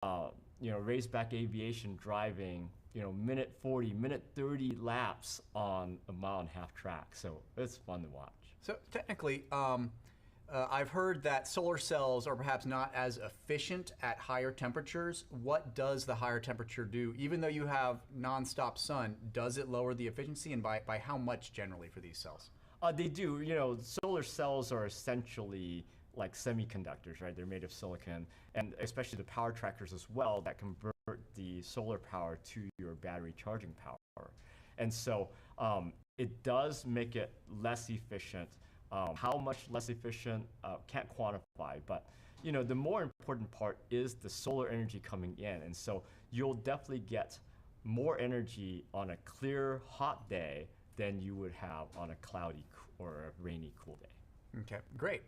raceback aviation driving, minute 40, minute 30 laps on a mile and a half track. So it's fun to watch. So technically, I've heard that solar cells are perhaps not as efficient at higher temperatures. What does the higher temperature do? Even though you have nonstop sun, does it lower the efficiency, and by how much generally for these cells? They do. Solar cells are essentially like semiconductors, right? They're made of silicon, and especially the power trackers as well that convert the solar power to your battery charging power. And so it does make it less efficient. How much less efficient, can't quantify, but the more important part is the solar energy coming in. And so you'll definitely get more energy on a clear, hot day than you would have on a cloudy or a rainy, cool day. Okay, great.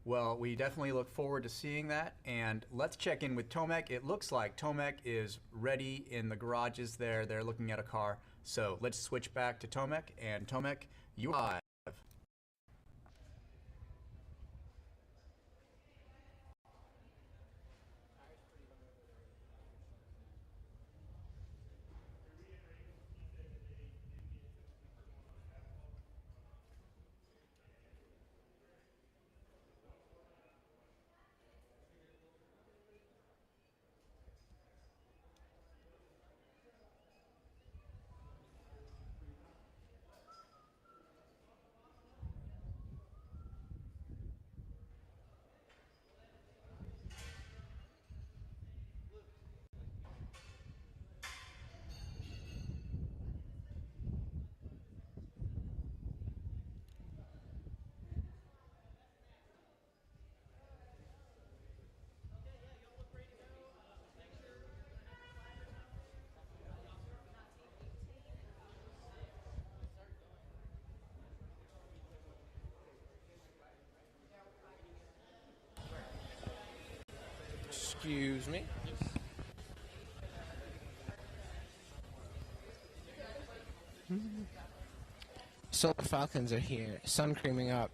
Well, we definitely look forward to seeing that. And let's check in with Tomek. It looks like Tomek is ready in the garages there. They're looking at a car. So let's switch back to Tomek. And Tomek, you are live. Excuse me. Solar Falcons are here, sun creaming up,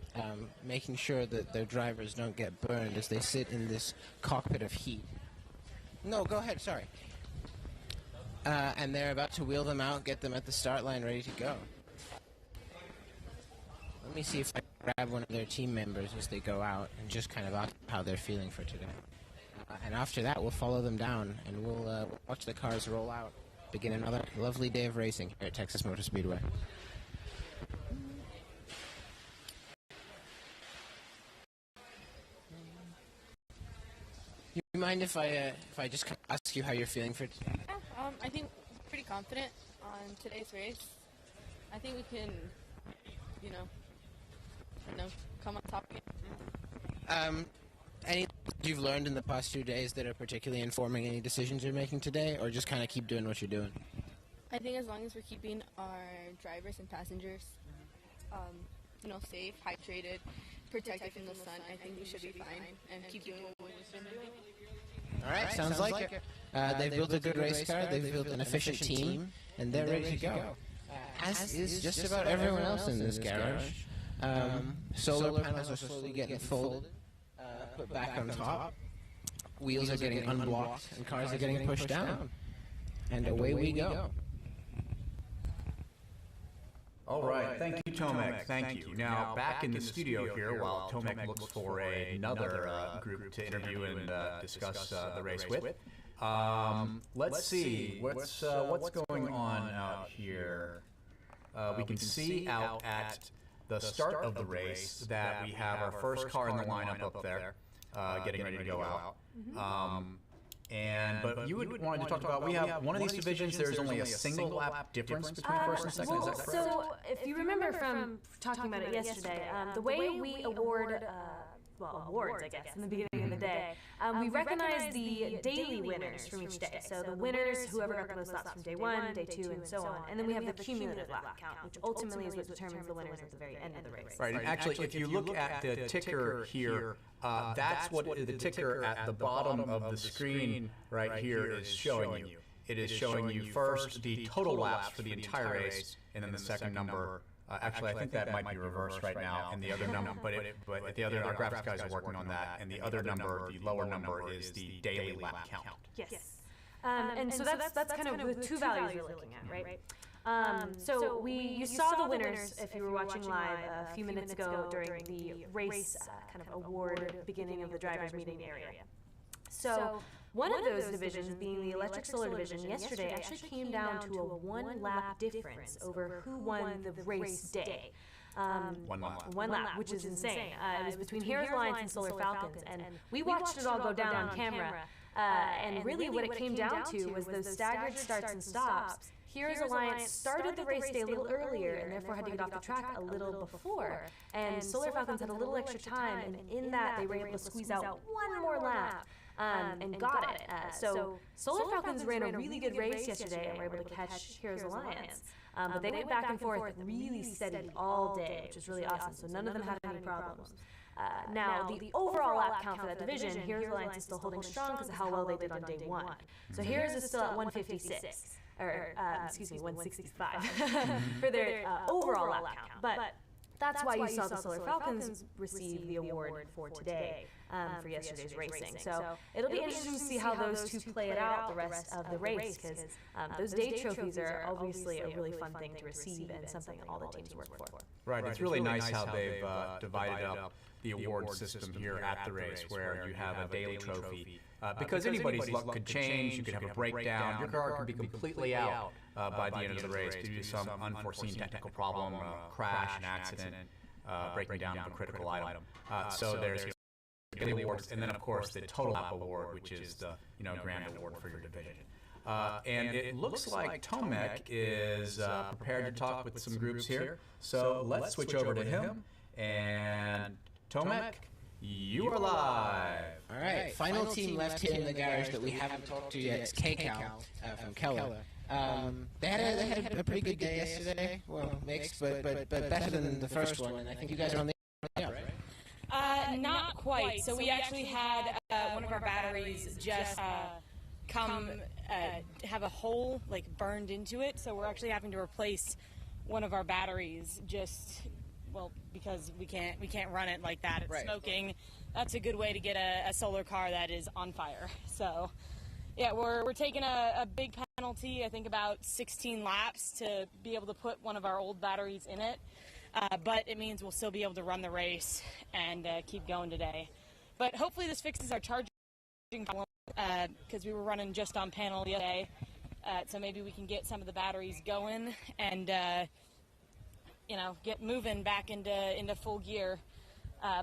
making sure that their drivers don't get burned as they sit in this cockpit of heat. No, go ahead, sorry. And they're about to wheel them out, get them at the start line ready to go. Let me see if I can grab one of their team members as they go out and just kind of ask how they're feeling for today. And after that, we'll follow them down and we'll watch the cars roll out. Begin another lovely day of racing here at Texas Motor Speedway. You mind if I just ask you how you're feeling for today? Yeah, I think pretty confident on today's race. I think we can, come on top again. Anything you've learned in the past 2 days that are particularly informing any decisions you're making today, or just kind of keep doing what you're doing? I think as long as we're keeping our drivers and passengers, safe, hydrated, protected from the sun, I think we should be fine and keep doing what we've been doing. All right, sounds like it. They've built a good race car, they've built an efficient team, and they're ready to go. As is just about everyone else in this garage. Solar panels are slowly getting folded, put back on top. Wheels are getting unblocked, and cars are getting pushed down. And away we go. All right, thank you, Tomek. Thank you. Now, back in the studio here, while Tomek looks for another group to interview and discuss the race with. Let's see, what's going on out here? We can see out at the start of the race that we have our first car in the lineup up there, getting ready to go out. But you wanted to talk about, we have one of these divisions, there's only a single lap difference between first and second, is that correct? So if you remember from talking about it yesterday, the way we award awards, I guess, in the beginning of the day, we recognize the daily winners from each day. So the winners, whoever got the most laps from day 1, day 2, and so on. And then we have the cumulative lap count, which ultimately is what determines the winners at the very end of the race. Right, and actually, if you look at the ticker here, that's what the ticker at the bottom of the screen right here is showing you. It is showing you first the total laps for the entire race, and then the second number Actually, I think that might be reversed right now, and the other number, but the other, our graphics guys are working on that, and the other number, the lower number, is the daily lap count. Yes. And so that's kind of the two values we're looking at, right? So you saw the winners if you were watching live a few minutes ago during the race kind of award beginning of the drivers meeting area. So one of those divisions, being the electric solar division, yesterday actually came down to a 1 lap difference over who won the race day. 1 lap. 1 lap, which is insane. It was between Heroes Alliance and Solar Falcons, and we watched it all go down on camera. And really what it came down to was those staggered starts and stops. Heroes Alliance started the race day a little earlier and therefore had to get off the track a little before. And Solar Falcons had a little extra time, and in that they were able to squeeze out one more lap. And got it. So Solar Falcons ran a really good race yesterday and were able to catch Heroes Alliance. But they went back and forth really steady all day, which was really awesome. So none of them had any problems. Now, the overall lap count for that division, Heroes Alliance is still holding strong because of how well they did on day 1. So Heroes is still at 156, or excuse me, 165 for their overall lap count. But that's why you saw the Solar Falcons receive the award for today, for yesterday's racing. So it'll be interesting to see how those two play it out the rest of the race, because those day trophies are obviously a really fun thing to receive and something all the teams work for. Right, it's really nice how they've divided up the award system here at the race, where you have a daily trophy. Because anybody's luck could change, you could have a breakdown, your car could be completely out by the end of the race due to some unforeseen technical problem, crash, an accident, breaking down of a critical item. So there's daily awards, and then of course the total lap award, which is the grand award for your division. And it looks like Tomek is prepared to talk with some groups here. So let's switch over to him. And Tomek, you are live. All right, final team left here in the garage that we haven't talked to yet is KCal from Keller. They had a pretty good day yesterday. Well, mixed, but better than the first one. And I think you guys are on the up, right? Not quite. So we actually had one of our batteries just have a hole burned into it. So we're actually having to replace one of our batteries because we can't run it like that. It's smoking. That's a good way to get a solar car that is on fire. So yeah, we're taking a big penalty, I think about 16 laps, to be able to put one of our old batteries in it. But it means we'll still be able to run the race and keep going today. But hopefully this fixes our charging problem, because we were running just on panel the other day. So maybe we can get some of the batteries going and get moving back into full gear.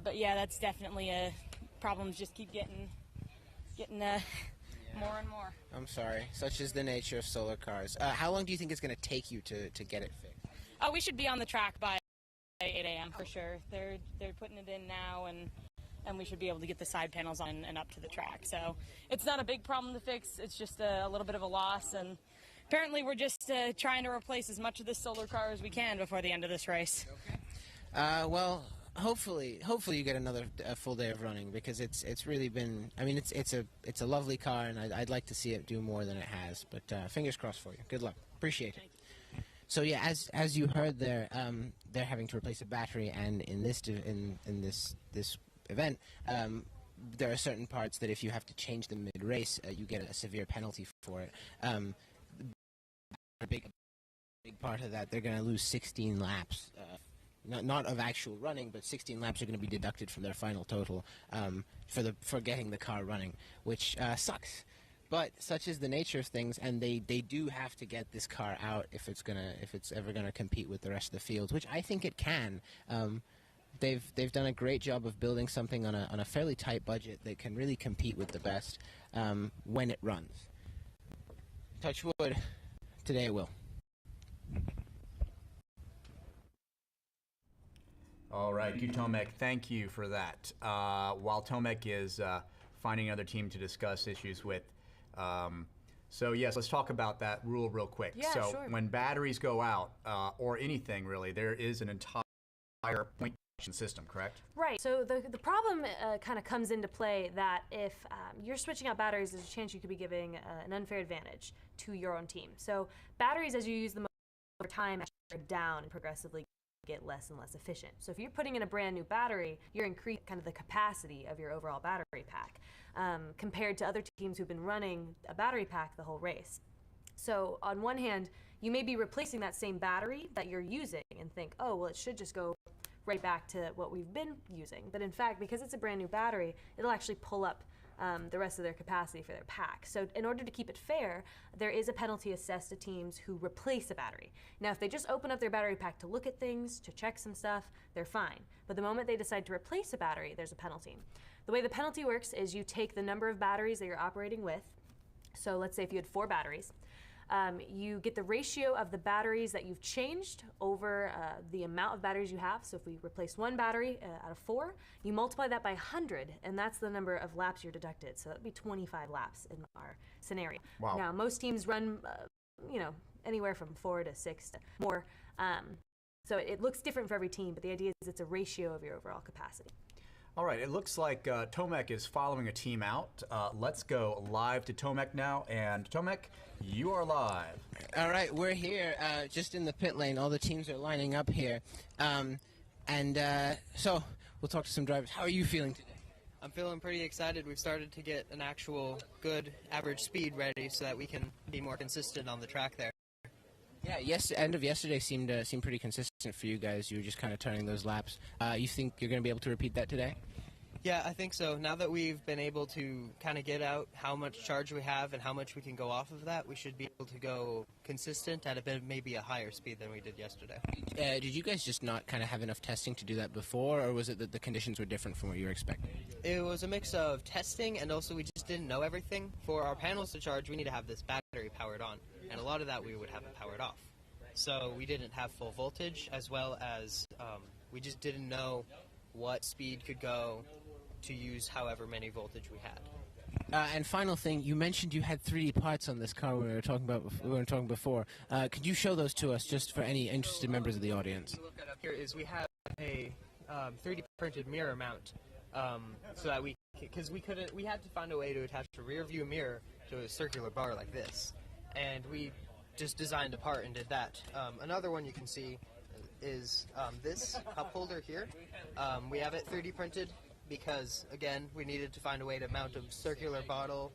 But yeah, that's definitely a problems just keep getting more and more. I'm sorry. Such is the nature of solar cars. How long do you think it's going to take you to get it fixed? We should be on the track by 8 a.m. for sure. They're putting it in now, and we should be able to get the side panels on and up to the track. So it's not a big problem to fix. It's just a little bit of a loss, and apparently we're just trying to replace as much of this solar car as we can before the end of this race. Okay. Well, hopefully you get another full day of running, because it's really been. I mean, it's a lovely car, and I'd like to see it do more than it has. But fingers crossed for you. Good luck. Appreciate it. So yeah, as you heard there, they're having to replace a battery, and in this event, there are certain parts that if you have to change them mid-race, you get a severe penalty for it. A big part of that, they're going to lose 16 laps. Not of actual running, but 16 laps are going to be deducted from their final total for getting the car running, which sucks. But such is the nature of things, and they do have to get this car out if it's ever gonna compete with the rest of the field, which I think it can. They've done a great job of building something on a fairly tight budget that can really compete with the best when it runs. Touch wood, today it will. All right, Tomek, thank you for that. While Tomek is finding another team to discuss issues with, so yes, let's talk about that rule real quick. Yeah, so sure. when batteries go out, or anything really, there is an entire point system, correct? Right. So the problem kind of comes into play that if you're switching out batteries, there's a chance you could be giving an unfair advantage to your own team. So batteries, as you use them over time, actually break down and progressively get less and less efficient. So if you're putting in a brand new battery, you're increasing kind of the capacity of your overall battery pack compared to other teams who've been running a battery pack the whole race. So on one hand, you may be replacing that same battery that you're using and think, oh, well, it should just go right back to what we've been using. But in fact, because it's a brand new battery, it'll actually pull up the rest of their capacity for their pack. So in order to keep it fair, there is a penalty assessed to teams who replace a battery. Now, if they just open up their battery pack to look at things, to check some stuff, they're fine. But the moment they decide to replace a battery, there's a penalty. The way the penalty works is you take the number of batteries that you're operating with. So let's say if you had 4 batteries, you get the ratio of the batteries that you've changed over the amount of batteries you have. So if we replace 1 battery out of 4, you multiply that by 100, and that's the number of laps you're deducted. So that would be 25 laps in our scenario. Wow. Now, most teams run, anywhere from 4 to 6 to more. So it looks different for every team, but the idea is it's a ratio of your overall capacity. All right, it looks like Tomek is following a team out. Let's go live to Tomek now. And Tomek, you are live. All right, we're here just in the pit lane. All the teams are lining up here. So we'll talk to some drivers. How are you feeling today? I'm feeling pretty excited. We've started to get an actual good average speed ready so that we can be more consistent on the track there. Yeah, end of yesterday seemed pretty consistent for you guys. You were just kind of turning those laps. You think you're going to be able to repeat that today? Yeah, I think so. Now that we've been able to kind of get out how much charge we have and how much we can go off of that, we should be able to go consistent at a bit, maybe a higher speed than we did yesterday. Did you guys just not kind of have enough testing to do that before, or was it that the conditions were different from what you were expecting? It was a mix of testing, and also we just didn't know everything. For our panels to charge, we need to have this battery powered on, and a lot of that we would have it powered off. So we didn't have full voltage, as well as we just didn't know what speed could go to use however many voltage we had. And final thing, you mentioned you had 3D parts on this car when we were talking before. Could you show those to us just for any interested members of the audience? Look at up here is we have a 3D printed mirror mount, so that we had to find a way to attach a rear view mirror to a circular bar like this, and we just designed a part and did that. Another one you can see is this cup holder here. We have it 3D printed because, again, we needed to find a way to mount a circular bottle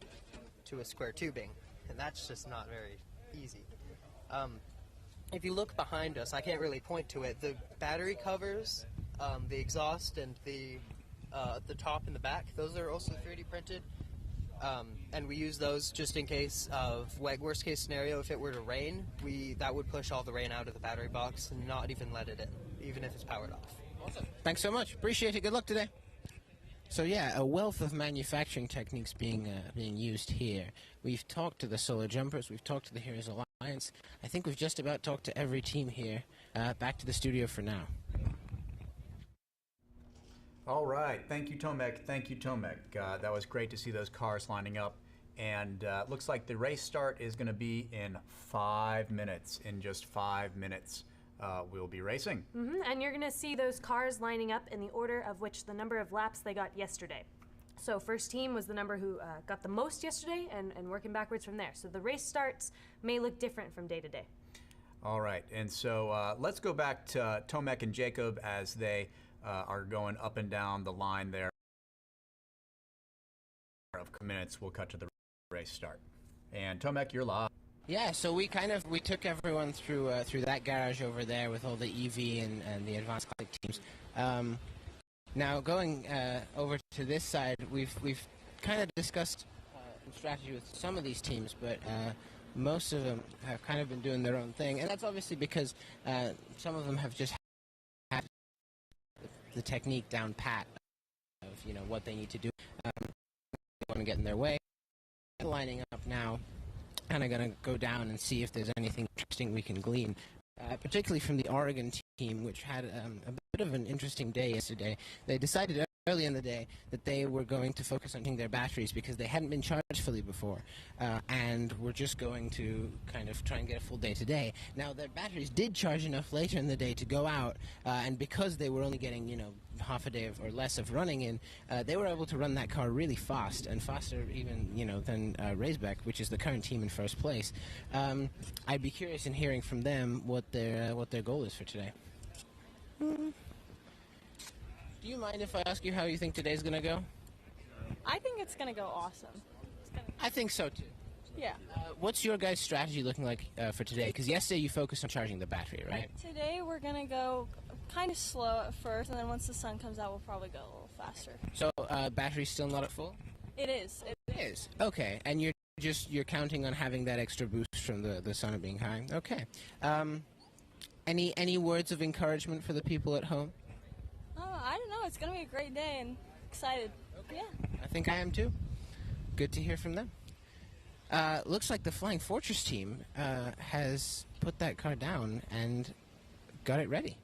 to a square tubing, and that's just not very easy. If you look behind us, I can't really point to it. The battery covers, the exhaust, and the top and the back, those are also 3D printed. And we use those just in case of worst case scenario. If it were to rain, that would push all the rain out of the battery box and not even let it in, even if it's powered off. Awesome. Thanks so much. Appreciate it. Good luck today. So yeah, a wealth of manufacturing techniques being used here. We've talked to the Solar Jumpers. We've talked to the Heroes Alliance. I think we've just about talked to every team here. Back to the studio for now. All right. Thank you, Tomek. Thank you, Tomek. That was great to see those cars lining up. And looks like the race start is going to be in 5 minutes. In just 5 minutes, we'll be racing. And you're going to see those cars lining up in the order of which the number of laps they got yesterday. So first team was the number who got the most yesterday, and working backwards from there. So the race starts may look different from day to day. All right. And so let's go back to Tomek and Jacob as they are going up and down the line there. Of minutes, we'll cut to the race start. And Tomek, you're live. Yeah, so we took everyone through that garage over there with all the EV and the advanced classic teams. Now going over to this side, we've kind of discussed strategy with some of these teams, but most of them have kind of been doing their own thing, and that's obviously because some of them have just had the technique down pat of what they need to do. Want to get in their way. Lining up now, and I'm going to go down and see if there's anything interesting we can glean, particularly from the Oregon team, which had a bit of an interesting day yesterday. They decided early in the day that they were going to focus on their batteries because they hadn't been charged fully before, and were just going to kind of try and get a full day today. Now, their batteries did charge enough later in the day to go out, and because they were only getting, half a day or less of running in, they were able to run that car really fast, and faster even, than Raceback, which is the current team in first place. I'd be curious in hearing from them what their goal is for today. Do you mind if I ask you how you think today's gonna go? I think it's gonna go awesome. I think so too. Yeah. What's your guys' strategy looking like for today? Because yesterday you focused on charging the battery, right? Today we're gonna go kind of slow at first, and then once the sun comes out, we'll probably go a little faster. So battery's still not at full? It is. It is. Okay, and you're counting on having that extra boost from the sun being high. Okay. Any words of encouragement for the people at home? I don't know. It's gonna be a great day, and excited. Okay. Yeah. I think I am too. Good to hear from them. Looks like the Flying Fortress team has put that car down and got it ready.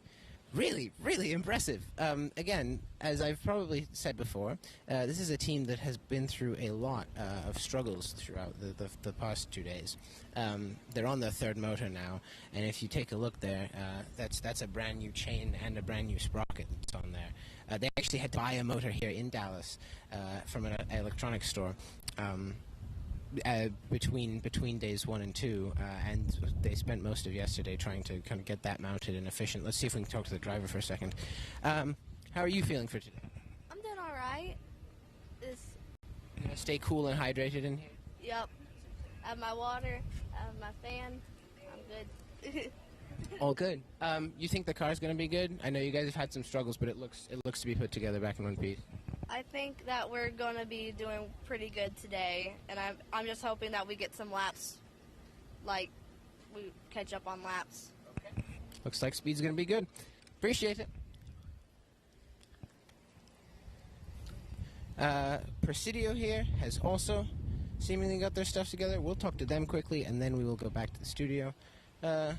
Really, really impressive. Again, as I've probably said before, this is a team that has been through a lot of struggles throughout the past 2 days. They're on their third motor now, and if you take a look there, that's a brand new chain and a brand new sprocket that's on there. They actually had to buy a motor here in Dallas from an electronics store. Between days 1 and 2, and they spent most of yesterday trying to kind of get that mounted and efficient. Let's see if we can talk to the driver for a second. How are you feeling for today? I'm doing all right. You gonna stay cool and hydrated in here? Yep. I have my water, I have my fan. I'm good. All good. You think the car's gonna be good? I know you guys have had some struggles, but it looks to be put together back in one piece. I think that we're going to be doing pretty good today, and I'm just hoping that we get some laps, like we catch up on laps. Okay. Looks like speed's going to be good. Appreciate it. Presidio here has also seemingly got their stuff together. We'll talk to them quickly, and then we will go back to the studio. Can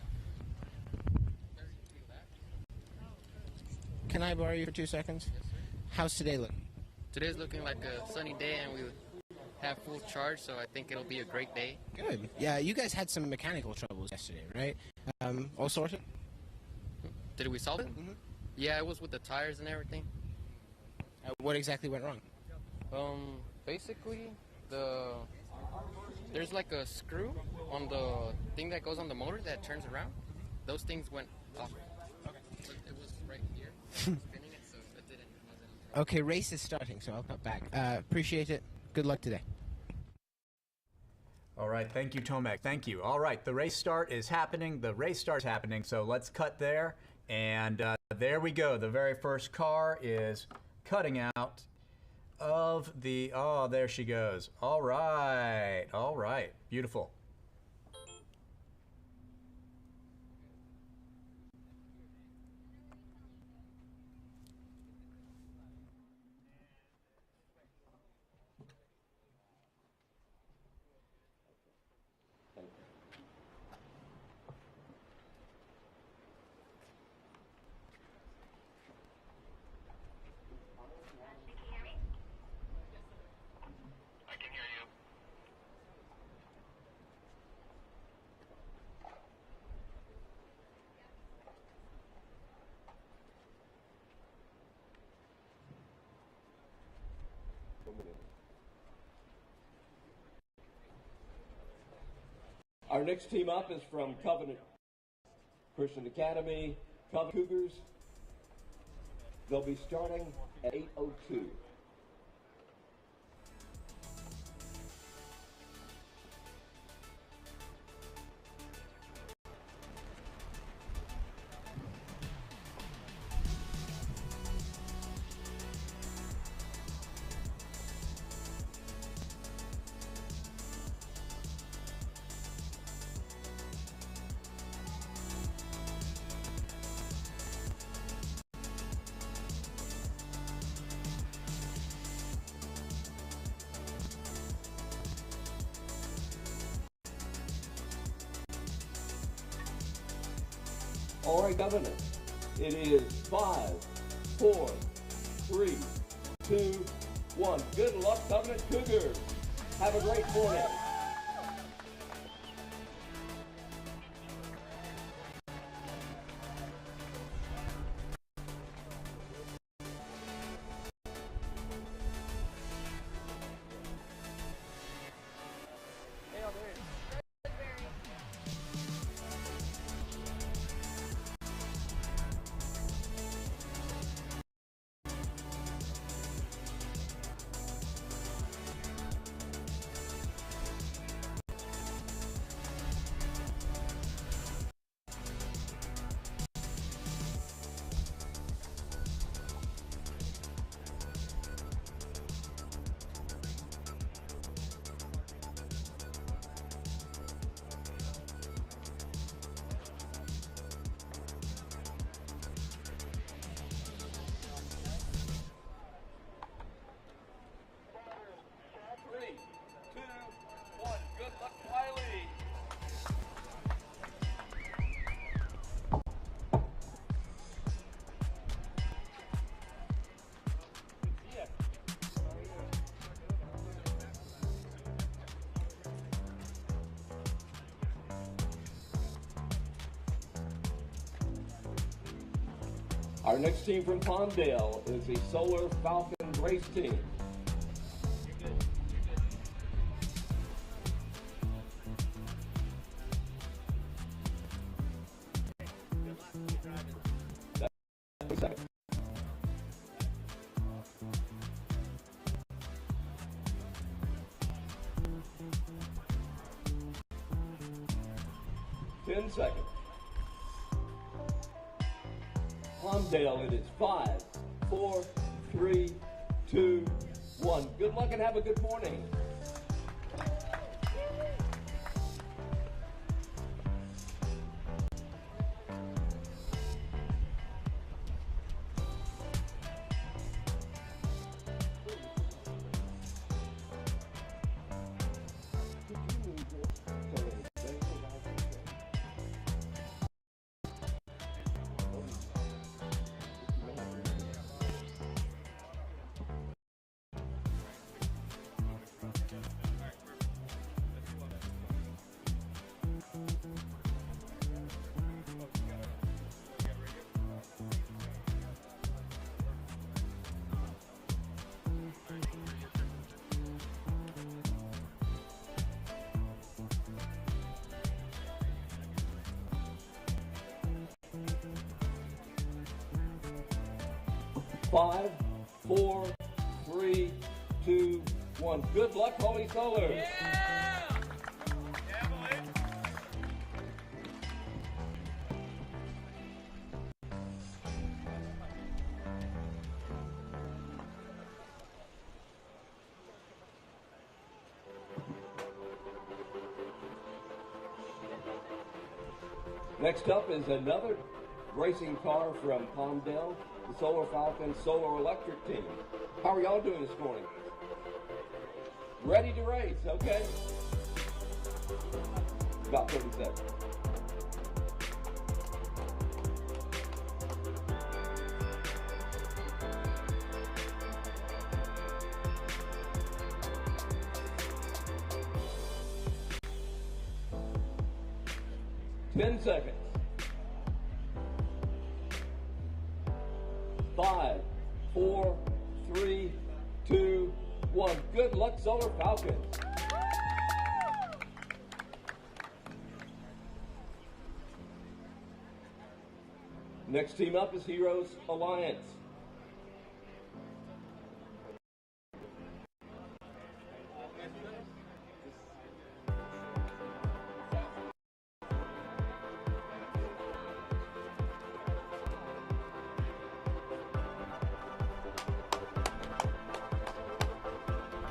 I borrow you for 2 seconds? How's today looking? Today's looking like a sunny day, and we have full charge, so I think it'll be a great day. Good. Yeah, you guys had some mechanical troubles yesterday, right? All sorted? Did we solve it? Mm-hmm. Yeah, it was with the tires and everything. What exactly went wrong? Basically, there's like a screw on the thing that goes on the motor that turns around. Those things went off. Okay. It was right here, spinning it, so it didn't. Okay, race is starting, so I'll cut back. Appreciate it. Good luck today. All right, thank you, Tomek. Thank you. All right, the race start is happening. So let's cut there. And there we go. The very first car is cutting out of the, oh, there she goes. All right, beautiful. Our next team up is from Covenant Christian Academy, Covenant Cougars. They'll be starting at 8:02. All right, Governor, it is 5, 4, 3, 2, 1. Good luck, Covenant Cougars. Have a great morning. Our next team from Palmdale is the Solar Falcon race team. Second. Seconds. Palmdale, it is 5, 4, 3, 2, 1. Good luck and have a good morning. Five, 4, 3, 2, 1. Good luck, Holy Solar. Yeah! Next up is another racing car from Palmdale, the Solar Falcon Solar Electric team. How are y'all doing this morning? Ready to race, okay. About 30 seconds. Seconds. 5, 4, 3, 2, 1. Good luck, Solar Falcons. Next team up is Heroes Alliance.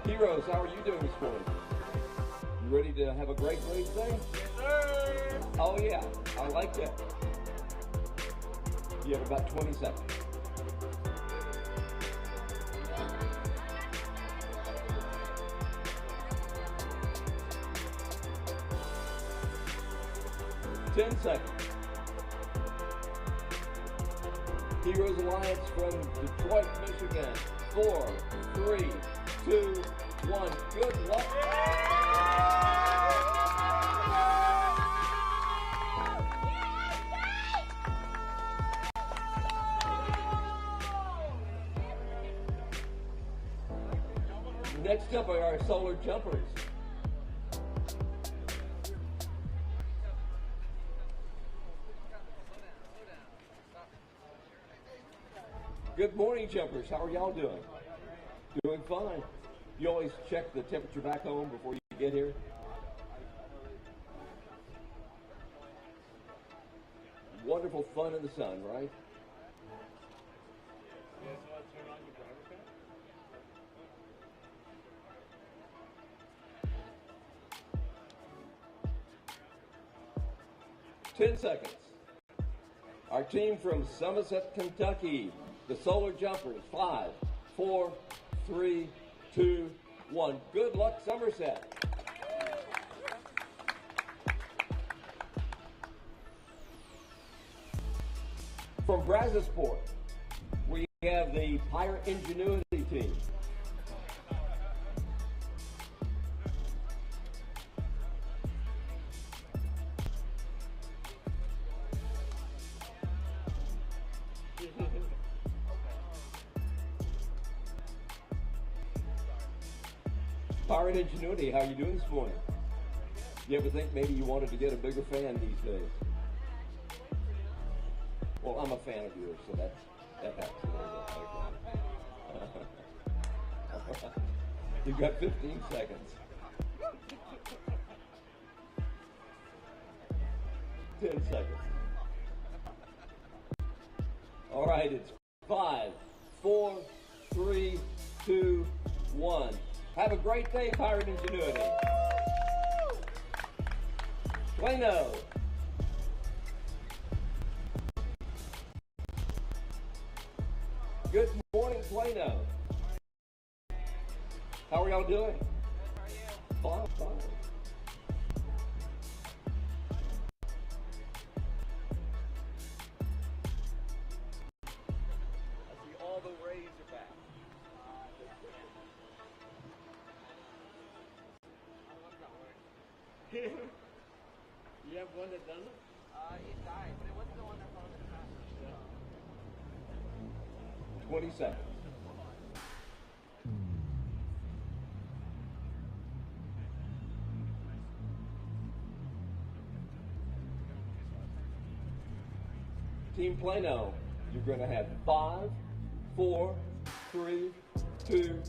Heroes, how are you doing this morning? You ready to have a great race day? Yes, sir! Oh yeah, I like that. You have about 20 seconds. Ten seconds. Heroes Alliance from Detroit, Michigan. 4, 3, 2, 1. Good luck. Next up are our solar jumpers. Good morning, jumpers. How are y'all doing? Doing fine. You always check the temperature back home before you get here? Wonderful fun in the sun, right? Yes, I'll turn on your driver's car. 10 seconds. Our team from Somerset, Kentucky, the Solar Jumpers. 5, 4, 3, 2, 1. Good luck, Somerset. From Brazosport, we have the Pirate Ingenuity team. Pirate Ingenuity, how you doing this morning? You ever think maybe you wanted to get a bigger fan these days? Well, I'm a fan of yours, so that helps a little bit. Okay. You've got 15 seconds. 10 seconds. All right, it's 5, 4, 3, 2, 1. Have a great day, Pirate Ingenuity. Plano. Good morning, Plano. How are y'all doing? Fine, fine. I see all the Rays are back. You have one that doesn't? It died, but it wasn't the one that fell in the trash. 20 seconds. Team Plano, you're going to have 5, 4, 3, 2,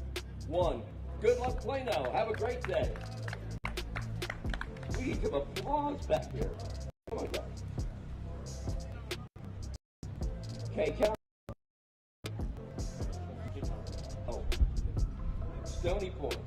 1. Good luck, Plano. Have a great day. We need some applause back here. Come on, guys. Okay, count. Oh. Stony Point.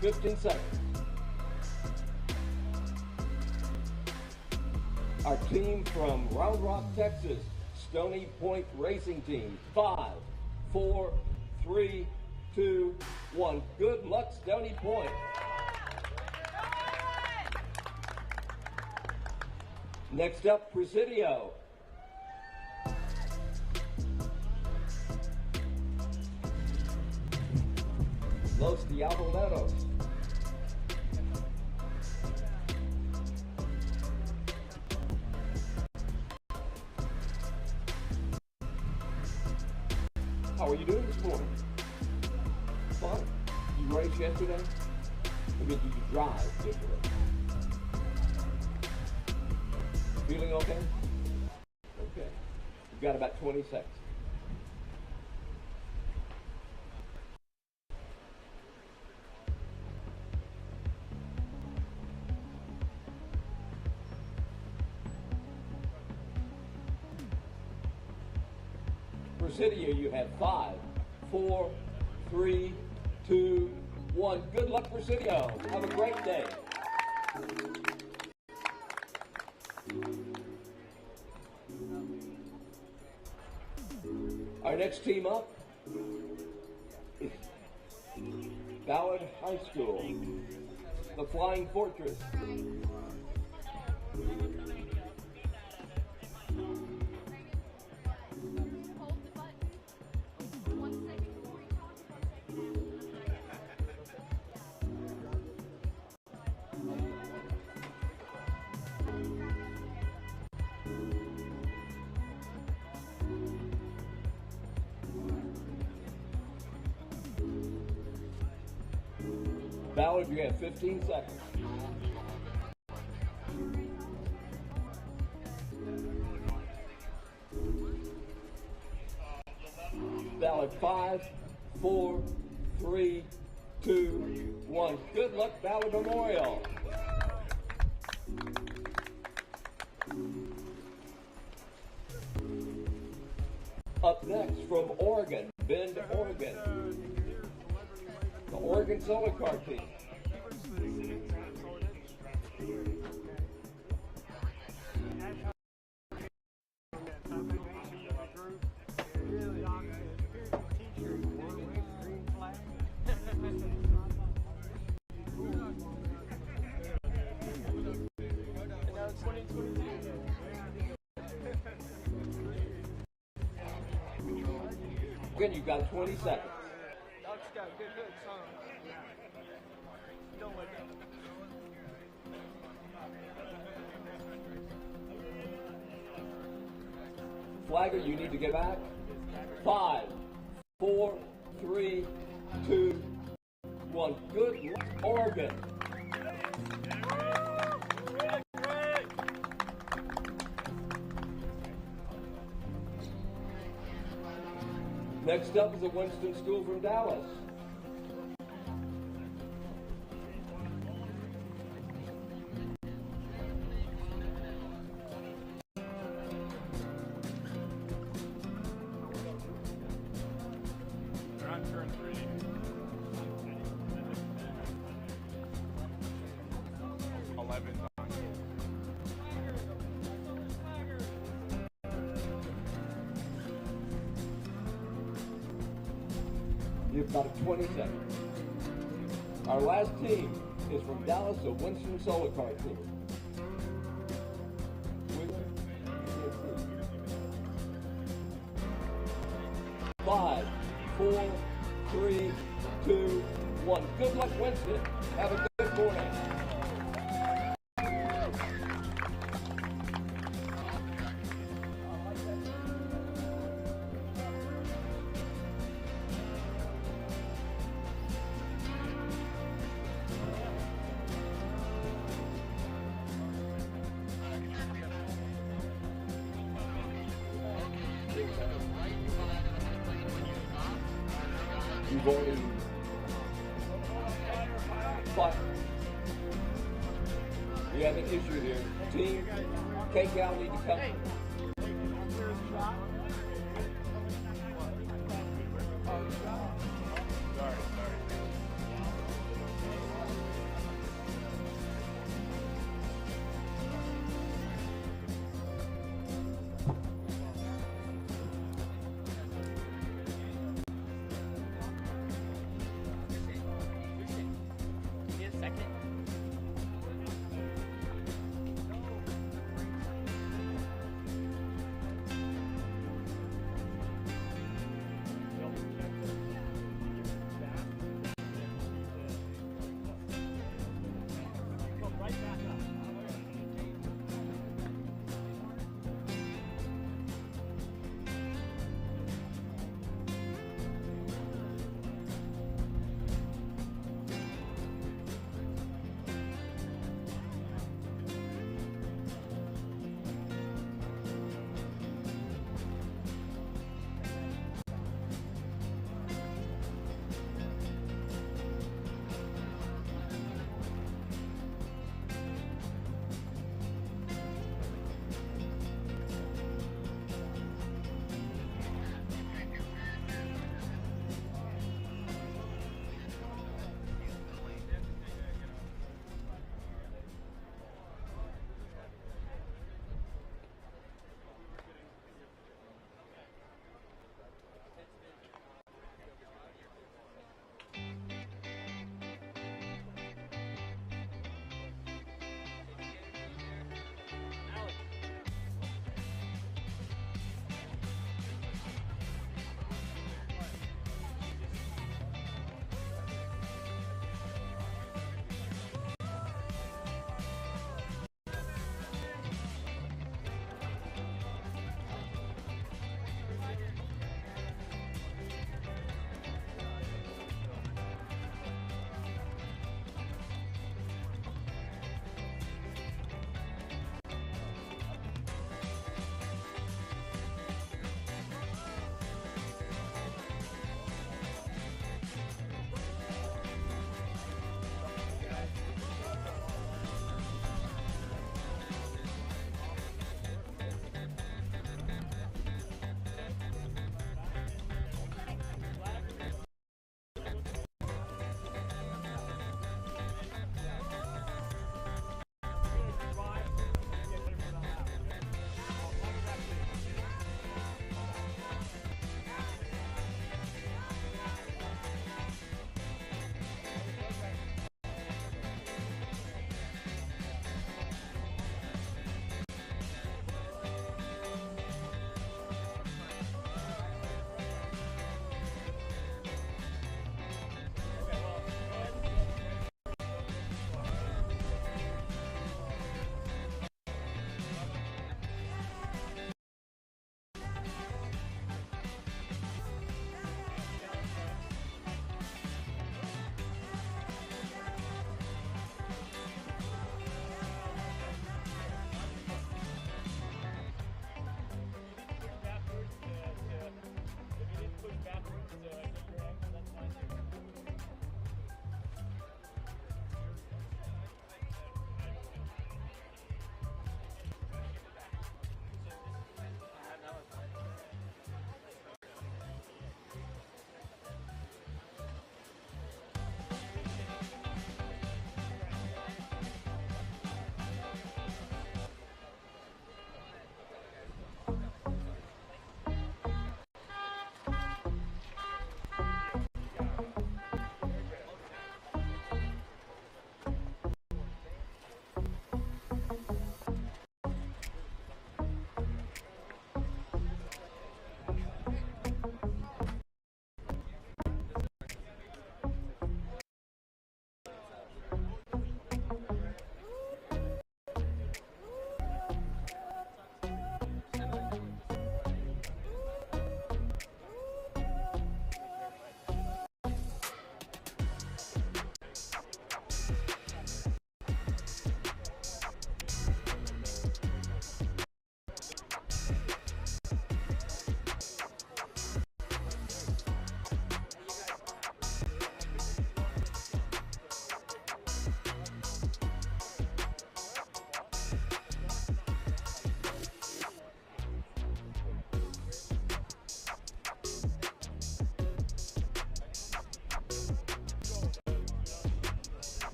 Fifteen seconds. Our team from Round Rock, Texas, Stony Point Racing Team. 5, 4, 3, 2, 1. Good luck, Stony Point. Next up, Presidio. Los Diabloneros. How are you doing this morning? Fun. You raced yesterday? I mean, did you drive yesterday? Feeling okay? Okay. You've got about 20 seconds. Presidio, you have 5, 4, 3, 2, 1. Good luck, Presidio. Have a great day. Our next team up is Ballard High School, the Flying Fortress. Ballard, you have 15 seconds. Ballard, 5, 4, 3, 2, 1. Good luck, Ballard Memorial. Up next from Oregon, Bend, Oregon. The Oregon Solar Car Team. Again, you've got 20 seconds. Flagger, you need to get back. 5, 4, 3, 2, 1. Good luck, Oregon. Next up is a Winston School from Dallas. They're on turn 3. You've got 20 seconds. Our last team is from Dallas, the Winston Solar Car Team. 5, 4, 3, 2, 1. Good luck, Winston. Have a good morning. You've already fought. We have an issue here. Team, take out, need to come.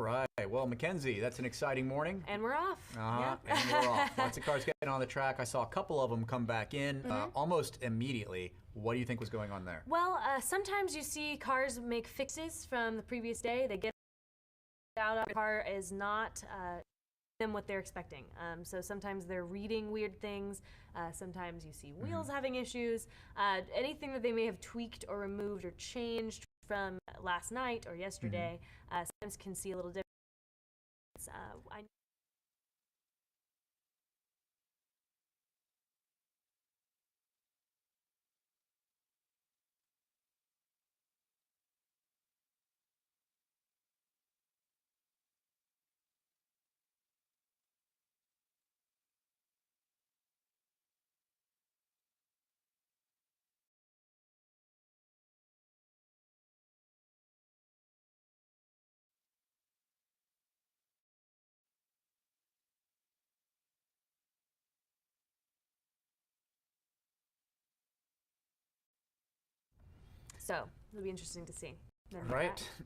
right. Well, Mackenzie, that's an exciting morning. And we're off. And we're off. Lots of cars getting on the track. I saw a couple of them come back in almost immediately. What do you think was going on there? Well, sometimes you see cars make fixes from the previous day. They get out, the car is not them what they're expecting. So sometimes they're reading weird things. Sometimes you see wheels having issues. Anything that they may have tweaked or removed or changed from last night or yesterday, sometimes can see a little difference. So it'll be interesting to see.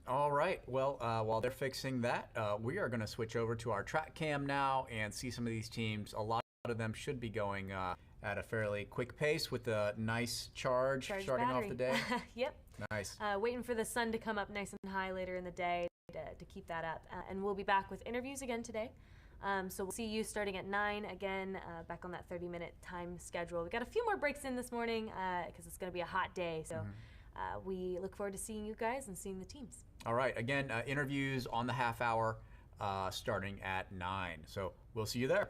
All right. Well, while they're fixing that, we are going to switch over to our track cam now and see some of these teams. A lot of them should be going at a fairly quick pace with a nice charge starting battery off the day. Yep. Nice. Waiting for the sun to come up nice and high later in the day to keep that up. And we'll be back with interviews again today. So we'll see you starting at 9 again, back on that 30-minute time schedule. We got a few more breaks in this morning because it's going to be a hot day. So we look forward to seeing you guys and seeing the teams. All right. Again, interviews on the half hour starting at 9. So we'll see you there.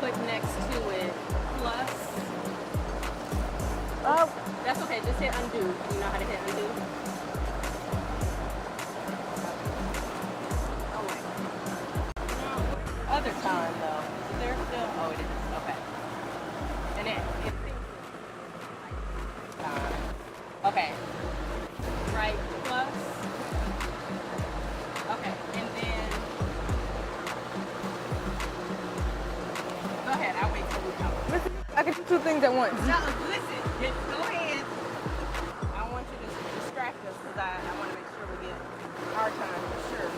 Click next to it, plus. Oh, that's okay. Just hit undo. You know how to hit undo? Oh wait. Other time though. Is there still? Oh, it is. Okay. And then it thinks okay. Right plus. Okay, and then. Go ahead, I'll wait till we come. Listen, I can do two things at once. No, listen, just go ahead. I want you to distract us because I want to make sure we get our time for sure.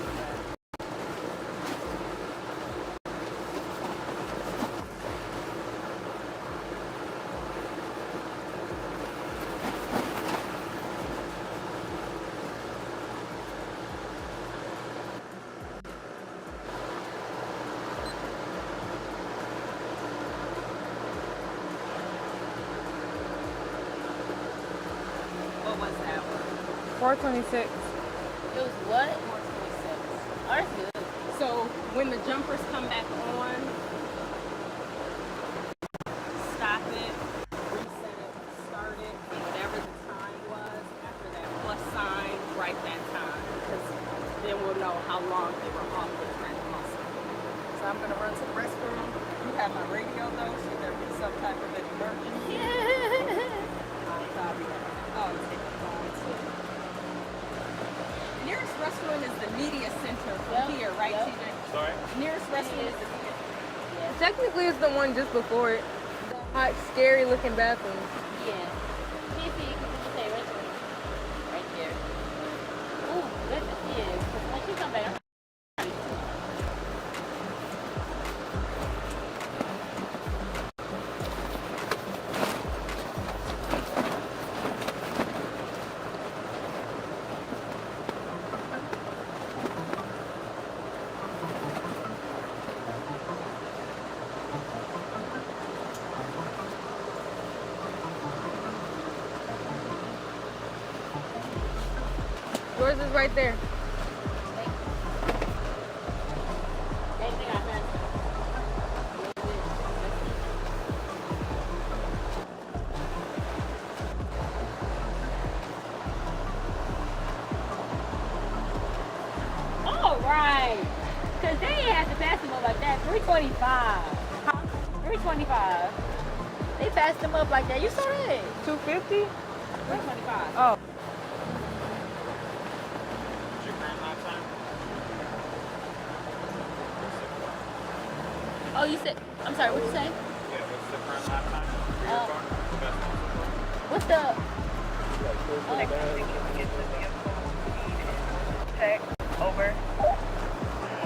426. It was what? 426. Oh, that's good. So when the jumpers come back on, stop it, reset it, start it, and whatever the time was after that plus sign, write that time, because then we'll know how long they were off the track also. So I'm going to run to the restroom. You have my radio though, should there be some type of an emergency? I'll copy that. Oh, take it long too. Nearest restaurant is the media center from here, right, TJ? Sorry? Nearest restaurant is the media center. Technically, it's the one just before it. The hot, scary looking bathroom. Yeah. See if you can say restaurant. Right there. Ooh, goodness, yeah. Because when you come back, Yours is right there. all right. Because they had to pass them up like that. 325. 325. They passed them up like that. You saw that? 250? 325. Oh. Oh, you said, I'm sorry, what'd you say? Yeah, what's the current lap time for your car? What's the... Check, over.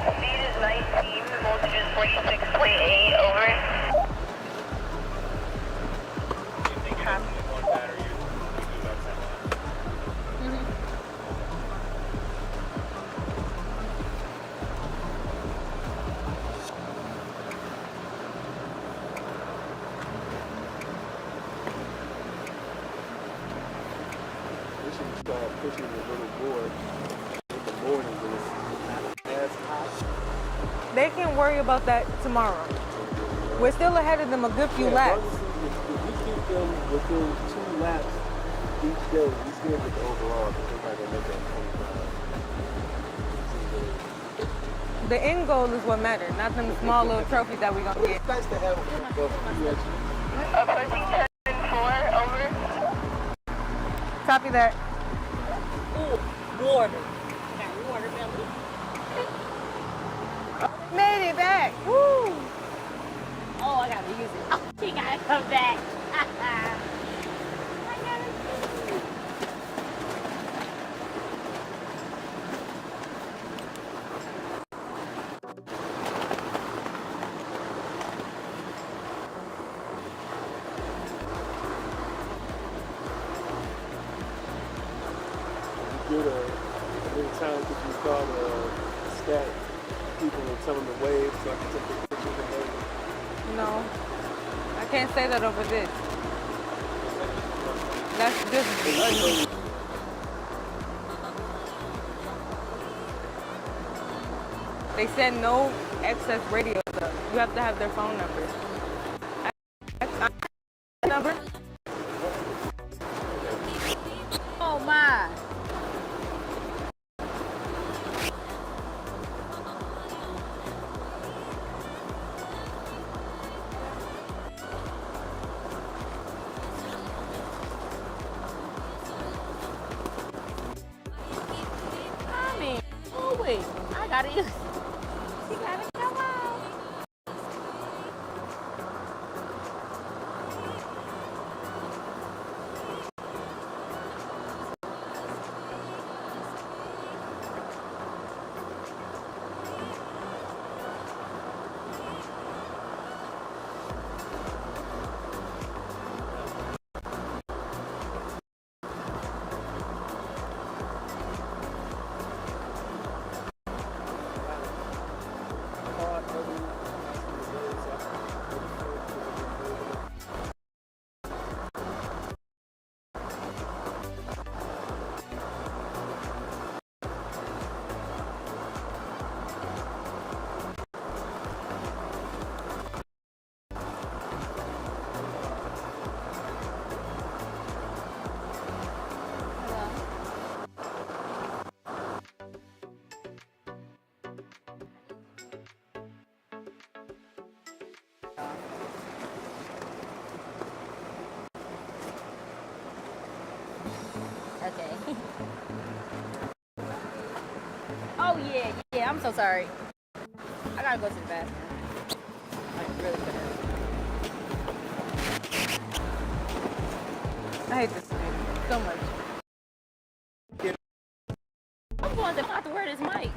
Speed is 19, voltage is 46.8, over. One battery, you do about 10 laps. We should start pushing the little board in the morning when it's not as hot. They can worry about that tomorrow. We're still ahead of them a good few laps. If we keep them within 2 laps each day, we still get the overall, because they're not going to make that 25. The end goal is what matters, not them small little trophies that we're going to get. It's nice to have Approaching 10-4, over. Copy that. Ooh, water. Got water belly. Made it back. Woo! Oh, I gotta use it. Oh, she gotta come back. How many times did you call the stat people and tell them to wave so I can take a picture of them? No. I can't say that over this. That's just... They said no excess radio stuff. You have to have their phone number. Number? Oh my. I mean, oh wait, I gotta use. You gotta come on. I'm so sorry. I gotta go to the bathroom. Like, really bad. I hate this thing so much. I'm going to have to wear this mic.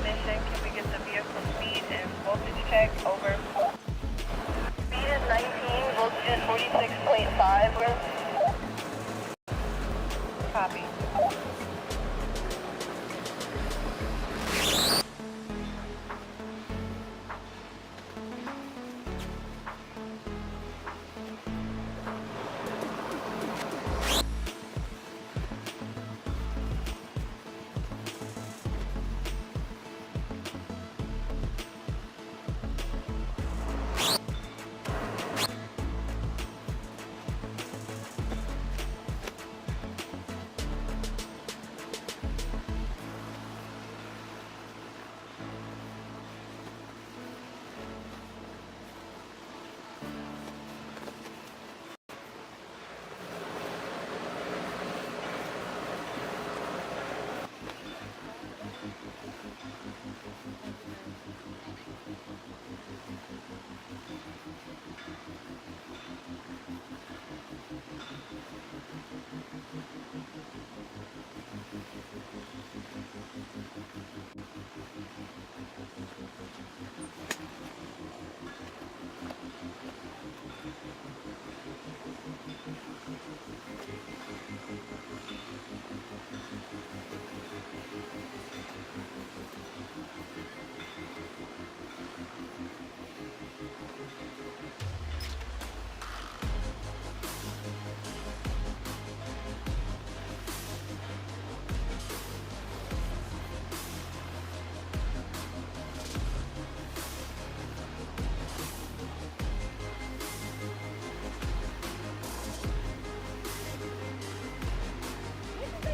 Mission, can we get the vehicle speed and voltage check? Over. Speed is 19, voltage is 46.5. Copy.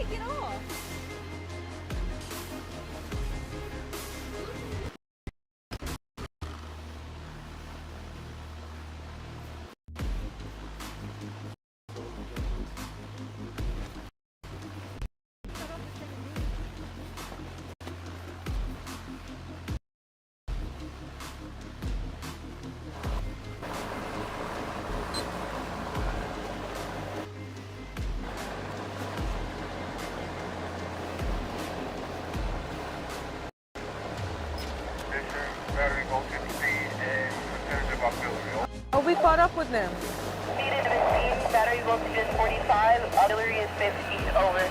Get off. Battery voltage speed and percentage of auxiliary. Oh, we caught up with them. Speed is 15, battery voltage is 45, auxiliary is 50. Over.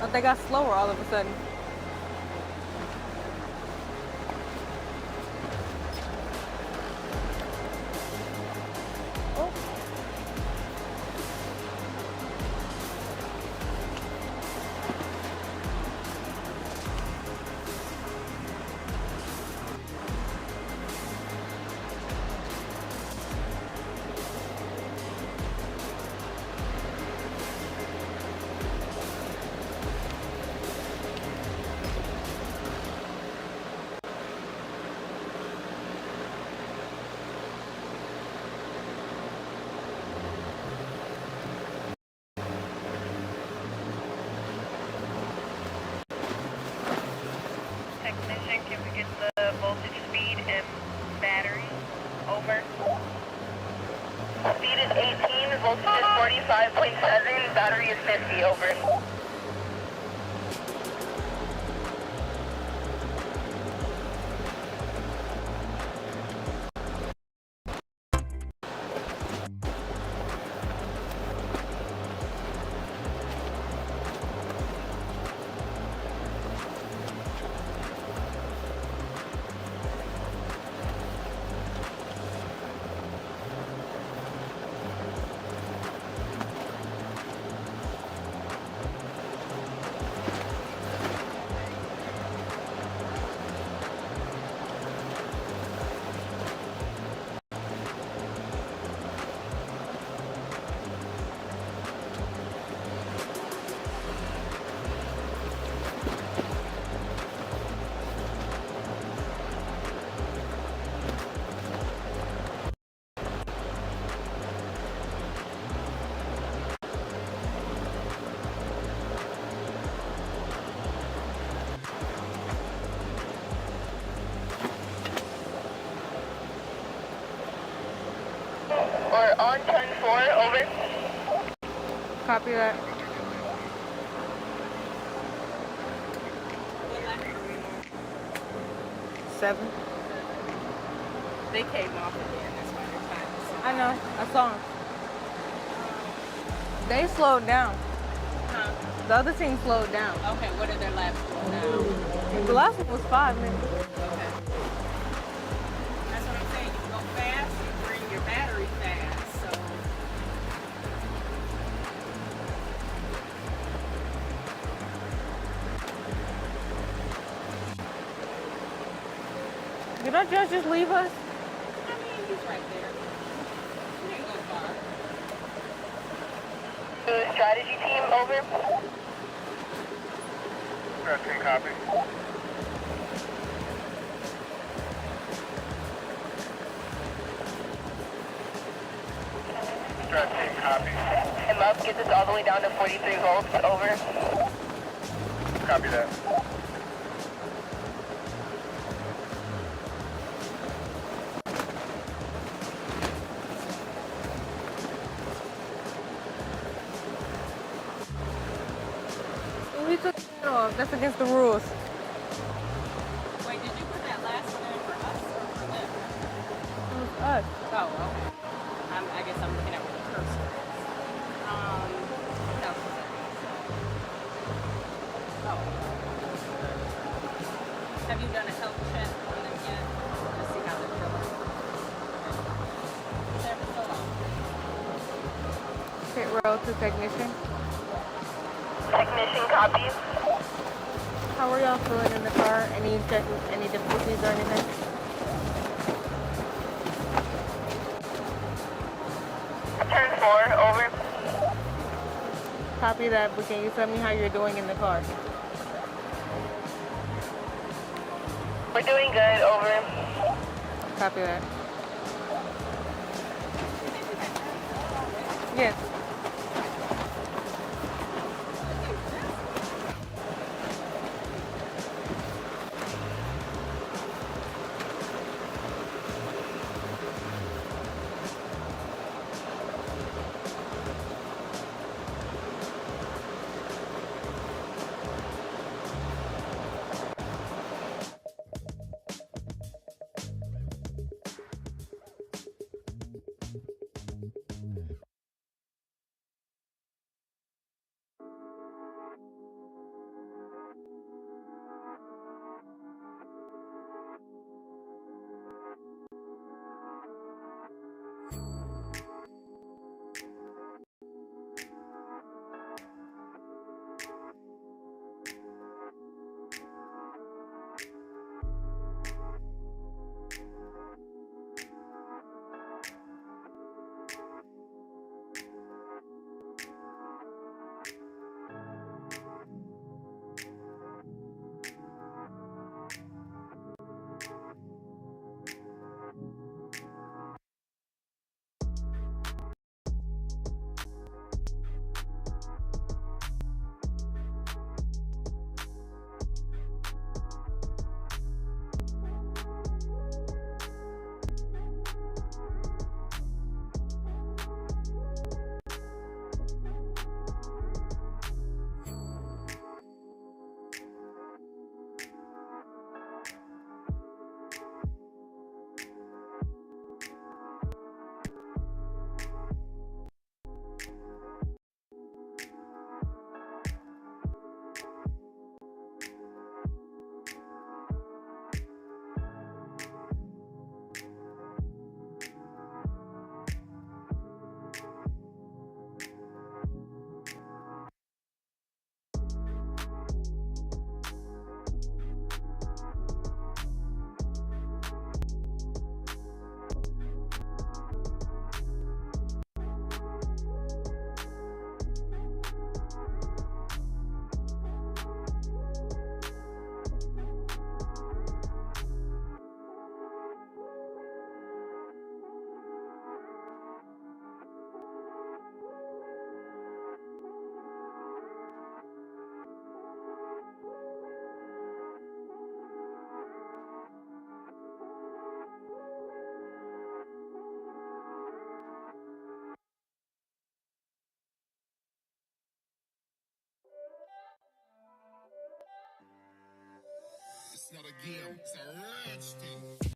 Oh, they got slower all of a sudden. voltage is 45.7, battery is 50, over. Or on turn 4, over. Copy that. Seven. They came off again, that's why they're trying to see. I know. I saw them. They slowed down. Huh? The other team slowed down. Okay, what are their laps now? The last one was 5 minutes. Okay. That's what I'm saying. You go fast, you bring your battery fast, so. Did our judge just leave us? I mean, he's right there. He didn't go far. Strategy team, over. Strategy copy. Strategy copy. Him up, get this all the way down to 43 volts, over. Copy that. We took it off. That's against the rules. Wait, did you put that last one in for us or for them? It was us. Oh, okay. I guess I'm looking at where the cursor is. What else is there? Oh. Have you done a health check on them yet? To see how they're feeling? There for so long. Hit row to technician. Technician, copy. How are y'all feeling in the car? Any difficulties or anything? Turn 4, over. Copy that, but can you tell me how you're doing in the car? We're doing good, over. Copy that. Yes. It's not a game, it's a rich thing.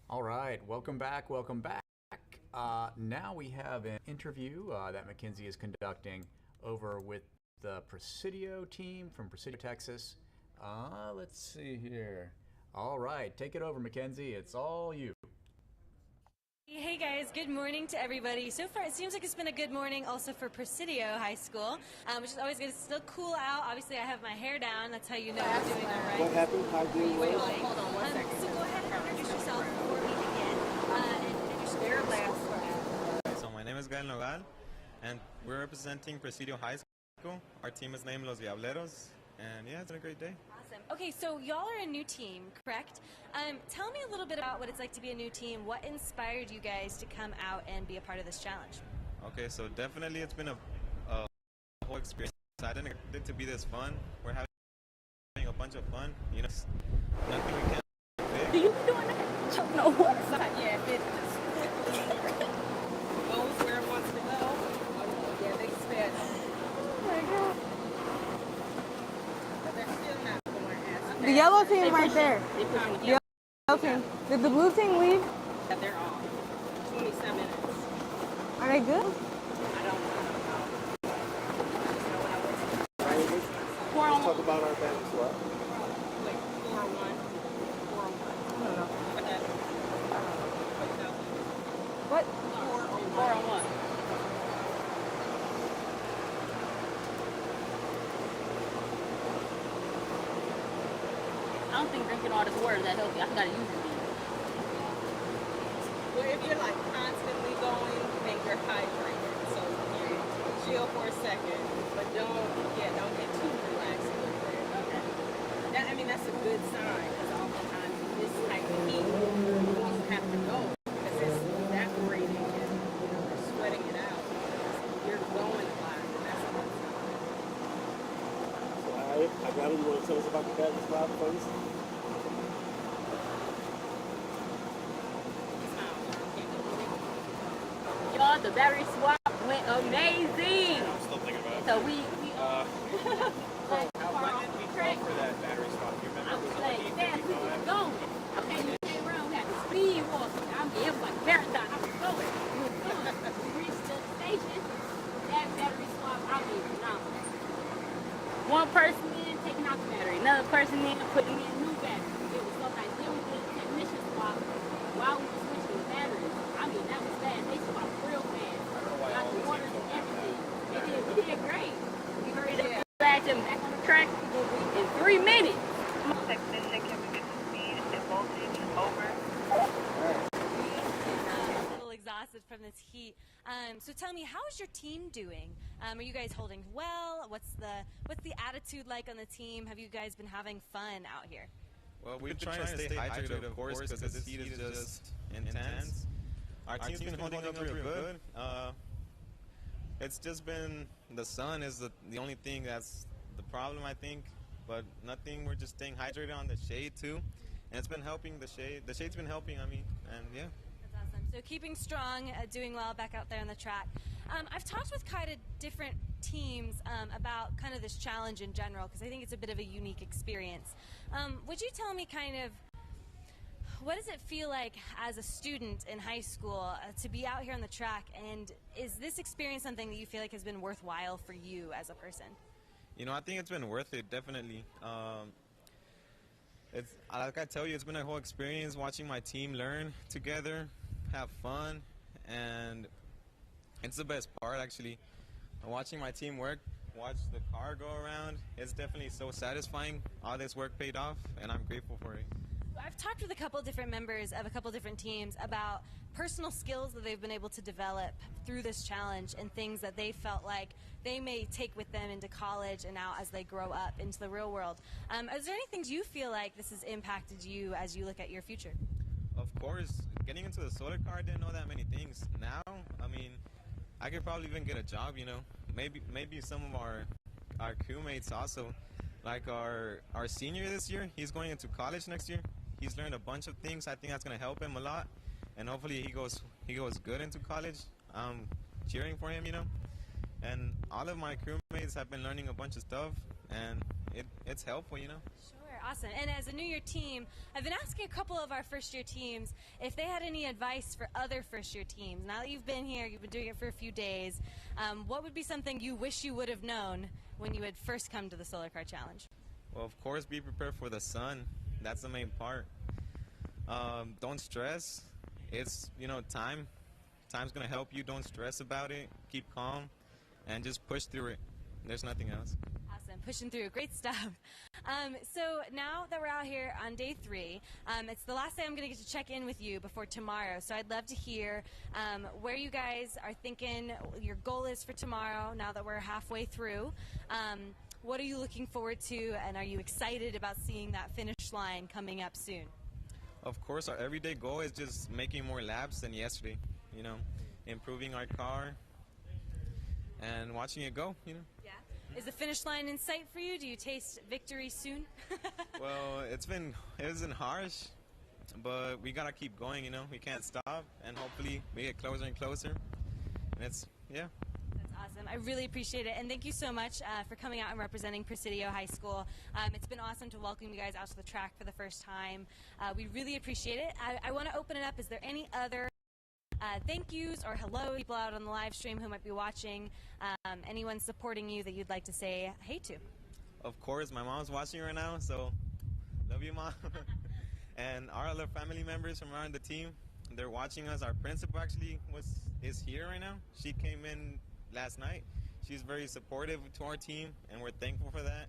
All right, welcome back, welcome back. Now we have an interview that Mackenzie is conducting over with the Presidio team from Presidio, Texas. Let's see here. All right, take it over, Mackenzie. It's all you. Hey guys, good morning to everybody. So far it seems like it's been a good morning also for Presidio High School, which is always good. It's still cool out. Obviously I have my hair down. That's how you know I'm doing all right. What happened? How do you Hold on one second. So go ahead and introduce yourself before we begin. And introduce your last. So my name is Gael Nogal, and we're representing Presidio High School. Our team is named Los Diableros, and yeah, it's been a great day. Awesome. Okay, so y'all are a new team, correct? Tell me a little bit about what it's like to be a new team. What inspired you guys to come out and be a part of this challenge? Okay, so definitely it's been a whole experience. I didn't expect it to be this fun. We're having a bunch of fun. You know, nothing we can't fix. Do you be doing that? No, what? Yeah, it goes where it wants to go. Yeah, they sped. Oh my God. But they're still not going as The yellow team They right pushing. there. They pushing with Yellow team. Did the blue team leave? Yeah, they're off. 27 minutes. Are they good? I don't know. Let's talk about our batting swap. Like 401. 401. I don't know. What? What? 401. I don't think drinking all this water is that healthy. I gotta use it again. Well, if you're like constantly going, then you're hydrated. So you chill for a second, but don't get too relaxed with it. Okay. I mean, that's a good sign because oftentimes in this type of heat, you won't have to go because it's evaporating and you're sweating it out. You're going a lot, and that's a good sign. So, I got it. You want to tell us about the batting swap, please? Y'all, the battery swap went amazing. I'm still thinking about it. So we When did we call for that battery swap? You remember? I was Was it like, like man, we 8:55? was going. Okay, you came around, we had the speed walk. It was like a marathon. I was going. We was going. We reached the station. That battery swap, I mean, phenomenal. One person in, taking out the battery. Another person in, putting in new battery. It was so nice. Then we did a technician swap while we were switching the batteries. I mean, that was fast. They swapped real fast. Got the waters and everything. They did great. We hurried up. Back them back on the track in 3 minutes. Technician, can we get the speed and voltage over? A little exhausted from this heat. So tell me, how is your team doing? Are you guys holding well? What's the attitude like on the team? Have you guys been having fun out here? Well, we've been trying to stay hydrated, of course, because this heat is just intense. Our team's been holding up real good. It's just been the sun is the only thing that's the problem, I think. But nothing. We're just staying hydrated on the shade too, and it's been helping. The shade's been helping. I mean, and yeah. That's awesome. So keeping strong, doing well back out there on the track. I've talked with kind of different teams about kind of this challenge in general because I think it's a bit of a unique experience. Would you tell me kind of what does it feel like as a student in high school to be out here on the track, and is this experience something that you feel like has been worthwhile for you as a person? You know, I think it's been worth it, definitely. It's like I tell you, it's been a whole experience watching my team learn together, have fun, and it's the best part, actually. Watching my team work, watch the car go around, it's definitely so satisfying. All this work paid off, and I'm grateful for it. I've talked with a couple different members of a couple different teams about personal skills that they've been able to develop through this challenge and things that they felt like they may take with them into college and now as they grow up into the real world. Is there any things you feel like this has impacted you as you look at your future? Of course, getting into the solar car, I didn't know that many things. Now, I mean, I could probably even get a job, you know. Maybe some of our crewmates also, like our senior this year, he's going into college next year. He's learned a bunch of things. I think that's going to help him a lot, and hopefully he goes good into college. I'm cheering for him, you know. And all of my crewmates have been learning a bunch of stuff, and it's helpful, you know. Sure, awesome. And as a New Year team, I've been asking a couple of our first-year teams if they had any advice for other first-year teams. Now that you've been here, you've been doing it for a few days, what would be something you wish you would have known when you had first come to the Solar Car Challenge? Well, of course, be prepared for the sun. That's the main part. Don't stress. It's, you know, time's gonna help you. Don't stress about it. Keep calm and just push through it. There's nothing else. Awesome, pushing through, great stuff. So now that we're out here on day 3, it's the last day I'm gonna get to check in with you before tomorrow. So I'd love to hear where you guys are thinking your goal is for tomorrow now that we're halfway through. What are you looking forward to, and are you excited about seeing that finish line coming up soon? Of course, our everyday goal is just making more laps than yesterday, you know, improving our car and watching it go, you know. Yeah. Is the finish line in sight for you? Do you taste victory soon? Well, it isn't harsh, but we gotta keep going, you know. We can't stop, and hopefully we get closer and closer. And yeah. That's awesome. I really appreciate it, and thank you so much for coming out and representing Presidio High School. It's been awesome to welcome you guys out to the track for the first time. We really appreciate it. I want to open it up. Is there any other thank yous or hello people out on the live stream who might be watching? Anyone supporting you that you'd like to say hey to? Of course, my mom's watching right now, so love you, Mom. And our other family members from around the team, they're watching us. Our principal actually is here right now. She came in last night. She's very supportive to our team, and we're thankful for that.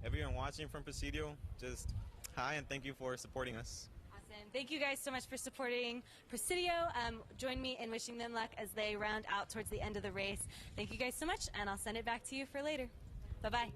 Everyone watching from Presidio, just hi and thank you for supporting us. Awesome. Thank you guys so much for supporting Presidio. Join me in wishing them luck as they round out towards the end of the race. Thank you guys so much, and I'll send it back to you for later. Bye-bye.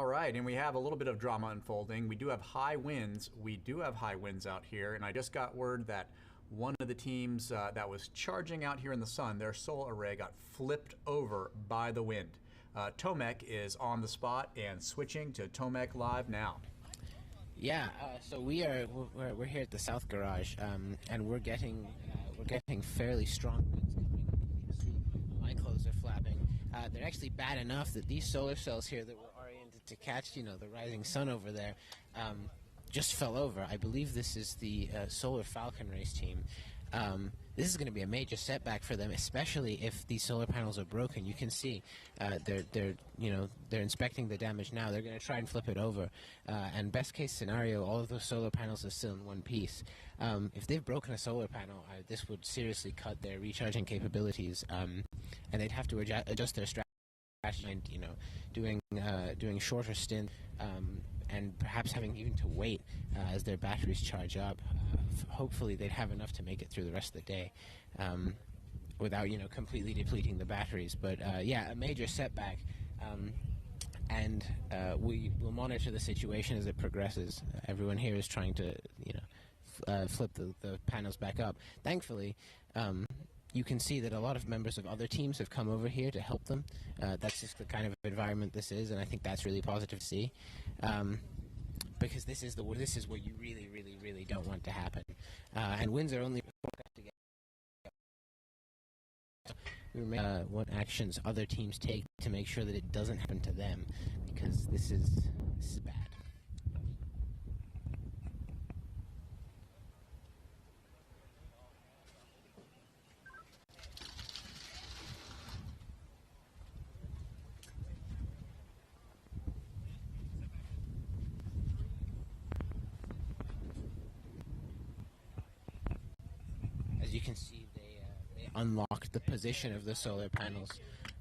All right, and we have a little bit of drama unfolding. We do have high winds. We do have high winds out here, and I just got word that one of the teams that was charging out here in the sun, their solar array got flipped over by the wind. Tomek is on the spot and switching to Tomek Live now. Yeah, so we're here at the South Garage, and we're getting fairly strong winds coming. My clothes are flapping. They're actually bad enough that these solar cells here that were oriented to catch, the rising sun over there, just fell over. I believe this is the Solar Falcon race team. This is going to be a major setback for them, especially if these solar panels are broken. You can see they're inspecting the damage now. They're going to try and flip it over. And best case scenario, all of those solar panels are still in one piece. If they've broken a solar panel, this would seriously cut their recharging capabilities, and they'd have to adjust their strategy. And doing shorter stints, and perhaps having even to wait as their batteries charge up. Hopefully they'd have enough to make it through the rest of the day without completely depleting the batteries. But yeah, a major setback, and we will monitor the situation as it progresses. Everyone here is trying to flip the panels back up. Thankfully, you can see that a lot of members of other teams have come over here to help them. That's just the kind of environment this is, and I think that's really positive to see. Because this is what you really, really, really don't want to happen. And winds are only forecast to get. What actions other teams take to make sure that it doesn't happen to them, because this is bad. As you can see, they unlocked the position of the solar panels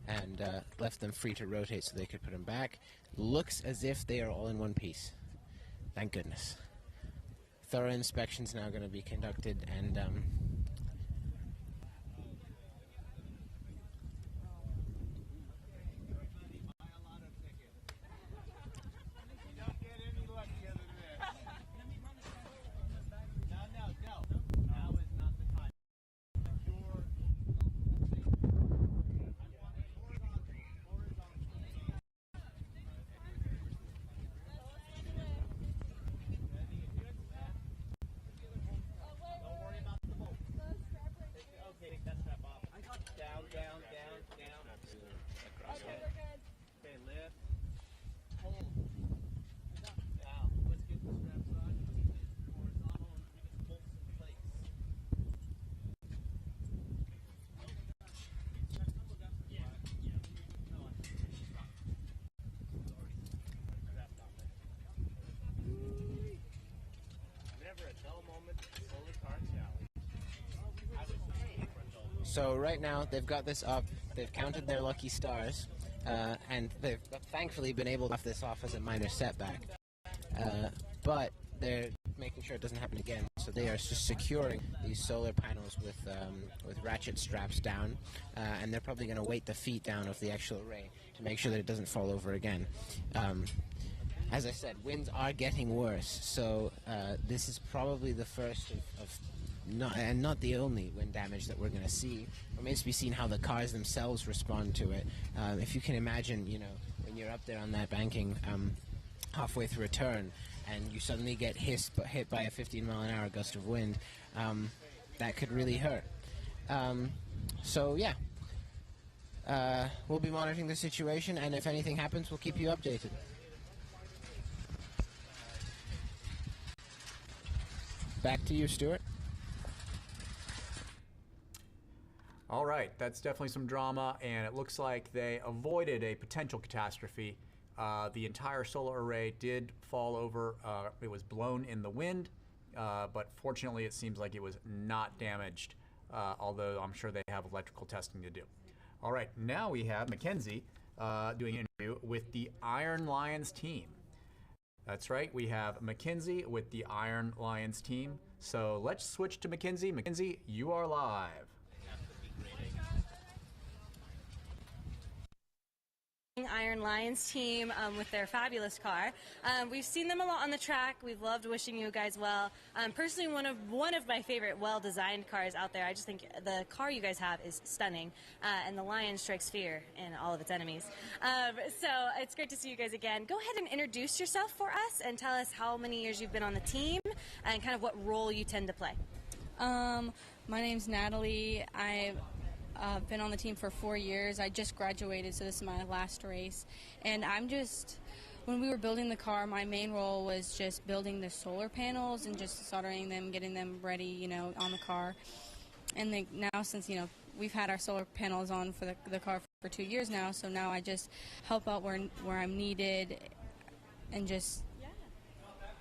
and left them free to rotate so they could put them back. Looks as if they are all in one piece. Thank goodness. Thorough inspections now going to be conducted, and so right now they've got this up. They've counted their lucky stars, and they've thankfully been able to have this off as a minor setback. But they're making sure it doesn't happen again. So they are just securing these solar panels with ratchet straps down, and they're probably going to weight the feet down of the actual array to make sure that it doesn't fall over again. As I said, winds are getting worse, so this is probably the first of not the only wind damage that we're going to see. Remains to be seen how the cars themselves respond to it. If you can imagine, when you're up there on that banking halfway through a turn and you suddenly get hit by a 15-mile-an-hour gust of wind, that could really hurt. So yeah, we'll be monitoring the situation, and if anything happens, we'll keep you updated. Back to you, Stuart. All right, that's definitely some drama, and it looks like they avoided a potential catastrophe. The entire solar array did fall over. It was blown in the wind, but fortunately it seems like it was not damaged, although I'm sure they have electrical testing to do. All right, now we have Mackenzie doing an interview with the Iron Lions team. That's right, we have Mackenzie with the Iron Lions team. So let's switch to Mackenzie. Mackenzie, you are live. Iron Lions team with their fabulous car. We've seen them a lot on the track. We've loved wishing you guys well. Personally, one of my favorite well-designed cars out there. I just think the car you guys have is stunning, and the Lion strikes fear in all of its enemies. So it's great to see you guys again. Go ahead and introduce yourself for us and tell us how many years you've been on the team and kind of what role you tend to play. My name's Natalie. I've been on the team for 4 years. I just graduated, so this is my last race. And when we were building the car, my main role was just building the solar panels and just soldering them, getting them ready, on the car. And then now since, we've had our solar panels on for the car for 2 years now, so now I just help out where I'm needed and just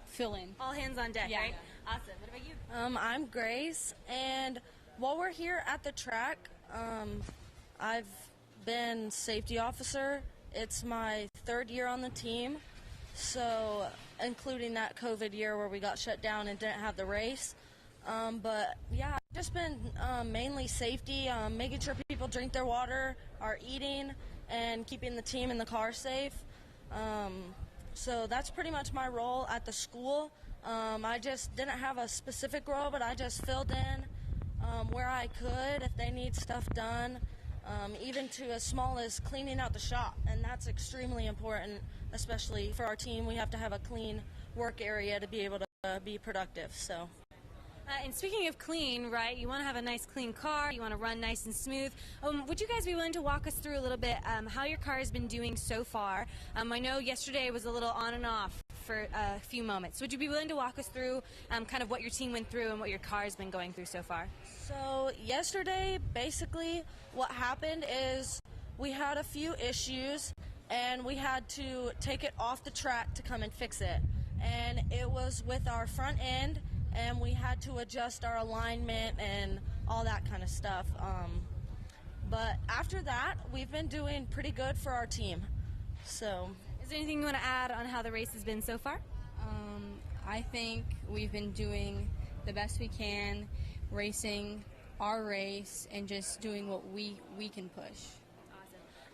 fill in. All hands on deck, yeah. Right? Awesome. What about you? I'm Grace, and while we're here at the track, I've been safety officer. It's my 3rd year on the team, so including that COVID year where we got shut down and didn't have the race. But yeah, I've just been mainly safety, making sure people drink their water, are eating, and keeping the team and the car safe. So that's pretty much my role at the school. I just didn't have a specific role, but I just filled in where I could if they need stuff done, even to as small as cleaning out the shop, and that's extremely important, especially for our team. We have to have a clean work area to be able to be productive. So. And speaking of clean, right, you want to have a nice clean car, you want to run nice and smooth. Would you guys be willing to walk us through a little bit how your car has been doing so far? I know yesterday was a little on and off for a few moments. Would you be willing to walk us through kind of what your team went through and what your car has been going through so far? So yesterday, basically what happened is we had a few issues and we had to take it off the track to come and fix it. And it was with our front end, and we had to adjust our alignment and all that kind of stuff. But after that, we've been doing pretty good for our team. So, is there anything you want to add on how the race has been so far? I think we've been doing the best we can, racing our race and just doing what we can push.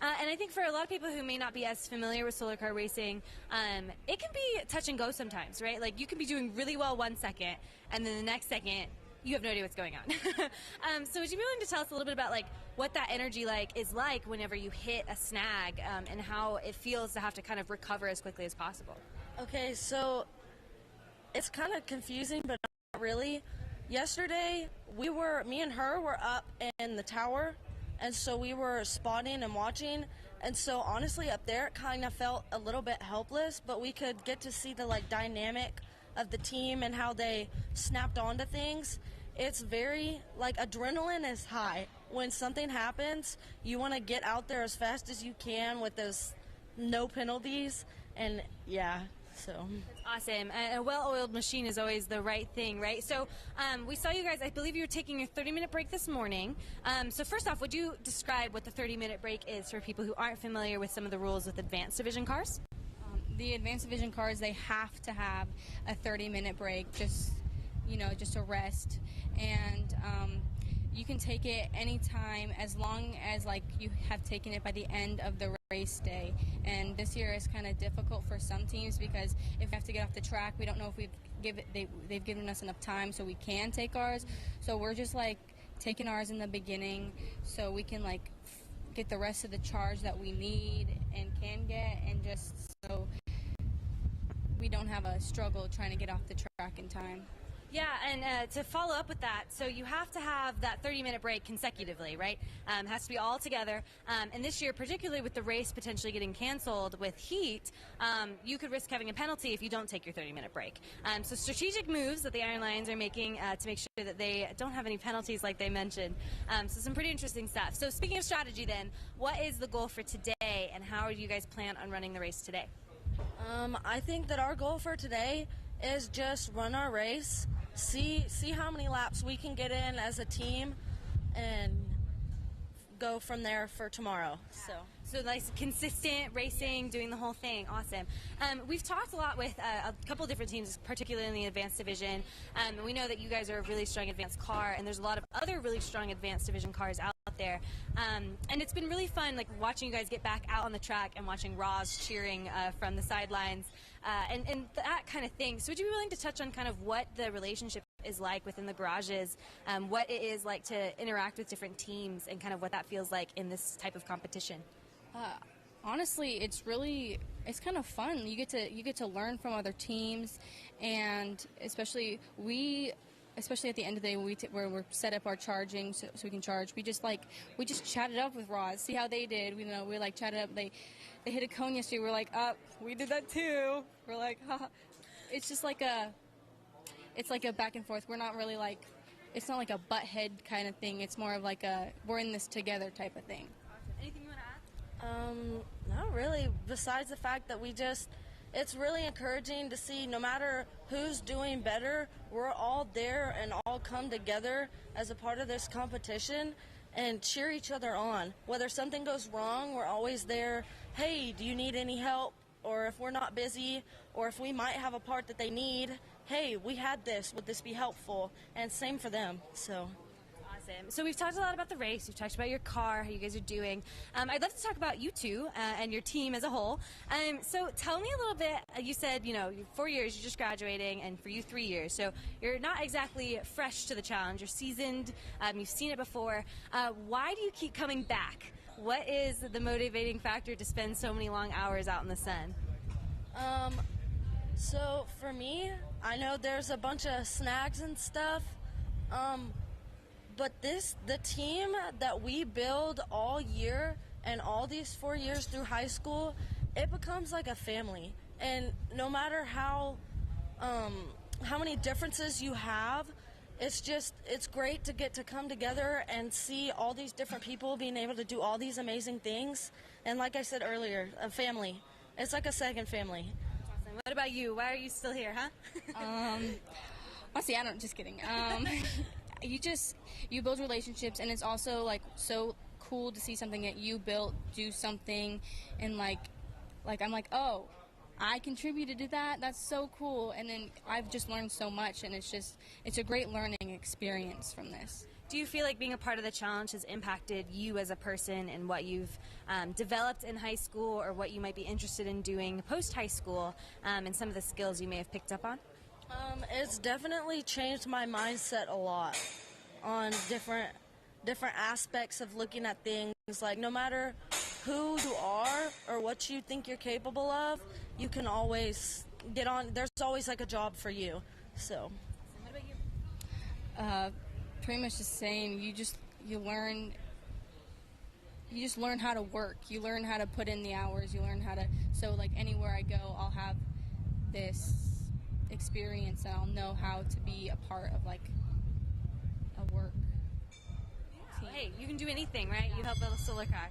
And I think for a lot of people who may not be as familiar with solar car racing, it can be touch and go sometimes, right? Like you can be doing really well 1 second, and then the next second you have no idea what's going on. So would you be willing to tell us a little bit about like what that energy is like whenever you hit a snag, and how it feels to have to kind of recover as quickly as possible? Okay, so it's kind of confusing, but not really. Yesterday, me and her were up in the tower, and so we were spotting and watching, and so honestly up there it kind of felt a little bit helpless, but we could get to see the dynamic of the team and how they snapped onto things. It's very adrenaline is high. When something happens, you want to get out there as fast as you can with those no penalties, and yeah. So that's awesome. A well-oiled machine is always the right thing, right? So we saw you guys, I believe you were taking your 30-minute break this morning. So first off, would you describe what the 30-minute break is for people who aren't familiar with some of the rules with advanced division cars? The advanced division cars, they have to have a 30-minute break, just to rest. And you can take it anytime as long as you have taken it by the end of the race day. And this year is kind of difficult for some teams because if we have to get off the track, we don't know if they've given us enough time so we can take ours. So we're just taking ours in the beginning so we can get the rest of the charge that we need and can get, and just so we don't have a struggle trying to get off the track in time. Yeah, and to follow up with that, so you have to have that 30-minute break consecutively, right? It has to be all together. And this year, particularly with the race potentially getting canceled with heat, you could risk having a penalty if you don't take your 30-minute break. So strategic moves that the Iron Lions are making to make sure that they don't have any penalties like they mentioned. So some pretty interesting stuff. So speaking of strategy then, what is the goal for today, and how do you guys plan on running the race today? I think that our goal for today is just run our race, see how many laps we can get in as a team, and go from there for tomorrow. So So nice, consistent racing, doing the whole thing. Awesome. We've talked a lot with a couple different teams, particularly in the advanced division. We know that you guys are a really strong advanced car, and there's a lot of other really strong advanced division cars out there. And it's been really fun, like watching you guys get back out on the track and watching Roz cheering from the sidelines and that kind of thing. So would you be willing to touch on kind of what the relationship is like within the garages, what it is like to interact with different teams, and kind of what that feels like in this type of competition? Honestly, it's kind of fun. You get to learn from other teams, and especially at the end of the day where we're set up our charging so we can charge. We just chatted up with Roz, see how they did. We chatted up. They hit a cone yesterday. We're like, we did that too. We're like, haha. It's just like a back and forth. We're not really it's not like a butt head kind of thing. It's more of like we're in this together type of thing. Anything you want to add? Not really, besides the fact that it's really encouraging to see no matter who's doing better, we're all there and all come together as a part of this competition and cheer each other on. Whether something goes wrong, we're always there. Hey, do you need any help? Or if we're not busy, or if we might have a part that they need, hey, we had this, would this be helpful? And same for them, so. Awesome. So we've talked a lot about the race. We've talked about your car, how you guys are doing. I'd love to talk about you two and your team as a whole. So tell me a little bit. You said, 4 years, you're just graduating, and for you 3 years. So you're not exactly fresh to the challenge. You're seasoned. You've seen it before. Why do you keep coming back? What is the motivating factor to spend so many long hours out in the sun? So for me, I know there's a bunch of snags and stuff. But the team that we build all year and all these 4 years through high school, it becomes like a family. And no matter how many differences you have, it's great to get to come together and see all these different people being able to do all these amazing things. And like I said earlier, a family. It's like a second family. Awesome. What about you? Why are you still here, huh? Honestly, just kidding. You build relationships, and it's also so cool to see something that you built do something, and like I'm like, oh, I contributed to that. That's so cool. And then I've just learned so much, and it's a great learning experience from this. Do you feel like being a part of the challenge has impacted you as a person and what you've developed in high school, or what you might be interested in doing post-high school, and some of the skills you may have picked up on? It's definitely changed my mindset a lot on different aspects of looking at things. Like, no matter who you are or what you think you're capable of, you can always get on. There's always a job for you. So. What about you? Pretty much the same. You learn how to work. You learn how to put in the hours. You learn how to. So anywhere I go, I'll have this experience, and I'll know how to be a part of a work team. Hey, you can do anything, right? You help build a solar car.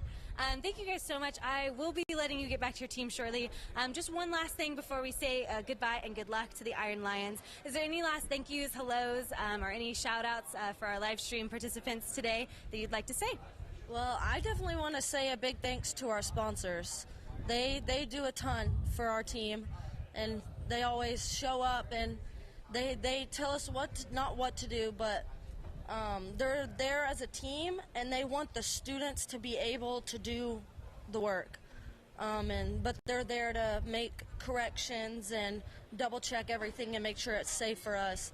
Thank you guys so much. I will be letting you get back to your team shortly. Just one last thing before we say goodbye and good luck to the Iron Lions. Is there any last thank yous, hellos, or any shout outs for our live stream participants today that you'd like to say? Well, I definitely want to say a big thanks to our sponsors. They do a ton for our team, and they always show up, and they tell us not what to do, but they're there as a team, and they want the students to be able to do the work. But they're there to make corrections and double check everything and make sure it's safe for us.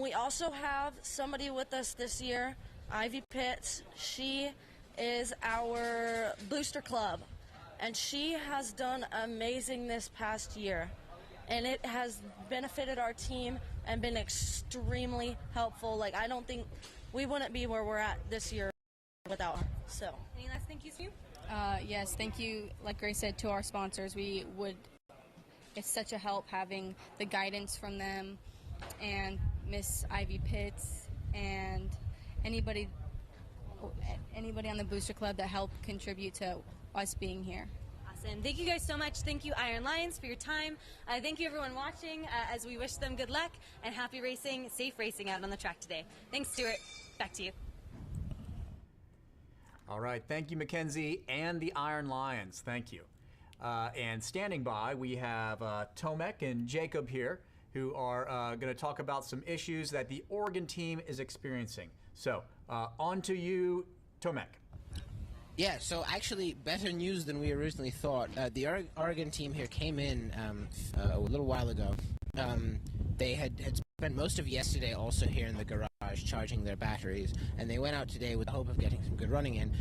We also have somebody with us this year, Ivy Pitts. She is our booster club, and she has done amazing this past year. And it has benefited our team and been extremely helpful. I don't think we wouldn't be where we're at this year without her. So. Any last thank yous for you? Yes, thank you, like Grace said, to our sponsors. It's such a help having the guidance from them, and Miss Ivy Pitts, and anybody on the Booster Club that helped contribute to us being here. Awesome. Thank you guys so much. Thank you, Iron Lions, for your time. Thank you, everyone watching, as we wish them good luck and happy racing, safe racing out on the track today. Thanks, Stuart. Back to you. All right, thank you, Mackenzie, and the Iron Lions. Thank you. And standing by, we have Tomek and Jacob here, who are going to talk about some issues that the Oregon team is experiencing. So, on to you, Tomek. Yeah, so actually better news than we originally thought. The Oregon team here came in a little while ago. They had spent most of yesterday also here in the garage charging their batteries, and they went out today with the hope of getting some good running in,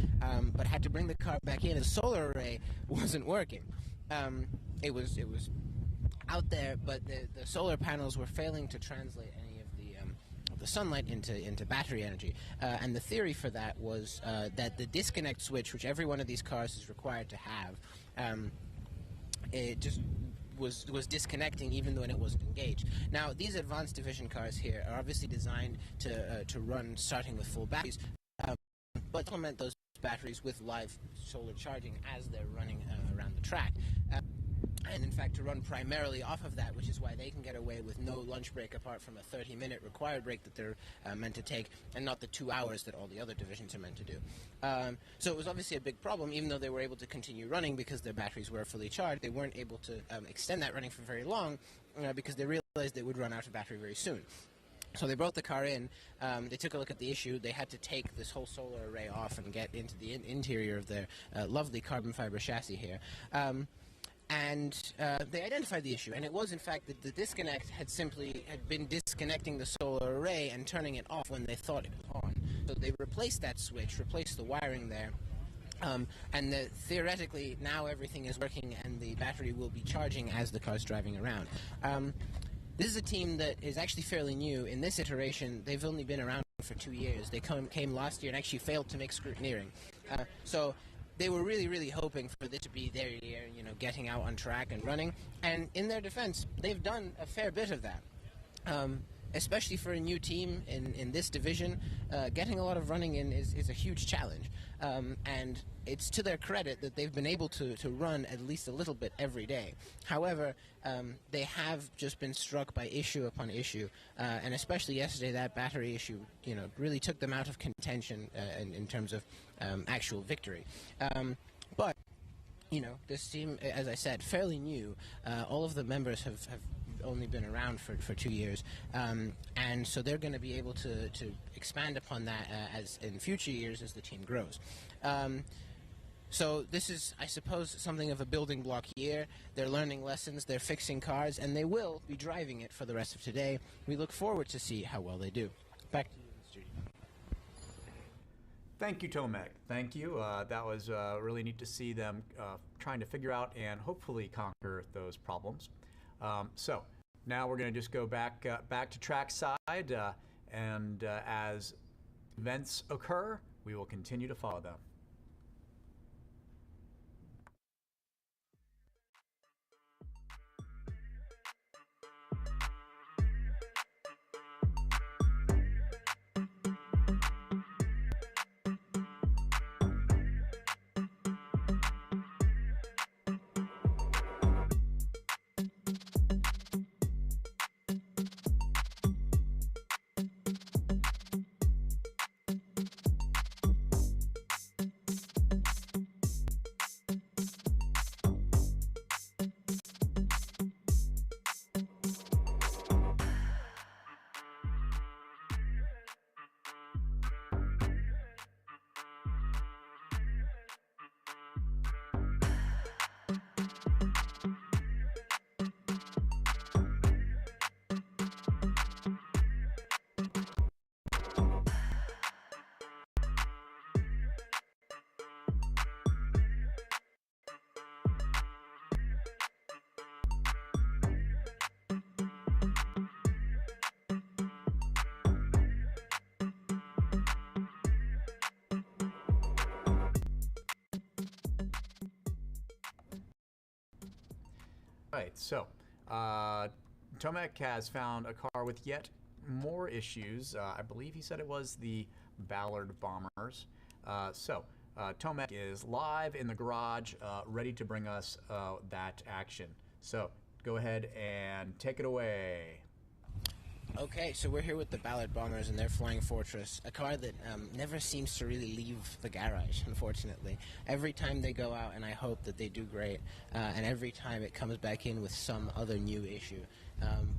but had to bring the car back in. The solar array wasn't working. It was out there, but the solar panels were failing to translate any of the sunlight into battery energy. And the theory for that was that the disconnect switch, which every one of these cars is required to have, it just was disconnecting even though it wasn't engaged. Now, these advanced division cars here are obviously designed to run starting with full batteries, but supplement those batteries with live solar charging as they're running around the track. And in fact, to run primarily off of that, which is why they can get away with no lunch break apart from a 30-minute required break that they're meant to take, and not the 2 hours that all the other divisions are meant to do. So it was obviously a big problem, even though they were able to continue running because their batteries were fully charged. They weren't able to extend that running for very long because they realized they would run out of battery very soon. So they brought the car in, they took a look at the issue, they had to take this whole solar array off and get into the interior of their lovely carbon fiber chassis here. And they identified the issue, and it was in fact that the disconnect had been disconnecting the solar array and turning it off when they thought it was on. So they replaced that switch, replaced the wiring there, and theoretically now everything is working and the battery will be charging as the car's driving around. This is a team that is actually fairly new. In this iteration, they've only been around for 2 years. They came last year and actually failed to make scrutineering. So they were really, really hoping for this to be their year, getting out on track and running. And in their defense, they've done a fair bit of that. Especially for a new team in this division, getting a lot of running in is a huge challenge. And it's to their credit that they've been able to run at least a little bit every day. However, they have just been struck by issue upon issue, and especially yesterday, that battery issue, really took them out of contention in terms of actual victory. But this team, as I said, fairly new. All of the members have only been around for 2 years, and so they're going to be able to expand upon that as in future years as the team grows. So this is, I suppose, something of a building block year. They're learning lessons, they're fixing cars, and they will be driving it for the rest of today. We look forward to see how well they do. Back to you in the studio. Thank you, Tomek. Thank you. That was really neat to see them trying to figure out and hopefully conquer those problems. So now we're going to just go back to track side, and as events occur, we will continue to follow them. Right, so Tomek has found a car with yet more issues. I believe he said it was the Ballard Bombers. So Tomek is live in the garage, ready to bring us that action. So go ahead and take it away. Okay, so we're here with the Ballard Bombers and their Flying Fortress, a car that never seems to really leave the garage, unfortunately. Every time they go out, and I hope that they do great, and every time it comes back in with some other new issue.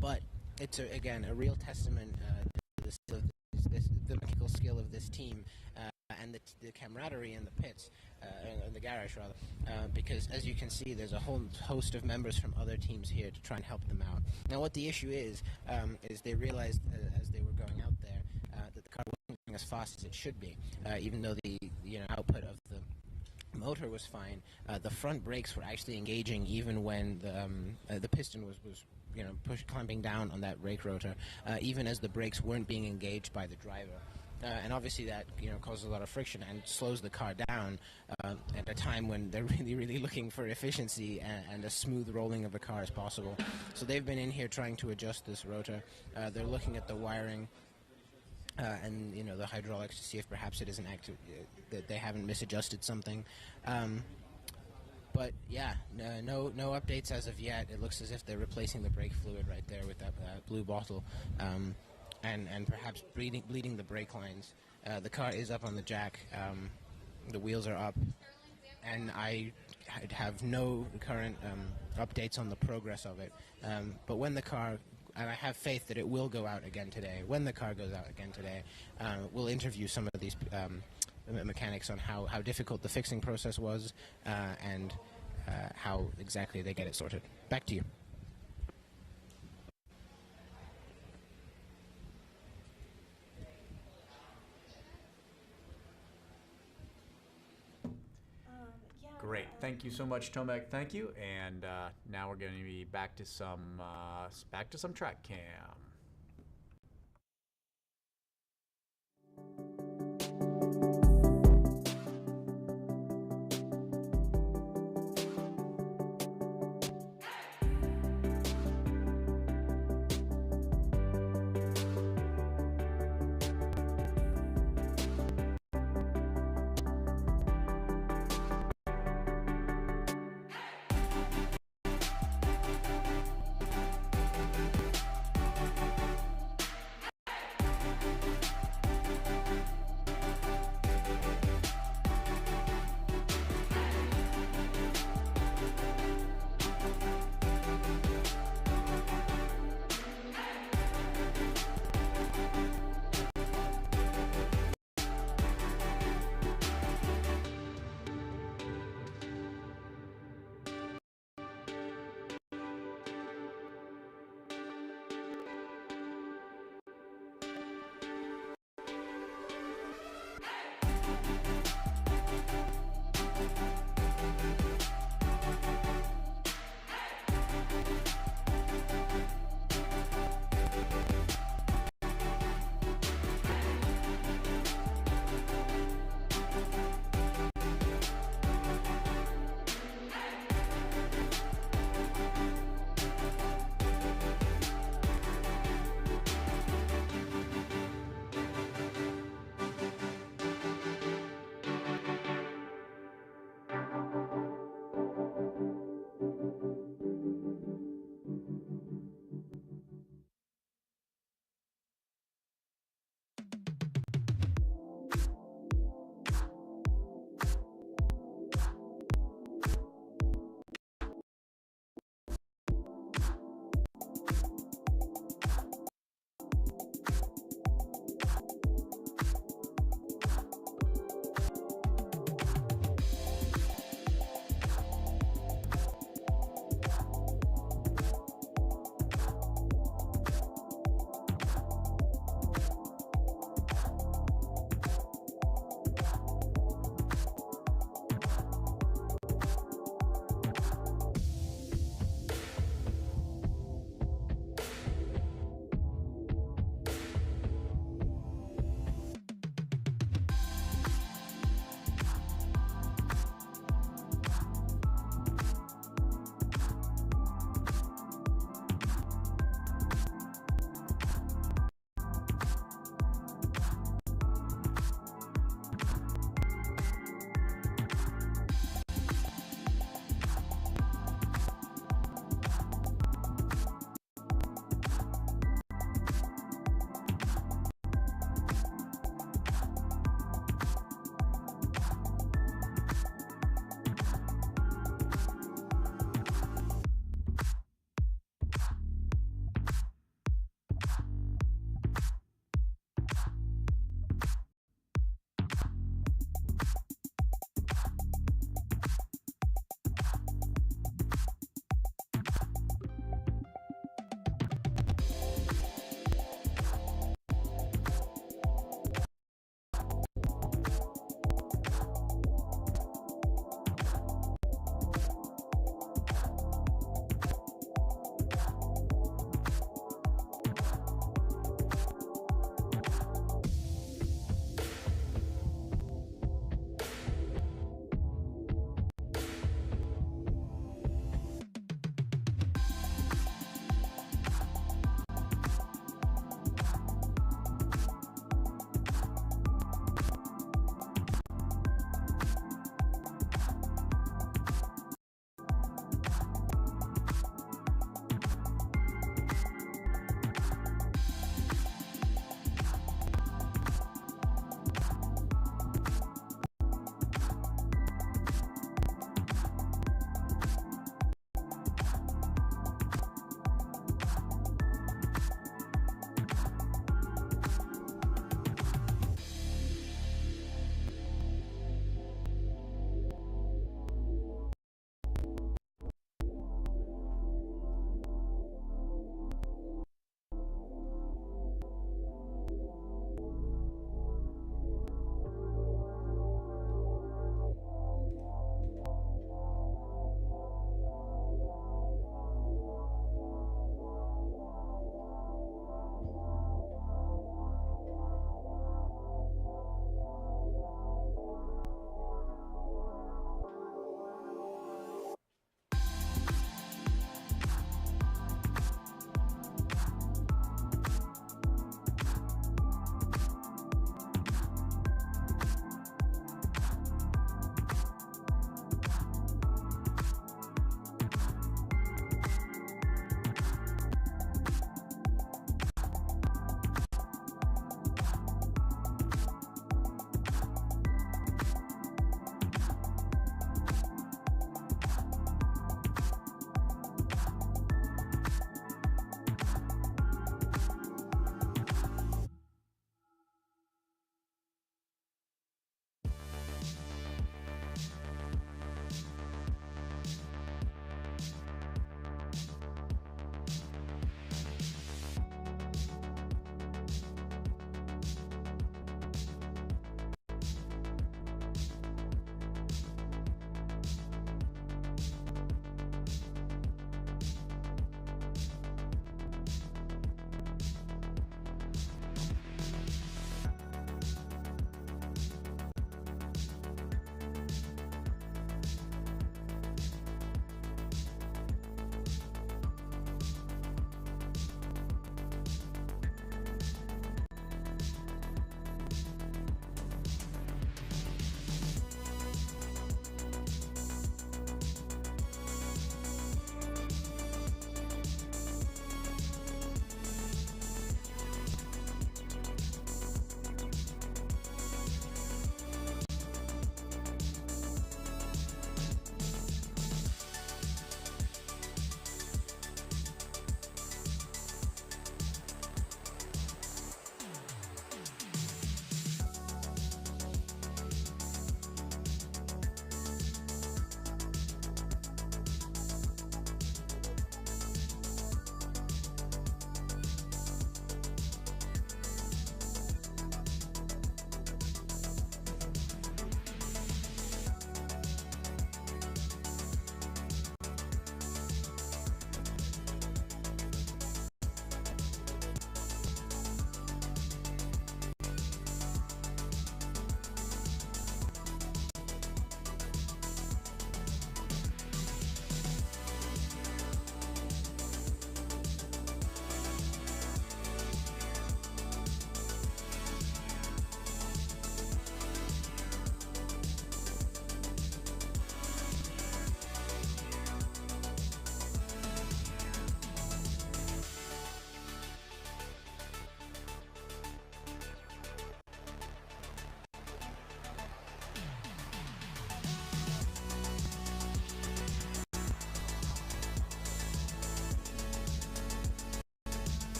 But it's, again, a real testament to the mechanical skill of this team and the camaraderie in the pits, in the garage rather, because as you can see, there's a whole host of members from other teams here to try and help them out. Now, what the issue is they realized as they were going out there that the car wasn't going as fast as it should be, even though the output of the motor was fine. The front brakes were actually engaging even when the piston was clamping down on that brake rotor, even as the brakes weren't being engaged by the driver. And obviously that causes a lot of friction and slows the car down at a time when they're really looking for efficiency and a smooth rolling of the car as possible. So they've been in here trying to adjust this rotor. They're looking at the wiring and the hydraulics to see if perhaps it isn't active, that they haven't misadjusted something. But yeah, no updates as of yet. It looks as if they're replacing the brake fluid right there with that blue bottle. And perhaps bleeding the brake lines. The car is up on the jack. The wheels are up. And I have no current updates on the progress of it. But when the car, and I have faith that it will go out again today. When the car goes out again today, we'll interview some of these mechanics on how difficult the fixing process was and how exactly they get it sorted. Back to you. Great. Thank you so much, Tomek. Thank you. And now we're going to be back to some track cam.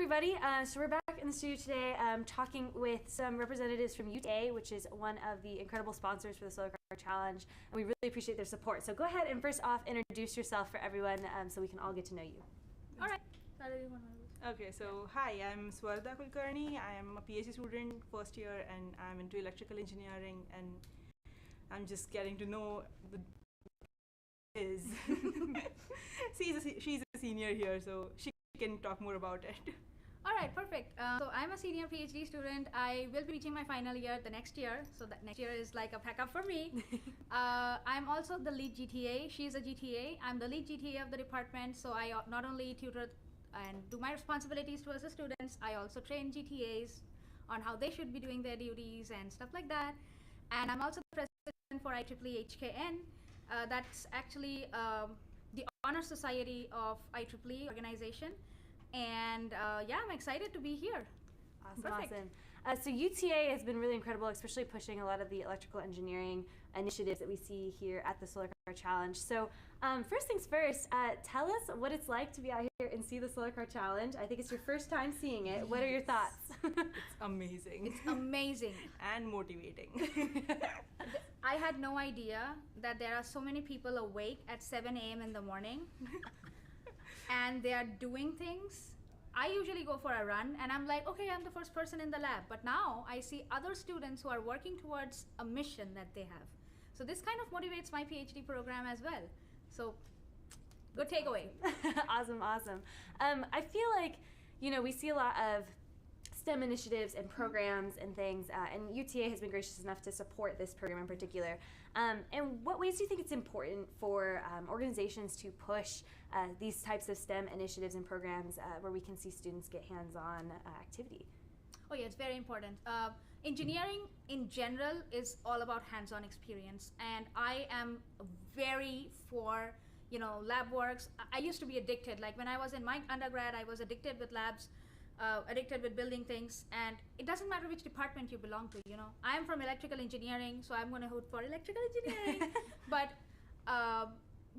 everybody. So we're back in the studio today talking with some representatives from UTA, which is one of the incredible sponsors for the Solar Car Challenge, and we really appreciate their support. So go ahead and first off introduce yourself for everyone so we can all get to know you. All right. Okay, so hi, I'm Swarda Kulkarni. I am a PhD student, first year, and I'm into electrical engineering, and I'm just getting to know the is. She's a senior here, so she can talk more about it. All right, perfect. So I'm a senior PhD student. I will be reaching my final year the next year, so that next year is like a backup for me. I'm also the lead GTA. She's a GTA. I'm the lead GTA of the department, so I not only tutor and do my responsibilities towards the students, I also train GTAs on how they should be doing their duties and stuff like that. And I'm also the president for IEEE HKN. That's actually the honor society of IEEE organization. And yeah, I'm excited to be here. Awesome. So UTA has been really incredible, especially pushing a lot of the electrical engineering initiatives that we see here at the Solar Car Challenge. So first things first, tell us what it's like to be out here and see the Solar Car Challenge. I think it's your first time seeing it. What are your thoughts? It's amazing. It's amazing. And motivating. I had no idea that there are so many people awake at 7 a.m. in the morning and they are doing things. I usually go for a run and I'm like, okay, I'm the first person in the lab. But now I see other students who are working towards a mission that they have. So this kind of motivates my PhD program as well. So good takeaway. Awesome. I feel like, we see a lot of STEM initiatives and programs and things, and UTA has been gracious enough to support this program in particular. And what ways do you think it's important for organizations to push these types of STEM initiatives and programs where we can see students get hands-on activity? Oh yeah, it's very important. Engineering in general is all about hands-on experience, and I am very for lab works. I used to be addicted. Like when I was in my undergrad, I was addicted with labs. Addicted with building things, and it doesn't matter which department you belong to. I am from electrical engineering, so I'm going to hoot for electrical engineering. But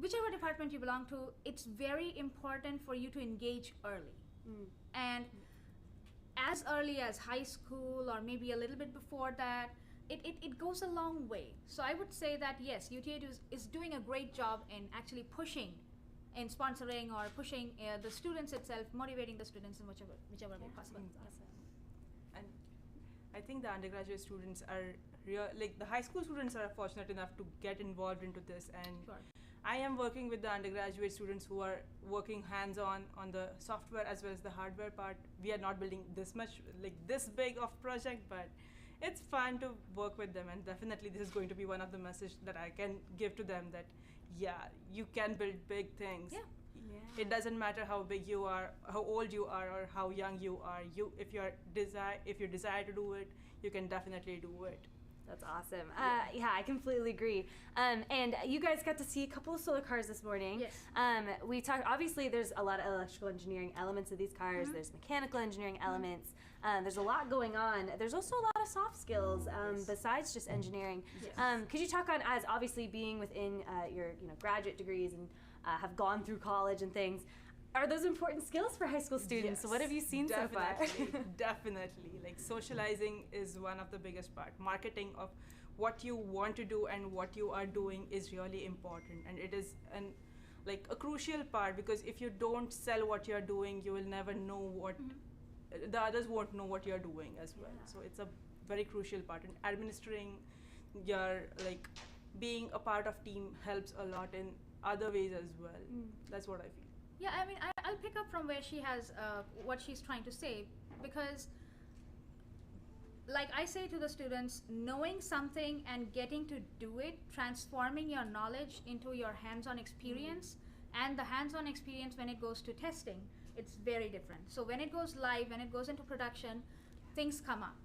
whichever department you belong to, it's very important for you to engage early. And as early as high school or maybe a little bit before that, it goes a long way. So I would say that yes, UTA is doing a great job in actually pushing and sponsoring or pushing the students itself, motivating the students in whichever way possible. And I think the undergraduate students are the high school students are fortunate enough to get involved into this, and I am working with the undergraduate students who are working hands-on on the software as well as the hardware part. We are not building this much, this big of project, but it's fun to work with them, and definitely this is going to be one of the messages that I can give to them, that yeah, you can build big things. Yeah. It doesn't matter how big you are, how old you are, or how young you are. If you desire to do it, you can definitely do it. That's awesome. Yeah, I completely agree. And you guys got to see a couple of solar cars this morning. Yes. We talked, obviously there's a lot of electrical engineering elements of these cars. There's mechanical engineering elements. There's a lot going on. There's also a lot of soft skills besides just engineering. Yes. Could you talk on, as obviously being within your graduate degrees and have gone through college and things, are those important skills for high school students? Yes, What have you seen so far? Definitely. Socializing is one of the biggest part. Marketing of what you want to do and what you are doing is really important, and it is a crucial part, because if you don't sell what you're doing, you will never know what the others won't know what you're doing as well. So it's a very crucial part, and administering your being a part of team helps a lot in other ways as well. That's what I feel. Yeah, I mean, I'll pick up from where she has what she's trying to say, because like I say to the students, knowing something and getting to do it, transforming your knowledge into your hands-on experience, and the hands-on experience when it goes to testing, it's very different. So when it goes live, when it goes into production, things come up.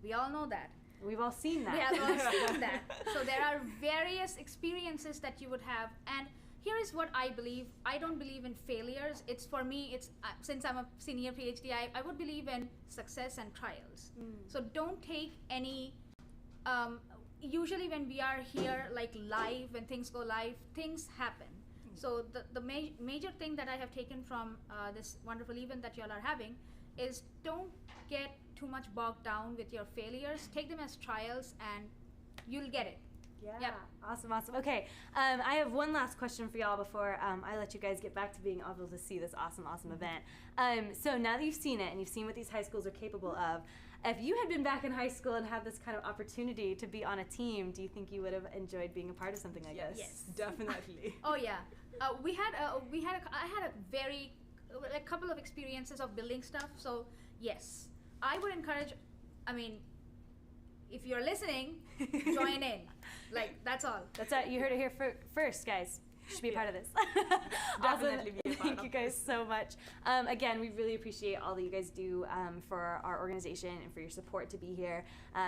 We all know that. We've all seen that. We have all seen that. So there are various experiences that you would have, and here is what I believe. I don't believe in failures. It's for me, it's since I'm a senior PhD, I would believe in success and trials. So don't take any, usually when we are here live, when things go live, things happen. So the major thing that I have taken from this wonderful event that you all are having is don't get too much bogged down with your failures. Take them as trials, and you'll get it. Yeah. Yep. Awesome. Okay, I have one last question for y'all before I let you guys get back to being able to see this awesome event. So now that you've seen it and you've seen what these high schools are capable of, if you had been back in high school and had this kind of opportunity to be on a team, do you think you would have enjoyed being a part of something like this? Yes, definitely. Oh yeah, I had a couple of experiences of building stuff. So yes, I would encourage. I mean, if you're listening, join in. Like, that's all. That's it. You heard it here first, guys. You should be a part of this. Definitely be a part Thank of you guys so much. Again, we really appreciate all that you guys do for our organization and for your support to be here,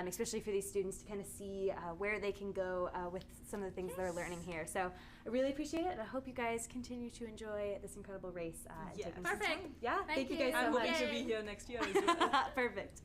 especially for these students to kind of see where they can go with some of the things they're learning here. So I really appreciate it, and I hope you guys continue to enjoy this incredible race. And taking some Perfect. time. Yeah, thank you guys so I'm much. hoping to be here next year as well. Perfect.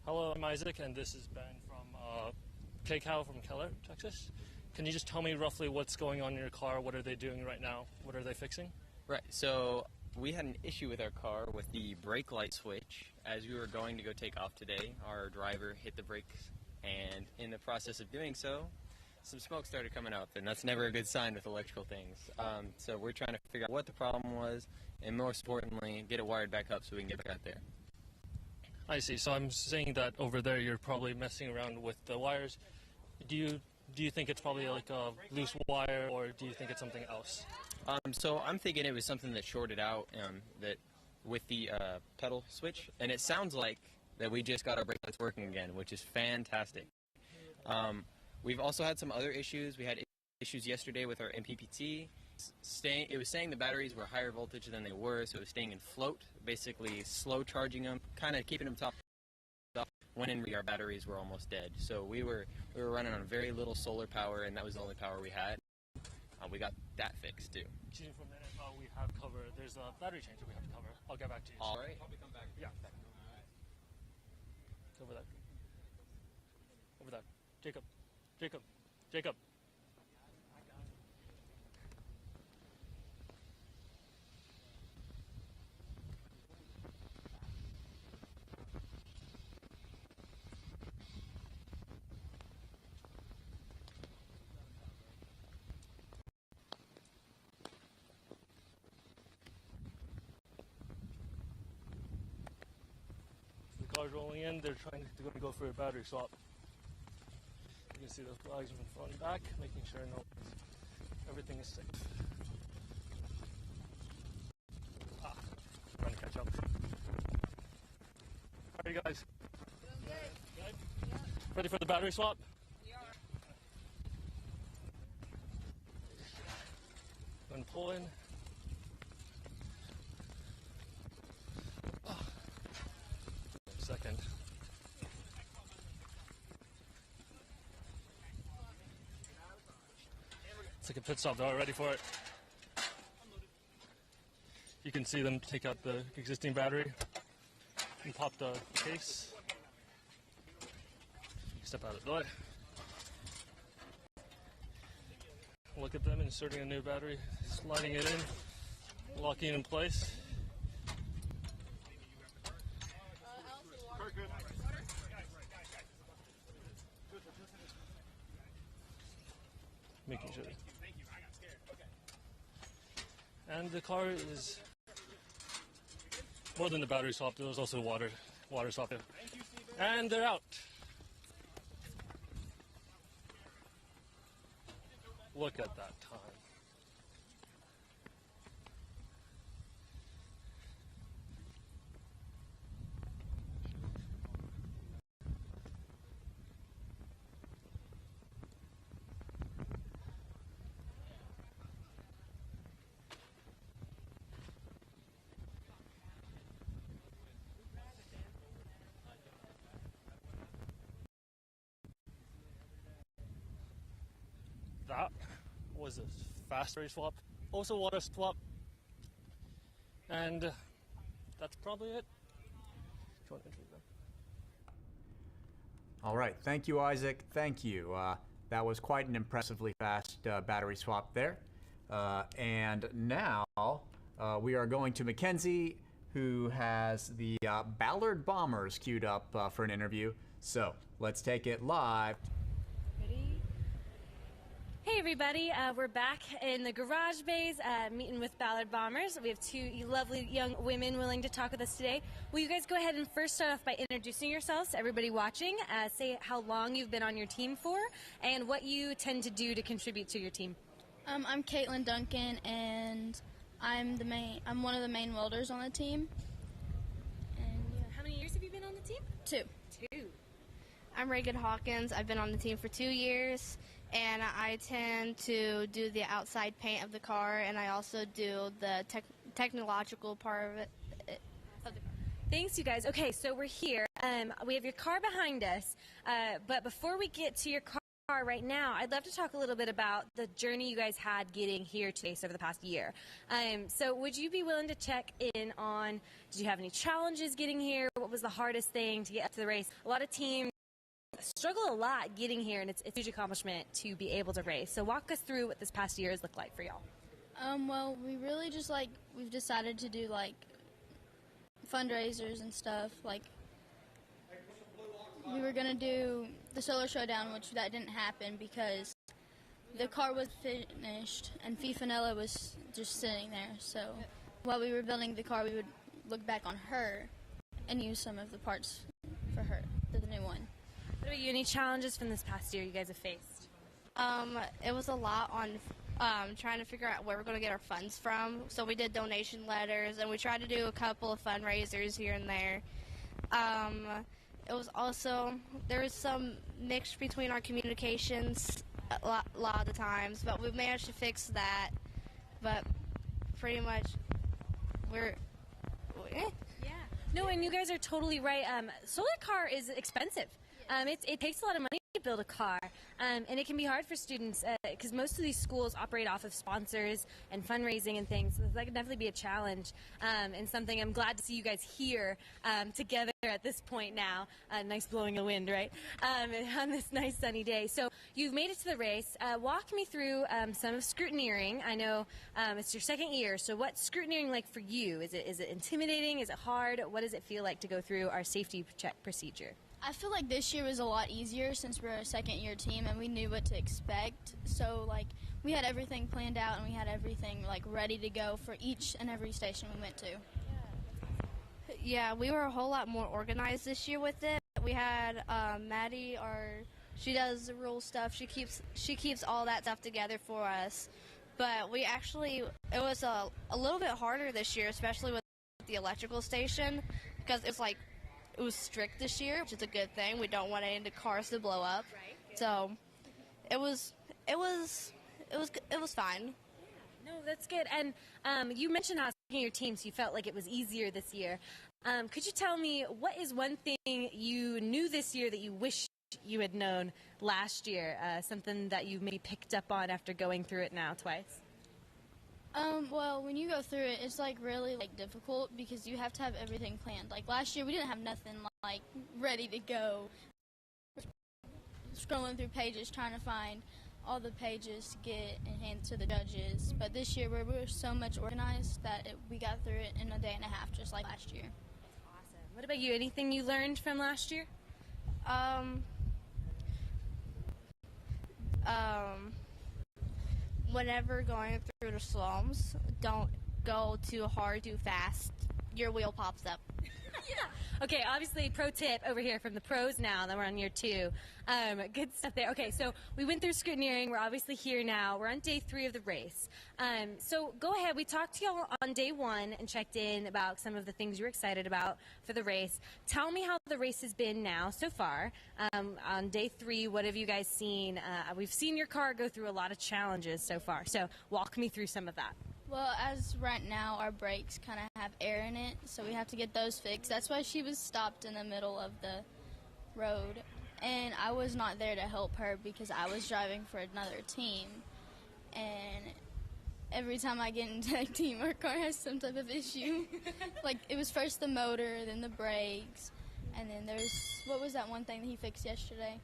Hello, I'm Isaac, and this is Ben from KCAL from Keller, Texas. Can you just tell me roughly what's going on in your car? What are they doing right now? What are they fixing? Right, so we had an issue with our car with the brake light switch. As we were going to go take off today, our driver hit the brakes, and in the process of doing so, some smoke started coming up, and that's never a good sign with electrical things. So we're trying to figure out what the problem was, and most importantly, get it wired back up so we can get back out there. I see. So I'm saying that over there you're probably messing around with the wires. Do you think it's probably like a loose wire, or do you think it's something else? So I'm thinking it was something that shorted out that with the pedal switch, and it sounds like that we just got our brake lights working again, which is fantastic. We've also had some other issues. We had issues yesterday with our MPPT. It was saying the batteries were higher voltage than they were, so it was staying in float, basically slow charging them, kind of keeping them topped up. When in our batteries were almost dead. So we were running on very little solar power, and that was the only power we had. We got that fixed too. Excuse me for a minute. We have cover. There's a battery change that we have to cover. I'll get back to you. All right. Probably come back. Yeah. Over there. Over there. Jacob. Jacob. Jacob. cars rolling in. They're going to go for a battery swap. You can see the flags in front and back, making sure everything is safe. Trying to catch up. How are you guys? Good. Ready for the battery swap? We are. Going to pull in. Second. It's like a pit stop. They're all ready for it. You can see them take out the existing battery and pop the case. Step out of the way. Look at them inserting a new battery, sliding it in, locking it in place. Making sure. And the car is more than the battery swap. There was also water swap. And they're out. Look at that time. That was a fast race swap, also water swap, and that's probably it. If you want to introduce them. All right, thank you, Isaac. Thank you. That was quite an impressively fast battery swap there. And now we are going to Mackenzie, who has the Ballard Bombers queued up for an interview. So let's take it live. Hey everybody, we're back in the garage bays meeting with Ballard Bombers. We have two lovely young women willing to talk with us today. Will you guys go ahead and first start off by introducing yourselves to everybody watching, say how long you've been on your team for, and what you tend to do to contribute to your team. I'm Caitlin Duncan, and I'm one of the main welders on the team. And how many years have you been on the team? 2. 2. I'm Reagan Hawkins. I've been on the team for 2 years. And I tend to do the outside paint of the car, and I also do the technological part of it. Thanks, you guys. Okay, so we're here. We have your car behind us, but before we get to your car right now, I'd love to talk a little bit about the journey you guys had getting here to race over the past year. So would you be willing to check in on, did you have any challenges getting here? What was the hardest thing to get up to the race? A lot of teams struggle a lot getting here, and it's a huge accomplishment to be able to race. So walk us through what this past year has looked like for y'all. Well, we really just we've decided to do fundraisers and stuff. We were gonna do the Solar Showdown, which that didn't happen because the car was finished and Fifanella was just sitting there. So while we were building the car, we would look back on her and use some of the parts for her, the new one. What about you? Any challenges from this past year you guys have faced? It was a lot on trying to figure out where we're going to get our funds from. So we did donation letters, and we tried to do a couple of fundraisers here and there. It was also, there was some mix between our communications a lot of the times, but we managed to fix that. But pretty much, we're... Yeah. No, and you guys are totally right. Solar car is expensive. It takes a lot of money to build a car, and it can be hard for students because most of these schools operate off of sponsors and fundraising and things, so that can definitely be a challenge and something I'm glad to see you guys here together at this point now. Nice blowing of wind, right? On this nice sunny day. So you've made it to the race. Walk me through some of scrutineering. I know it's your second year, so what's scrutineering like for you? Is it intimidating? Is it hard? What does it feel like to go through our safety check procedure? I feel like this year was a lot easier since we're a second-year team and we knew what to expect. So, we had everything planned out and we had everything, ready to go for each and every station we went to. Yeah, we were a whole lot more organized this year with it. We had Maddie, she does the rule stuff. She keeps all that stuff together for us. But it was a little bit harder this year, especially with the electrical station, because it was strict this year, which is a good thing. We don't want any of the cars to blow up. Right. So it was fine. No, that's good. And you mentioned how speaking your teams, you felt like it was easier this year. Could you tell me what is one thing you knew this year that you wish you had known last year? Something that you maybe picked up on after going through it now twice? Well, when you go through it, it's really difficult because you have to have everything planned. Like last year, we didn't have nothing ready to go. Scrolling through pages, trying to find all the pages to get and hand to the judges. But this year, we were so much organized that we got through it in a day and a half, just like last year. Awesome. What about you? Anything you learned from last year? Whenever going through the slums, don't go too hard, too fast. Your wheel pops up. Yeah. Okay, obviously, pro tip over here from the pros now, then we're on year 2. Good stuff there. Okay, so we went through scrutineering. We're obviously here now. We're on day 3 of the race. So go ahead. We talked to y'all on day 1 and checked in about some of the things you were excited about for the race. Tell me how the race has been now so far. On day 3, what have you guys seen? We've seen your car go through a lot of challenges so far, so walk me through some of that. Well, as right now, our brakes kind of have air in it, so we have to get those fixed. That's why she was stopped in the middle of the road, and I was not there to help her because I was driving for another team, and every time I get into a team, our car has some type of issue. It was first the motor, then the brakes, and then what was that one thing that he fixed yesterday?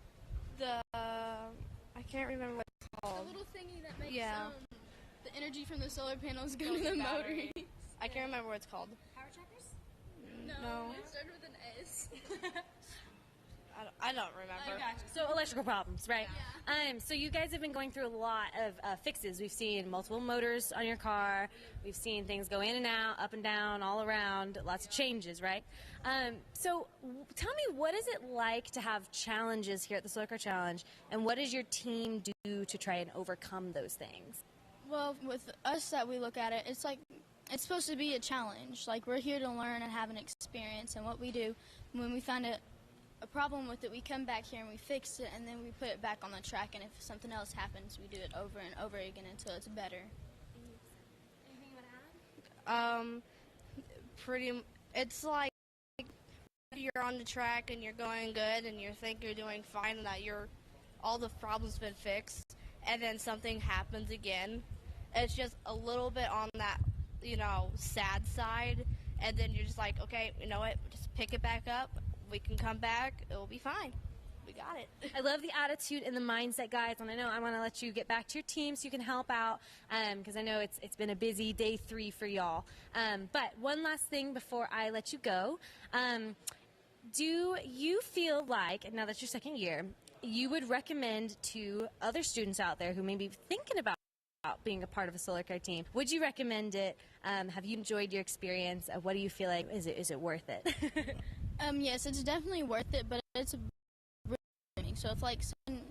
I can't remember what it's called. The little thingy that makes the energy from the solar panels go to the motor. I can't remember what it's called. Power checkers? No. It started with an S. I don't remember. So electrical problems, right? Yeah. So you guys have been going through a lot of fixes. We've seen multiple motors on your car. We've seen things go in and out, up and down, all around. Lots of changes, right? So tell me, what is it like to have challenges here at the Solar Car Challenge, and what does your team do to try and overcome those things? Well, with us that we look at it, it's supposed to be a challenge. We're here to learn and have an experience, and what we do when we find a problem with it, we come back here and we fix it, and then we put it back on the track, and if something else happens, we do it over and over again until it's better. Anything you want to add? It's like you're on the track and you're going good and you think you're doing fine and that all the problems been fixed, and then something happens again. It's just a little bit on that, sad side, and then you're just like, okay, you know what, just pick it back up. We can come back. It'll be fine. We got it. I love the attitude and the mindset, guys, and I want to let you get back to your team so you can help out, because I know it's been a busy day 3 for y'all. But one last thing before I let you go. Do you feel like, now that's your second year, you would recommend to other students out there who may be thinking about being a part of a Solar Car team, would you recommend it? Have you enjoyed your experience? What do you feel like? Is it worth it? Yes, it's definitely worth it, but it's really, so if someone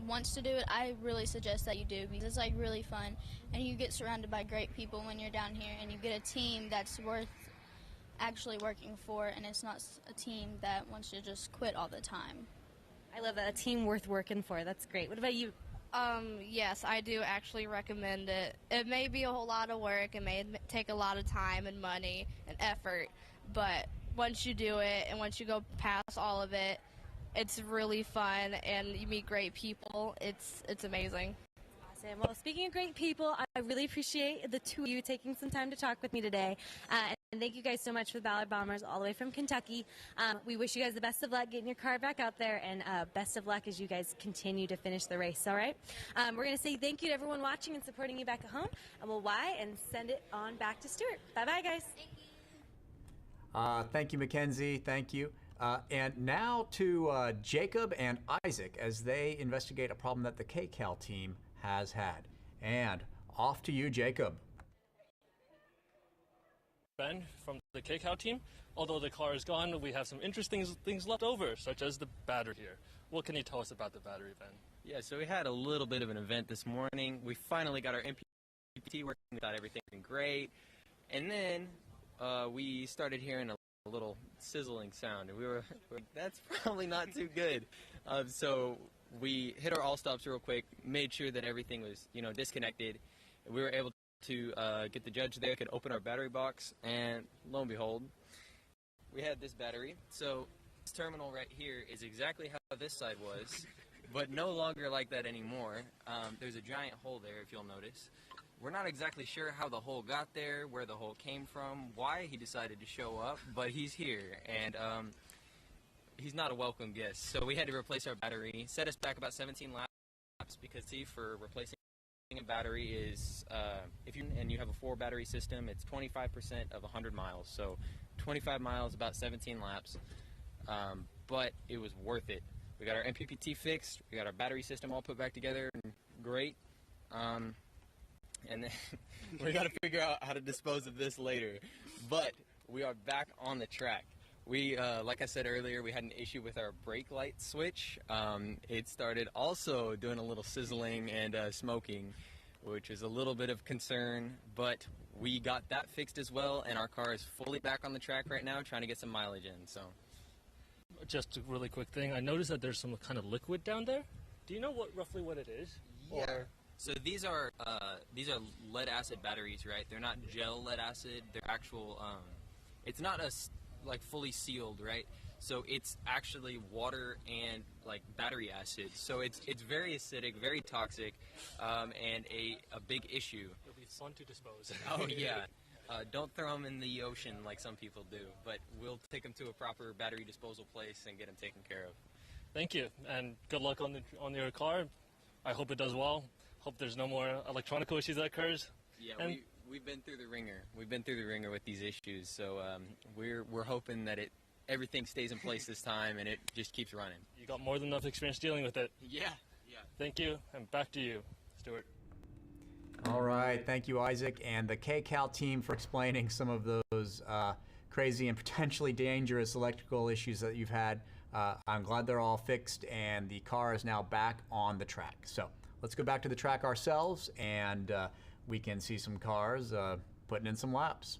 wants to do it, I really suggest that you do, because it's really fun, and you get surrounded by great people when you're down here, and you get a team that's worth actually working for, and it's not a team that wants to just quit all the time. I love that, a team worth working for. That's great. What about you? Yes, I do actually recommend it. It may be a whole lot of work, it may take a lot of time and money and effort, but once you do it and once you go past all of it, it's really fun and you meet great people. It's amazing. Awesome. Well, speaking of great people, I really appreciate the two of you taking some time to talk with me today. And thank you guys so much for the Ballard Bombers all the way from Kentucky. We wish you guys the best of luck getting your car back out there, and best of luck as you guys continue to finish the race, all right? We're going to say thank you to everyone watching and supporting you back at home, and we'll and send it on back to Stuart. Bye-bye, guys. Thank you, Mackenzie. Thank you. And now to Jacob and Isaac as they investigate a problem that the KCAL team has had. And off to you, Jacob. Ben from the KCOW team. Although the car is gone, we have some interesting things left over, such as the battery here. What can you tell us about the battery, Ben? Yeah, so we had a little bit of an event this morning. We finally got our MPPT working. We thought everything was great. And then we started hearing a little sizzling sound, and we were that's probably not too good. So we hit our all stops real quick, made sure that everything was disconnected. And we were able to get the judge there, could open our battery box, and lo and behold, we had this battery. So this terminal right here is exactly how this side was, but no longer like that anymore. There's a giant hole there, if you'll notice. We're not exactly sure how the hole got there, where the hole came from, why he decided to show up, but he's here, and he's not a welcome guest. So we had to replace our battery, set us back about 17 laps, because see, for replacing a battery is, if you have a 4 battery system, it's 25% of 100 miles. So 25 miles, about 17 laps, but it was worth it. We got our MPPT fixed, we got our battery system all put back together, and great. And then we got to figure out how to dispose of this later. But we are back on the track. We, like I said earlier, we had an issue with our brake light switch. It started also doing a little sizzling and smoking, which is a little bit of concern. But we got that fixed as well, and our car is fully back on the track right now, trying to get some mileage in. So, just a really quick thing. I noticed that there's some kind of liquid down there. Do you know roughly what it is? Yeah. So these are lead acid batteries, right? They're not gel lead acid. They're actual. It's not like fully sealed, right? So it's actually water and like battery acid. So it's very acidic, very toxic, and a big issue. It'll be fun to dispose. Oh yeah. Don't throw them in the ocean like some people do, but we'll take them to a proper battery disposal place and get them taken care of. Thank you, and good luck on your car. I hope it does well. Hope there's no more electronic issues that occurs. Yeah, we've been through the ringer. We've been through the ringer with these issues, so we're hoping that everything stays in place this time and it just keeps running. You got more than enough experience dealing with it. Yeah. Thank you, and back to you, Stuart. All right, thank you, Isaac, and the KCAL team for explaining some of those crazy and potentially dangerous electrical issues that you've had. I'm glad they're all fixed, and the car is now back on the track. So let's go back to the track ourselves, and we can see some cars putting in some laps.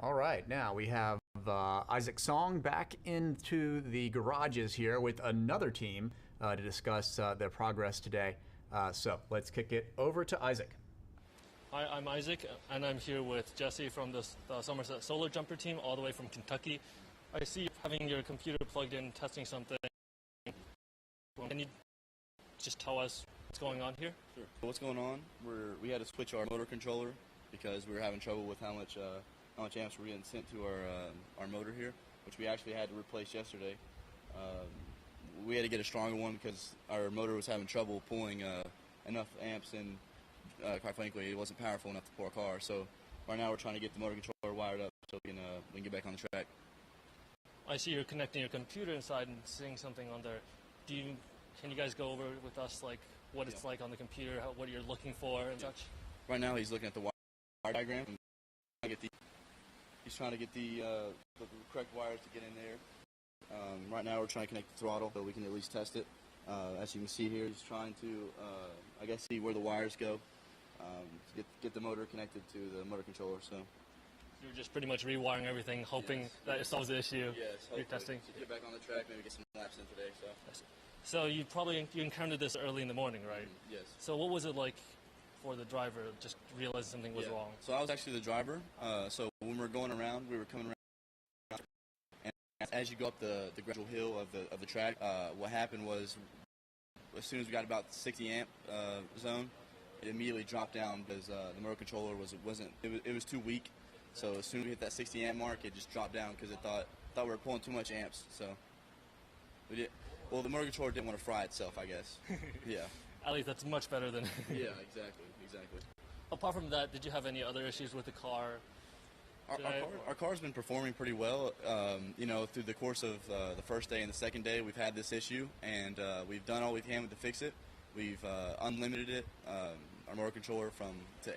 All right, now we have Isaac Song back into the garages here with another team to discuss their progress today. So let's kick it over to Isaac. Hi, I'm Isaac, and I'm here with Jesse from the Somerset Solar Jumper team, all the way from Kentucky. I see you having your computer plugged in, testing something. Can you just tell us what's going on here? Sure. What's going on? We had to switch our motor controller because we were having trouble with how much amps were getting sent to our motor here, which we actually had to replace yesterday. We had to get a stronger one because our motor was having trouble pulling enough amps in. Quite frankly, it wasn't powerful enough to pour a car. So right now we're trying to get the motor controller wired up so we can get back on the track. I see you're connecting your computer inside and seeing something on there. Can you guys go over with us like what it's like on the computer, what you're looking for and such? Right now he's looking at the wire diagram. He's trying to get the correct wires to get in there. Right now we're trying to connect the throttle so we can at least test it. As you can see here, he's trying to, I guess, see where the wires go to get the motor connected to the motor controller. So you're just pretty much rewiring everything, hoping that it solves the issue. Yes, you're testing. To get back on the track, maybe get some laps in today. So you encountered this early in the morning, right? Yes. So what was it like for the driver, just realizing something was wrong? So I was actually the driver. So when we were going around, we were coming around, and as you go up the gradual hill of the track, what happened was, as soon as we got about the 60 amp zone, it immediately dropped down because the motor controller it was too weak. So as soon as we hit that 60 amp mark, it just dropped down because it thought we were pulling too much amps. So we did. Well, the motor controller didn't want to fry itself, I guess. Yeah. At least that's much better than. Yeah, exactly. Apart from that, did you have any other issues with the car? Our car's been performing pretty well. Through the course of the first day and the second day, we've had this issue, and we've done all we can to fix it. We've unlimited it, our motor controller, to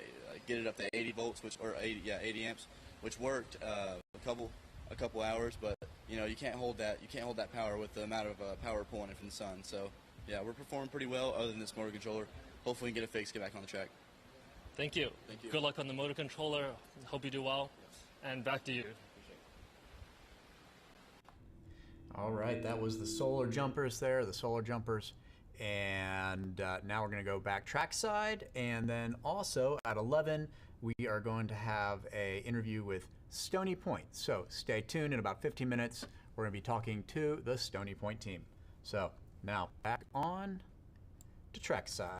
get it up to 80 volts, 80 amps, which worked a couple hours. But you can't hold that power with the amount of power pulling in from the sun. So yeah, we're performing pretty well. Other than this motor controller, hopefully we can get it fixed, get back on the track. Thank you. Thank you. Good luck on the motor controller. Hope you do well. And back to you. All right, that was the solar jumpers there, the solar jumpers. And now we're going to go back trackside. And then also at 11, we are going to have an interview with Stony Point. So stay tuned. In about 15 minutes, we're going to be talking to the Stony Point team. So now back on to trackside.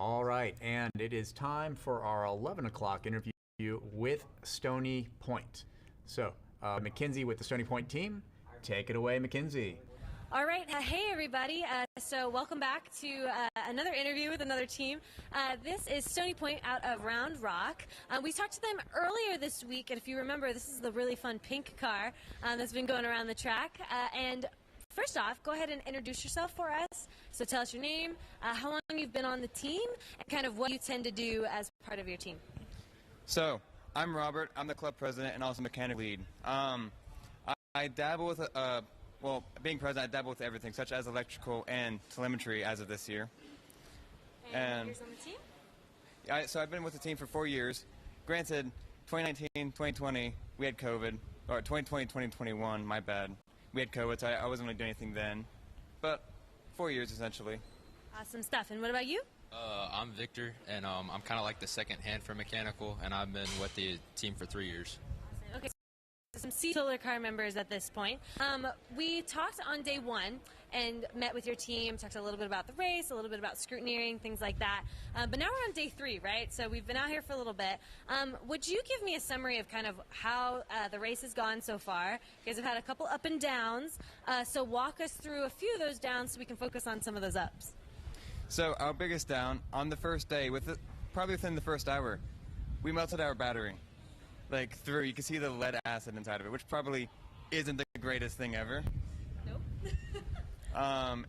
All right, and it is time for our 11 o'clock interview with Stony Point. So, Mackenzie with the Stony Point team, take it away, Mackenzie. All right. Hey, everybody. So welcome back to another interview with another team. This is Stony Point out of Round Rock. We talked to them earlier this week, and if you remember, this is the really fun pink car that's been going around the track. And first off, go ahead and introduce yourself for us. So tell us your name, how long you've been on the team, and kind of what you tend to do as part of your team. So, I'm Robert. I'm the club president and also mechanic lead. I dabble with well, being president, I dabble with everything, such as electrical and telemetry as of this year. And years on the team? So I've been with the team for 4 years. Granted, 2019, 2020, we had COVID. Or 2020, 2021, my bad. We had COVID, so I wasn't really doing anything then. But 4 years, essentially. Awesome stuff. And what about you? I'm Victor, and I'm kind of like the second hand for mechanical, and I've been with the team for 3 years. Okay. Some solar car members at this point. We talked on day one and met with your team, talked a little bit about the race, a little bit about scrutineering, things like that. But now we're on day 3, right? So we've been out here for a little bit. Would you give me a summary of kind of how the race has gone so far? You guys have had a couple up and downs. So walk us through a few of those downs so we can focus on some of those ups. So our biggest down on the first day, probably within the first hour, we melted our battery. Like through, you can see the lead acid inside of it, which probably isn't the greatest thing ever. Nope.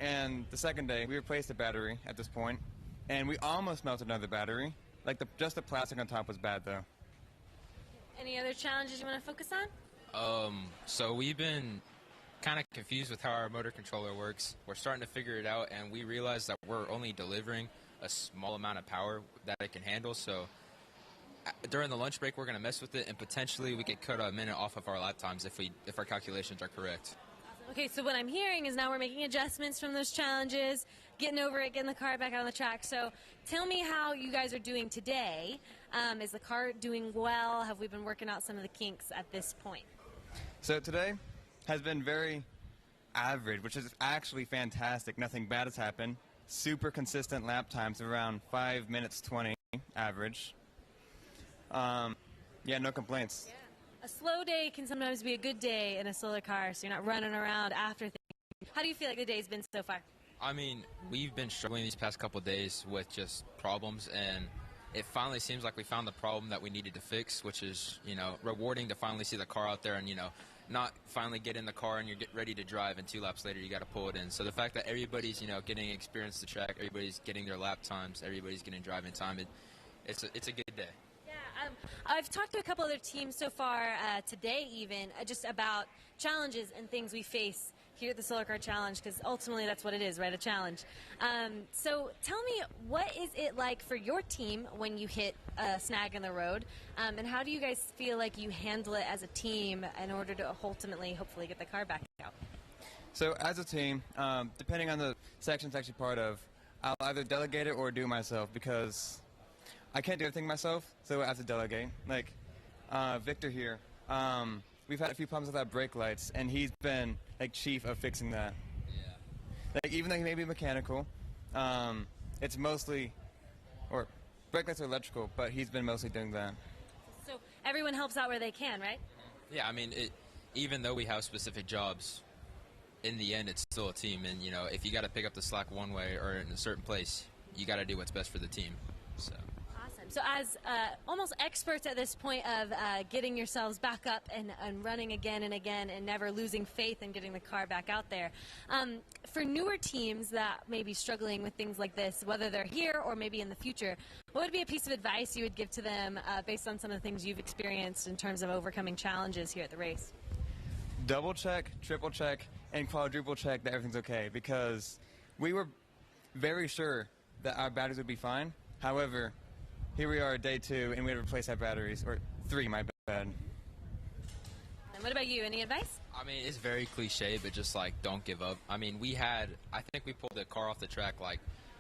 And the second day, we replaced the battery at this point, and we almost melted another battery. Like just the plastic on top was bad, though. Any other challenges you want to focus on? So we've been kind of confused with how our motor controller works. We're starting to figure it out, and we realize that we're only delivering a small amount of power that it can handle, so during the lunch break, we're going to mess with it, and potentially we could cut a minute off of our lap times if our calculations are correct. Okay, so what I'm hearing is now we're making adjustments from those challenges, getting over it, getting the car back on the track. So tell me how you guys are doing today. Is the car doing well? Have we been working out some of the kinks at this point? So today has been very average, which is actually fantastic. Nothing bad has happened. Super consistent lap times, around 5 minutes 20 average. Yeah, no complaints. Yeah. A slow day can sometimes be a good day in a solar car, so you're not running around after things. How do you feel like the day's been so far? I mean, we've been struggling these past couple of days with just problems, and it finally seems like we found the problem that we needed to fix, which is, rewarding to finally see the car out there and, not finally get in the car and you're ready to drive, and 2 laps later you got to pull it in. So the fact that everybody's, getting experience the track, everybody's getting their lap times, everybody's getting driving time, it's a good day. I've talked to a couple other teams so far today even just about challenges and things we face here at the Solar Car Challenge, because ultimately that's what it is, right? A challenge. So tell me, what is it like for your team when you hit a snag in the road, and how do you guys feel like you handle it as a team in order to ultimately, hopefully, get the car back out? So as a team, depending on the section it's actually part of, I'll either delegate it or do it myself, because I can't do everything myself, so I have to delegate. Like Victor here, we've had a few problems with our brake lights, and he's been like chief of fixing that. Yeah. Like even though he may be mechanical, it's mostly, or brake lights are electrical, but he's been mostly doing that. So everyone helps out where they can, right? Yeah, I mean, even though we have specific jobs, in the end it's still a team, and if you got to pick up the slack one way or in a certain place, you got to do what's best for the team. So. So as almost experts at this point of getting yourselves back up and running again and again and never losing faith in getting the car back out there, for newer teams that may be struggling with things like this, whether they're here or maybe in the future, what would be a piece of advice you would give to them based on some of the things you've experienced in terms of overcoming challenges here at the race? Double check, triple check, and quadruple check that everything's okay, because we were very sure that our batteries would be fine. However, here we are, day 2, and we had to replace our batteries, or 3, my bad. And what about you? Any advice? I mean, it's very cliche, but just don't give up. I mean, I think we pulled the car off the track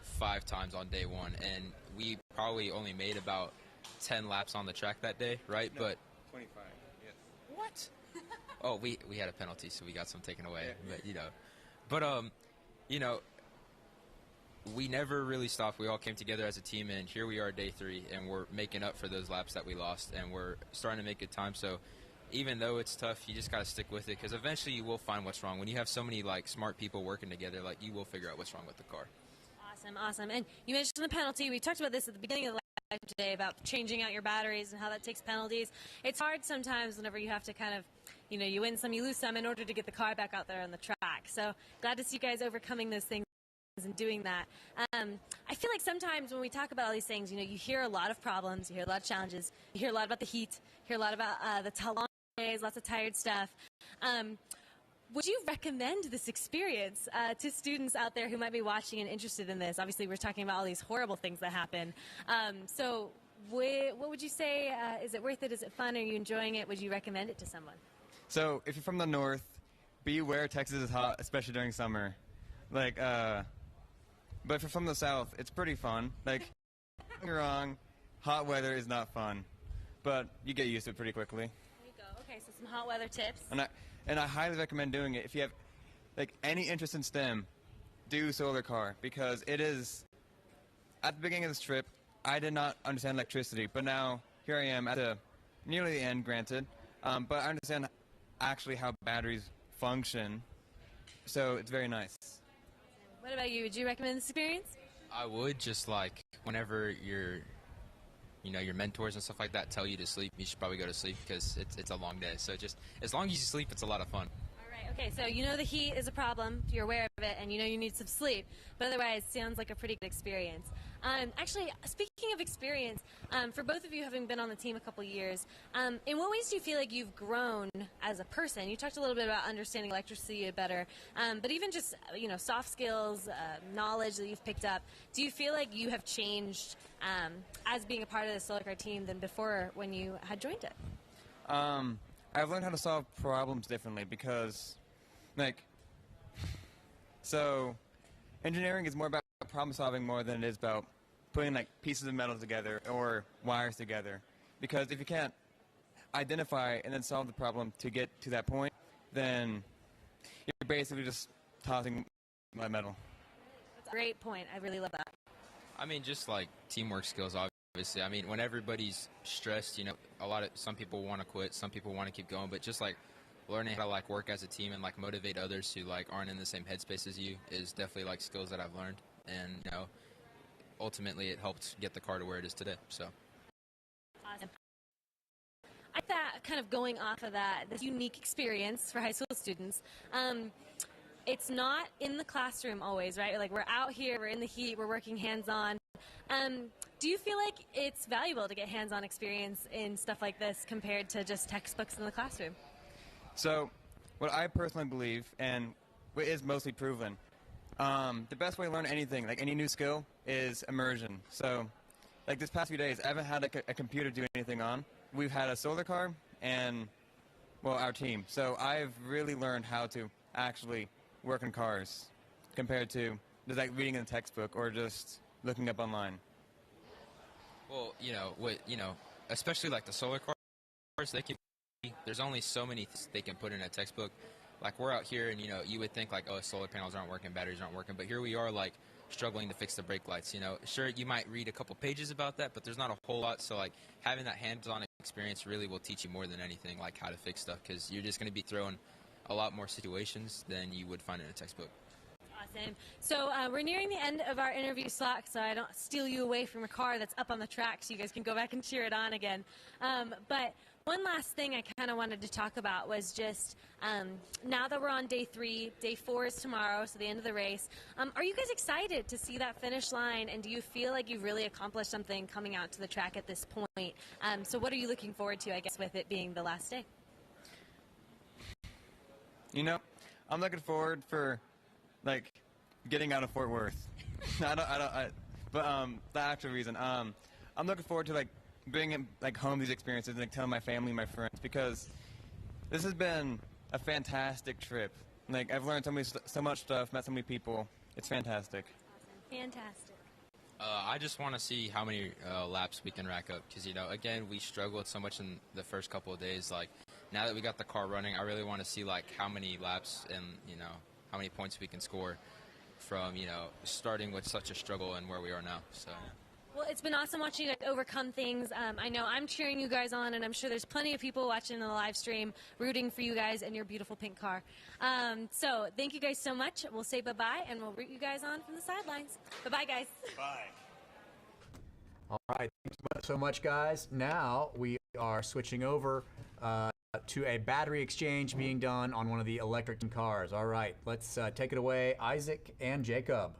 5 times on day 1, and we probably only made about 10 laps on the track that day, right? No, but 25, yes. What? Oh, we had a penalty, so we got some taken away. Yeah. But we never really stopped. We all came together as a team, and here we are day 3, and we're making up for those laps that we lost, and we're starting to make good time. So even though it's tough, you just got to stick with it, because eventually you will find what's wrong. When you have so many like smart people working together, like, you will figure out what's wrong with the car. Awesome. And you mentioned the penalty. We talked about this at the beginning of the live today about changing out your batteries and how that takes penalties. It's hard sometimes whenever you have to kind of, you win some, you lose some in order to get the car back out there on the track. So glad to see you guys overcoming those things and doing that. I feel like sometimes when we talk about all these things, you hear a lot of problems, you hear a lot of challenges, you hear a lot about the heat, you hear a lot about the long days, lots of tired stuff. Would you recommend this experience to students out there who might be watching and interested in this? Obviously, we're talking about all these horrible things that happen. So what would you say? Is it worth it? Is it fun? Are you enjoying it? Would you recommend it to someone? So if you're from the north, be aware Texas is hot, especially during summer. Like, but if you're from the south, it's pretty fun. Like, don't get me wrong, hot weather is not fun, but you get used to it pretty quickly. There you go. Okay, so some hot weather tips. And I highly recommend doing it. If you have like any interest in STEM, do solar car, because it is, at the beginning of this trip, I did not understand electricity, but now here I am at the nearly the end, granted, but I understand actually how batteries function, so it's very nice. What about you? Would you recommend this experience? I would, just like whenever your mentors and stuff like that tell you to sleep, you should probably go to sleep, because it's a long day. So just as long as you sleep, it's a lot of fun. All right. Okay. So the heat is a problem. You're aware of it, and you need some sleep. But otherwise, it sounds like a pretty good experience. Actually, speaking of experience, for both of you having been on the team a couple years, in what ways do you feel like you've grown as a person? You talked a little bit about understanding electricity better, but even just soft skills, knowledge that you've picked up. Do you feel like you have changed as being a part of the solar car team than before when you had joined it? I've learned how to solve problems differently, because, so engineering is more about problem solving more than it is about putting pieces of metal together or wires together, because if you can't identify and then solve the problem to get to that point, then you're basically just tossing my metal. That's a great point. I really love that. I mean, just like teamwork skills, obviously. I mean, when everybody's stressed, some people want to quit, some people want to keep going, but just learning how to work as a team and motivate others who aren't in the same headspace as you is definitely skills that I've learned. And ultimately it helped get the car to where it is today. So awesome. I thought, kind of going off of that, this unique experience for high school students, it's not in the classroom always, right? We're out here, we're in the heat, we're working hands-on. Do you feel like it's valuable to get hands-on experience in stuff like this compared to just textbooks in the classroom? So what I personally believe, and what is mostly proven, the best way to learn anything, any new skill, is immersion. So, this past few days, I haven't had a computer do anything on. We've had a solar car and, well, our team. So I've really learned how to actually work in cars compared to just reading in a textbook or just looking up online. Well, especially the solar cars, there's only so many things they can put in a textbook. We're out here and, you would think solar panels aren't working, batteries aren't working, but here we are struggling to fix the brake lights, Sure, you might read a couple pages about that, but there's not a whole lot, so having that hands-on experience really will teach you more than anything how to fix stuff, because you're just going to be thrown a lot more situations than you would find in a textbook. Awesome. So we're nearing the end of our interview slot, so I don't steal you away from a car that's up on the track so you guys can go back and cheer it on again. But one last thing I kind of wanted to talk about was just now that we're on day 3, day 4 is tomorrow, so the end of the race. Are you guys excited to see that finish line, and do you feel like you've really accomplished something coming out to the track at this point? So what are you looking forward to, I guess, with it being the last day? I'm looking forward for, getting out of Fort Worth. But the actual reason, I'm looking forward to, bringing home these experiences and telling my family and my friends, because this has been a fantastic trip. I've learned so much stuff, met so many people. It's fantastic. Awesome. Fantastic. I just want to see how many laps we can rack up, because again, we struggled so much in the first couple of days. Now that we got the car running, I really want to see how many laps and how many points we can score from, you know, starting with such a struggle and where we are now. So. Well, it's been awesome watching you guys overcome things. I know I'm cheering you guys on, and I'm sure there's plenty of people watching the live stream rooting for you guys and your beautiful pink car. So thank you guys so much. We'll say bye-bye, and we'll root you guys on from the sidelines. Bye-bye, guys. Bye. All right, thanks so much, guys. Now we are switching over to a battery exchange being done on one of the electric cars. All right, let's take it away, Isaac and Jacob.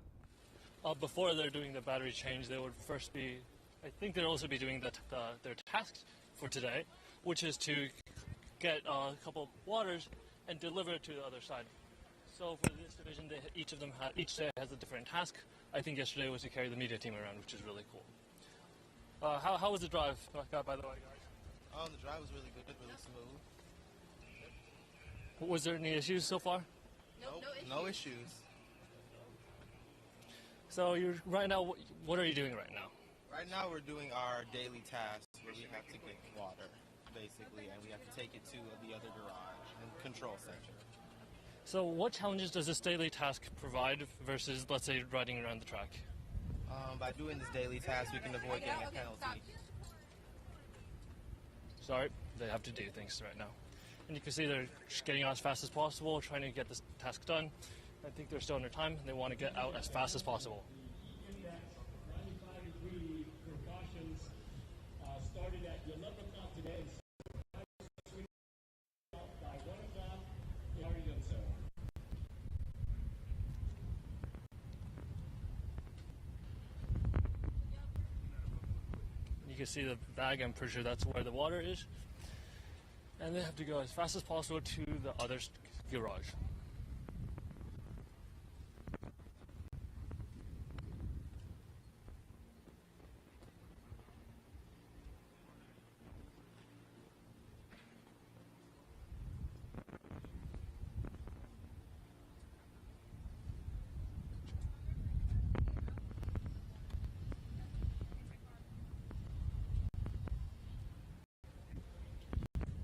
Before they're doing the battery change, they would first be, I think they'll also be doing their tasks for today, which is to get a couple waters and deliver it to the other side. So for this division, each day has a different task. I think yesterday was to carry the media team around, which is really cool. How was the drive, by the way, guys? The drive was really good, really smooth. Was there any issues so far? No issues. So right now, what are you doing right now? Right now we're doing our daily tasks where we have to get water, basically, and we have to take it to the other garage and control center. So what challenges does this daily task provide versus, let's say, riding around the track? By doing this daily task, we can avoid getting a penalty. Sorry, they have to do things right now. And you can see they're just getting out as fast as possible, trying to get this task done. I think they're still in their time, and they want to get out as fast as possible. Started at 11 o'clock today. By 1 o'clock, they already done so. You can see the bag, I'm pretty sure that's where the water is. And they have to go as fast as possible to the other garage.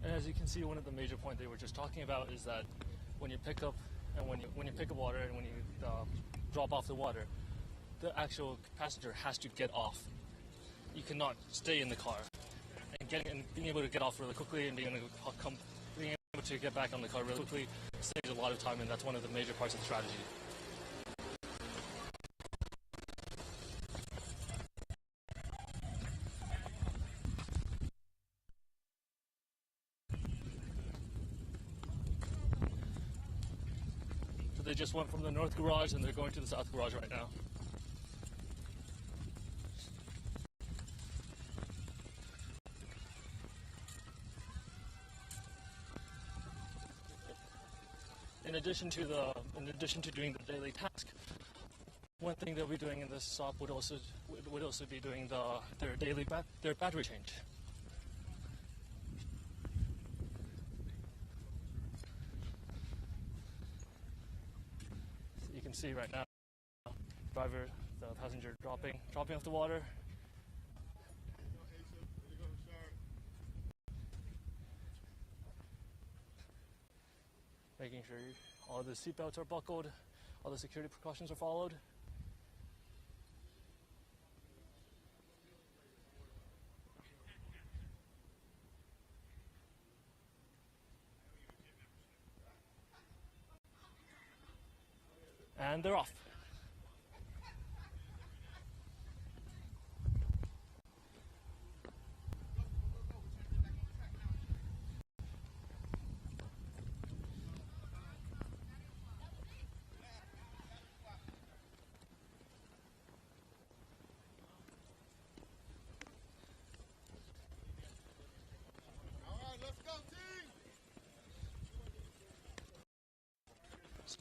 And as you can see, one of the major points they were just talking about is that when you pick up and when you pick up water and when you drop off the water, the actual passenger has to get off. You cannot stay in the car. And being able to get off really quickly and being able to get back on the car really quickly saves a lot of time, and that's one of the major parts of the strategy. So they just went from the north garage and they're going to the south garage right now. In addition to doing the daily task, one thing they'll be doing in this stop would also be doing their battery change. So you can see right now, the passenger dropping off the water. Making sure all the seatbelts are buckled, all the security precautions are followed. And they're off.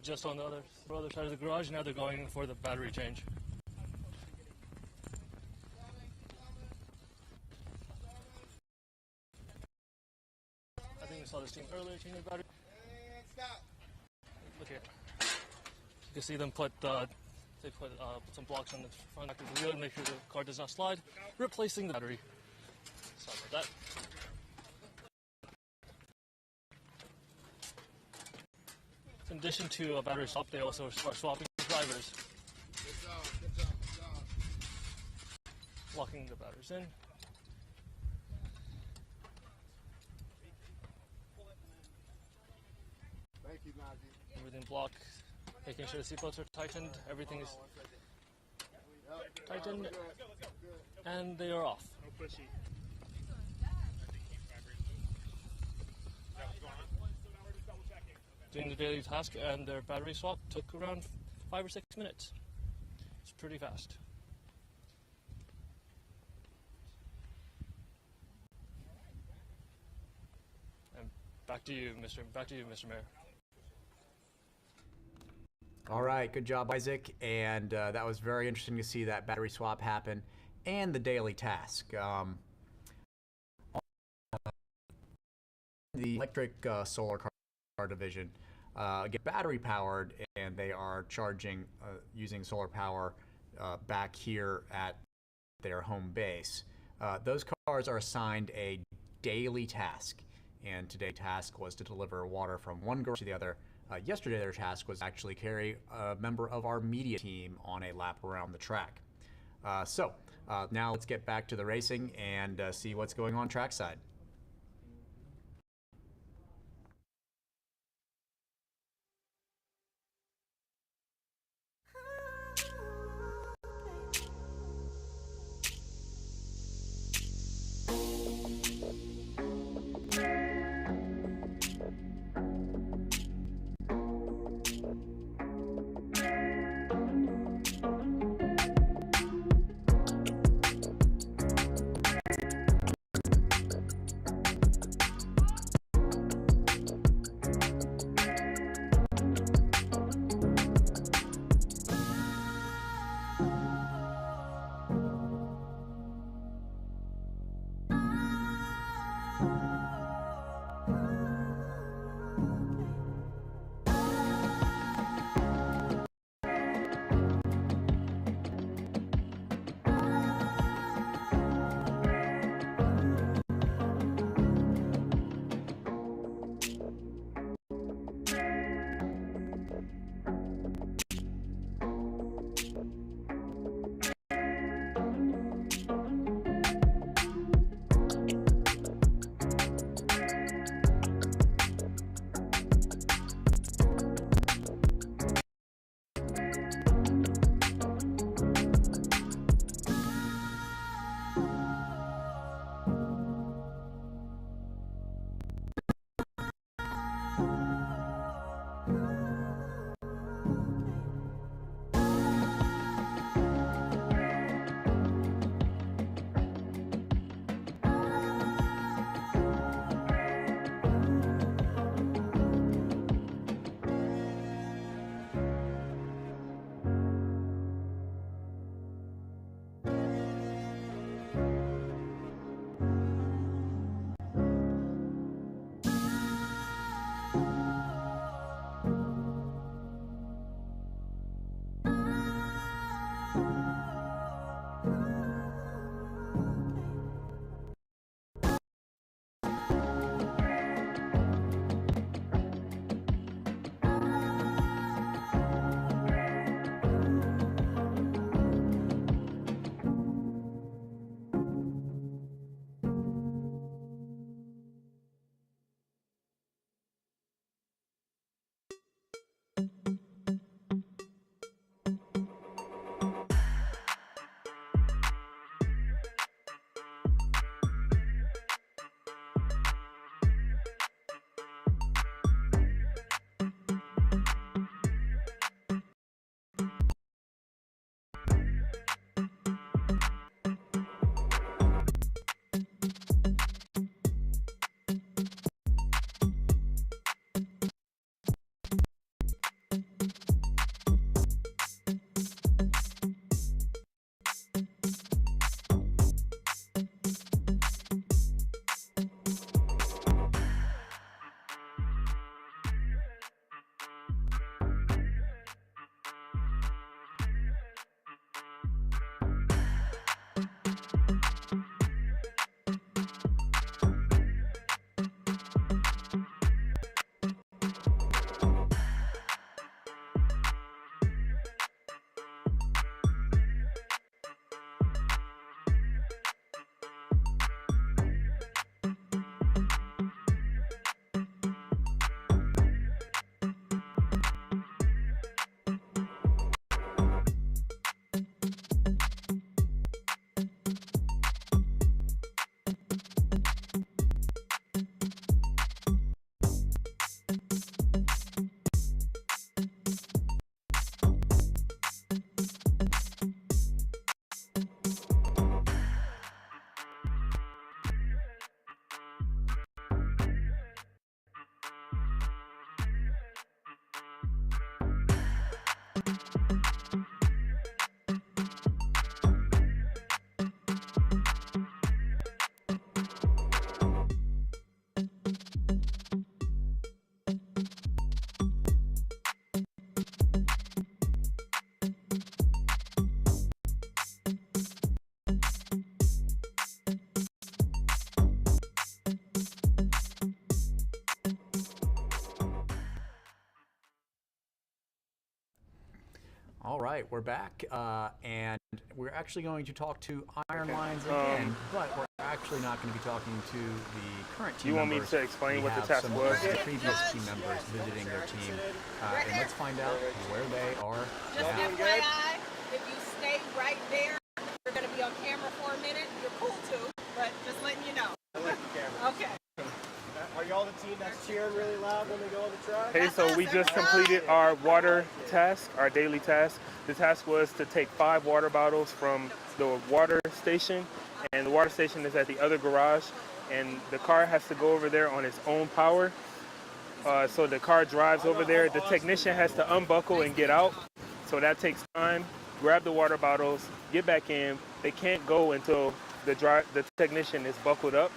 Just on the other side of the garage, now they're going for the battery change. I think we saw this team earlier changing the battery. Look here. You can see them put some blocks on the front of the wheel to make sure the car does not slide, replacing the battery. Sorry about that. In addition to a battery swap, they also start swapping drive drivers. Locking the batters in. Thank you, Najee. Everything blocked. Making sure the seatbelts are tightened. Everything is tightened. And they are off. No pushy. Doing the daily task and their battery swap took around 5 or 6 minutes. It's pretty fast. And back to you, Mr. Mayor. All right, good job, Isaac. And that was very interesting to see that battery swap happen and the daily task. The electric solar car division get battery powered, and they are charging using solar power back here at their home base. Those cars are assigned a daily task, and today's task was to deliver water from one garage to the other. Yesterday, their task was actually carry a member of our media team on a lap around the track. So now let's get back to the racing and see what's going on trackside. right, we're back, and we're actually going to talk to Iron Lions again, but we're actually not going to be talking to the current team members. You want me to explain what the have task some was? of the previous team members visiting their team, and let's find out where they are Just now. FYI, if you stay right there, you're going to be on camera for a minute. You're cool too, but just letting you know. I like the camera. Okay. Are y'all the team that's cheering really loud when they go on the track? Hey, so we just completed our water task, our daily task. The task was to take 5 water bottles from the water station, and the water station is at the other garage, and the car has to go over there on its own power. So the car drives over there. The technician has to unbuckle and get out, so that takes time. Grab the water bottles, get back in. They can't go until the technician is buckled up.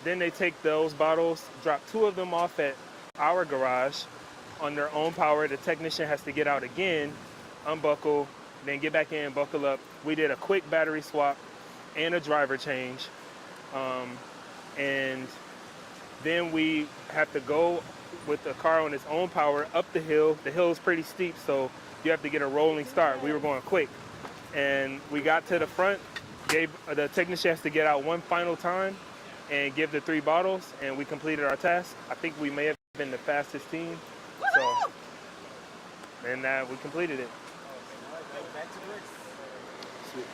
Then they take those bottles, drop 2 of them off at our garage on their own power. The technician has to get out again, unbuckle, then get back in, buckle up. We did a quick battery swap and a driver change. And then we have to go with the car on its own power up the hill. The hill is pretty steep, so you have to get a rolling start. We were going quick. And we got to the front, the technician has to get out one final time and give the 3 bottles, and we completed our task. I think we may have been the fastest team. So, and we completed it. Back to Bricks. Sweet.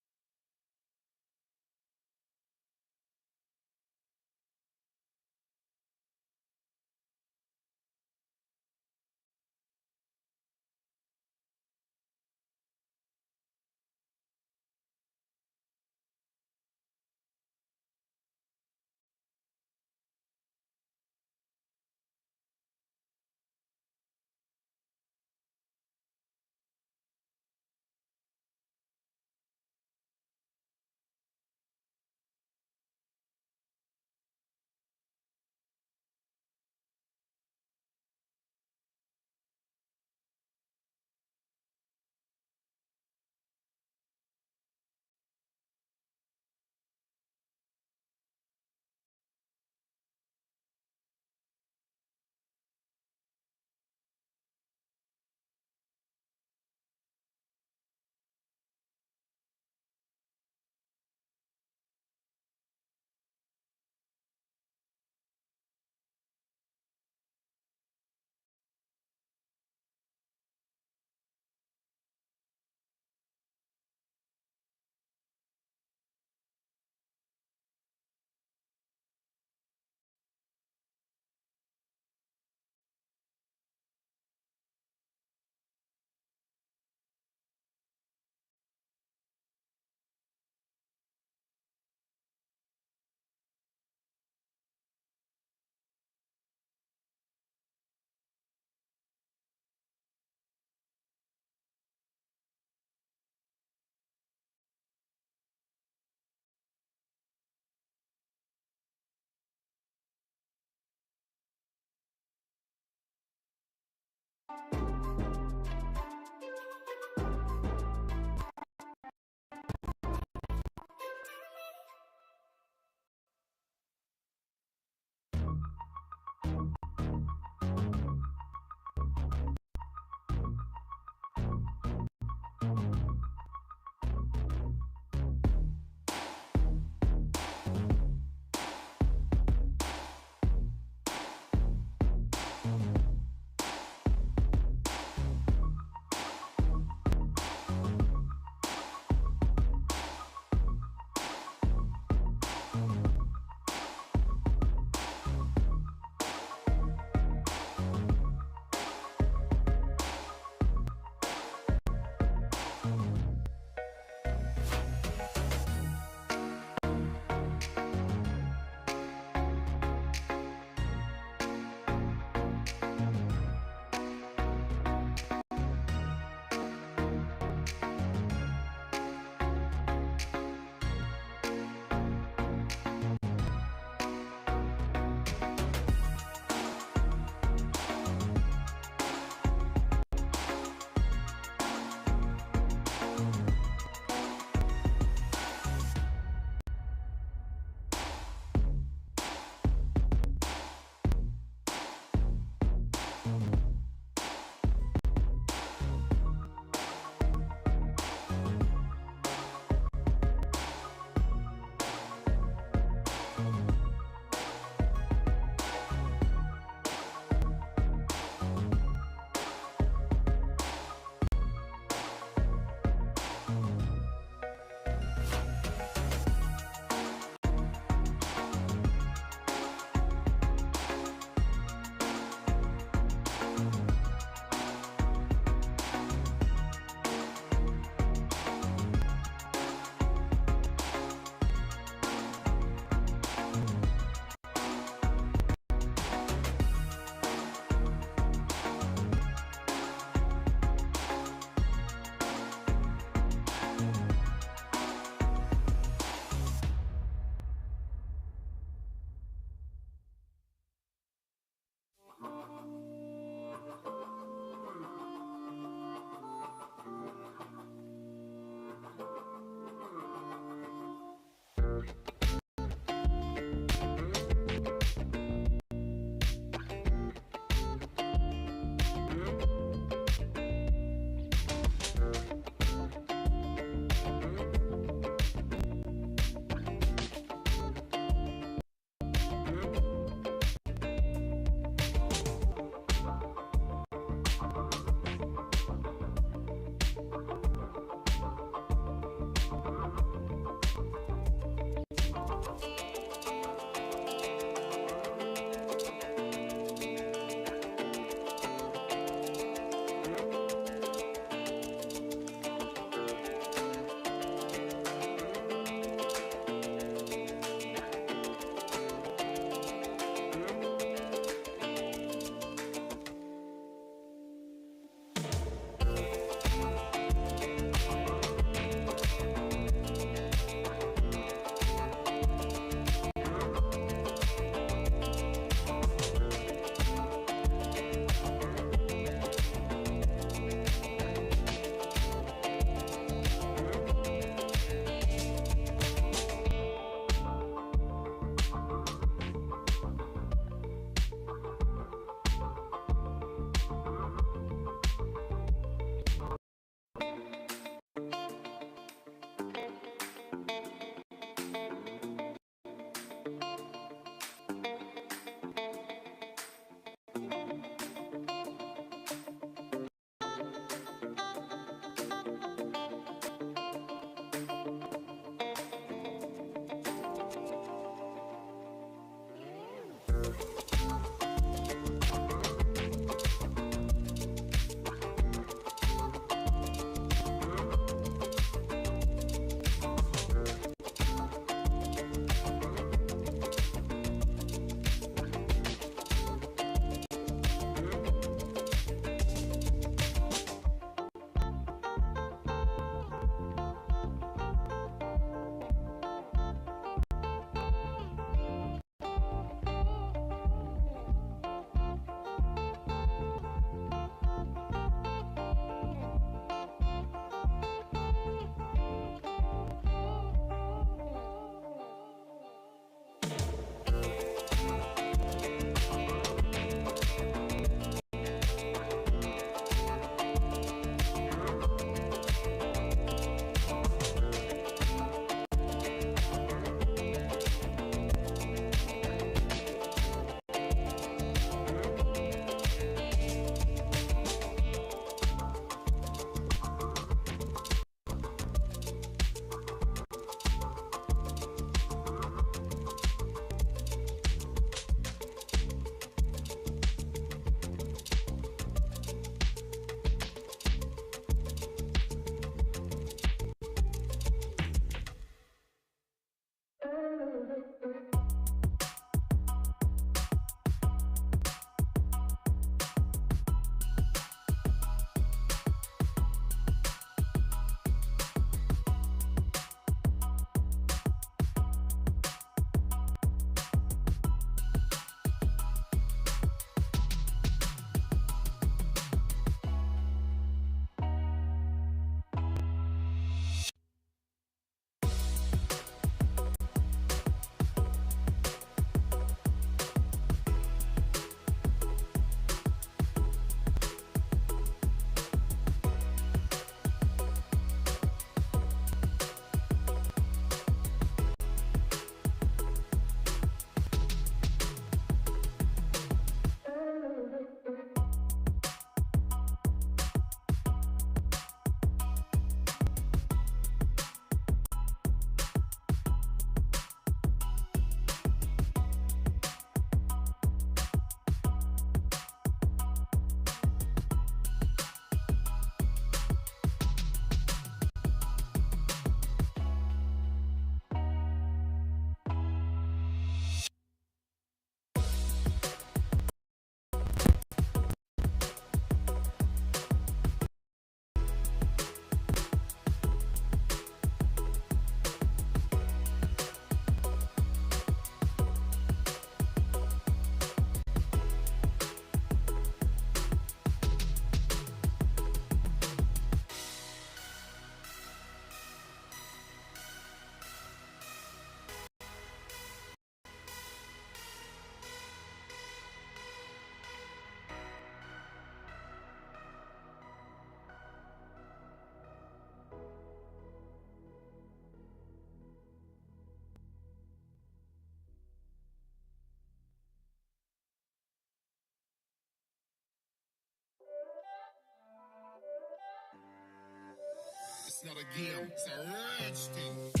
It's not a game, it's a rich thing.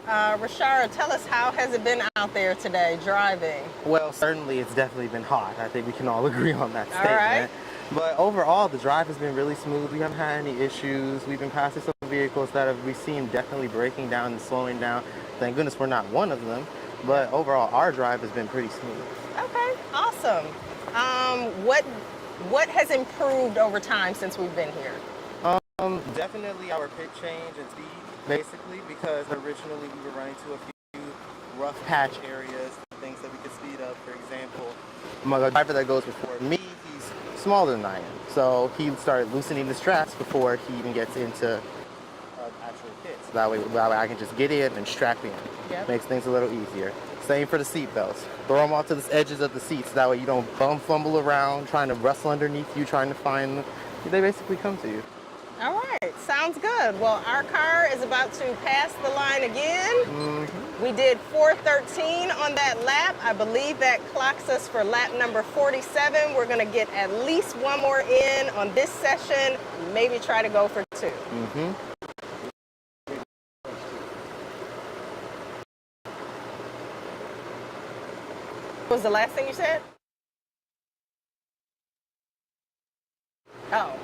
Rashara, tell us, how has it been out there today driving? Well, certainly it's definitely been hot. I think we can all agree on that All statement. right. But overall, the drive has been really smooth. We haven't had any issues. We've been passing some vehicles that we've seen definitely breaking down and slowing down. Thank goodness we're not one of them. But overall, our drive has been pretty smooth. Okay, awesome. What has improved over time since we've been here? Definitely our pit change and speed, basically, because originally we were running to a few rough patch areas, things that we could speed up. For example, my driver that goes before me, he's smaller than I am, so he started loosening the straps before he even gets into actual pits. That way I can just get in and strap in. Yep. Makes things a little easier. Same for the seat belts. Throw them off to the edges of the seats. That way you don't fumble around trying to wrestle underneath you, trying to find them. They basically come to you. All right, sounds good. Well, our car is about to pass the line again. We did 4:13 on that lap. I believe that clocks us for lap number 47. We're going to get at least one more in on this session, maybe try to go for 2. What was the last thing you said? Oh.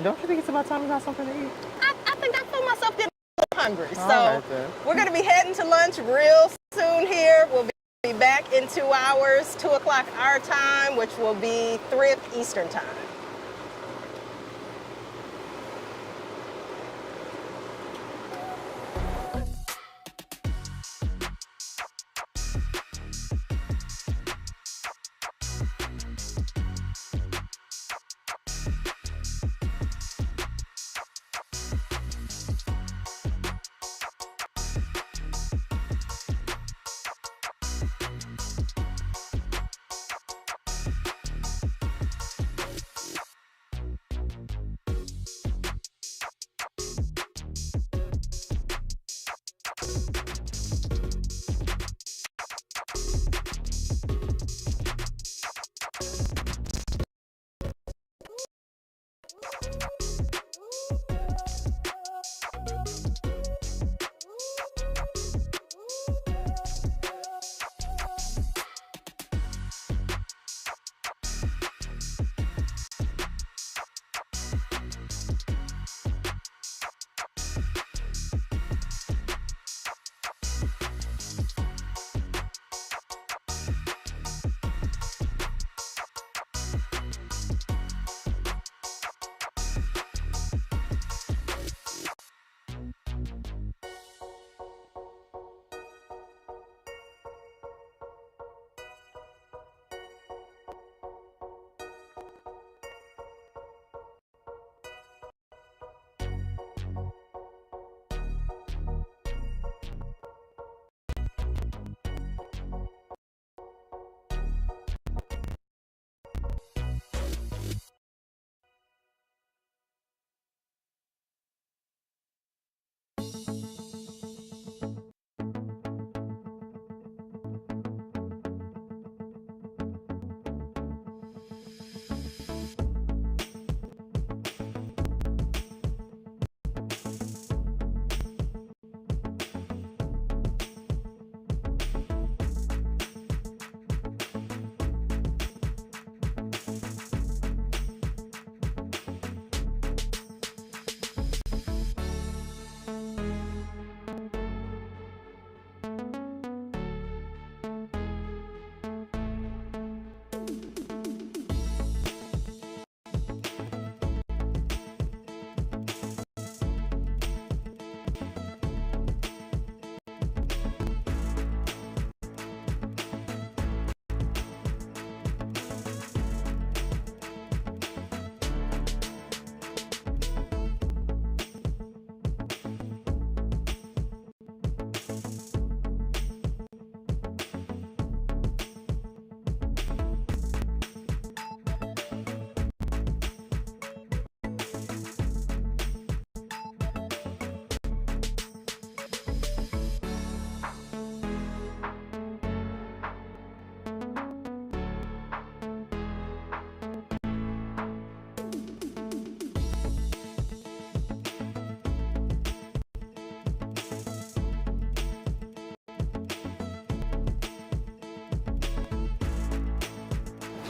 Don't you think it's about time we got something to eat? I think I feel myself getting a little hungry. All So right, then. we're going to be heading to lunch real soon here. We'll be back in 2 hours, 2 o'clock our time, which will be 3 Eastern time.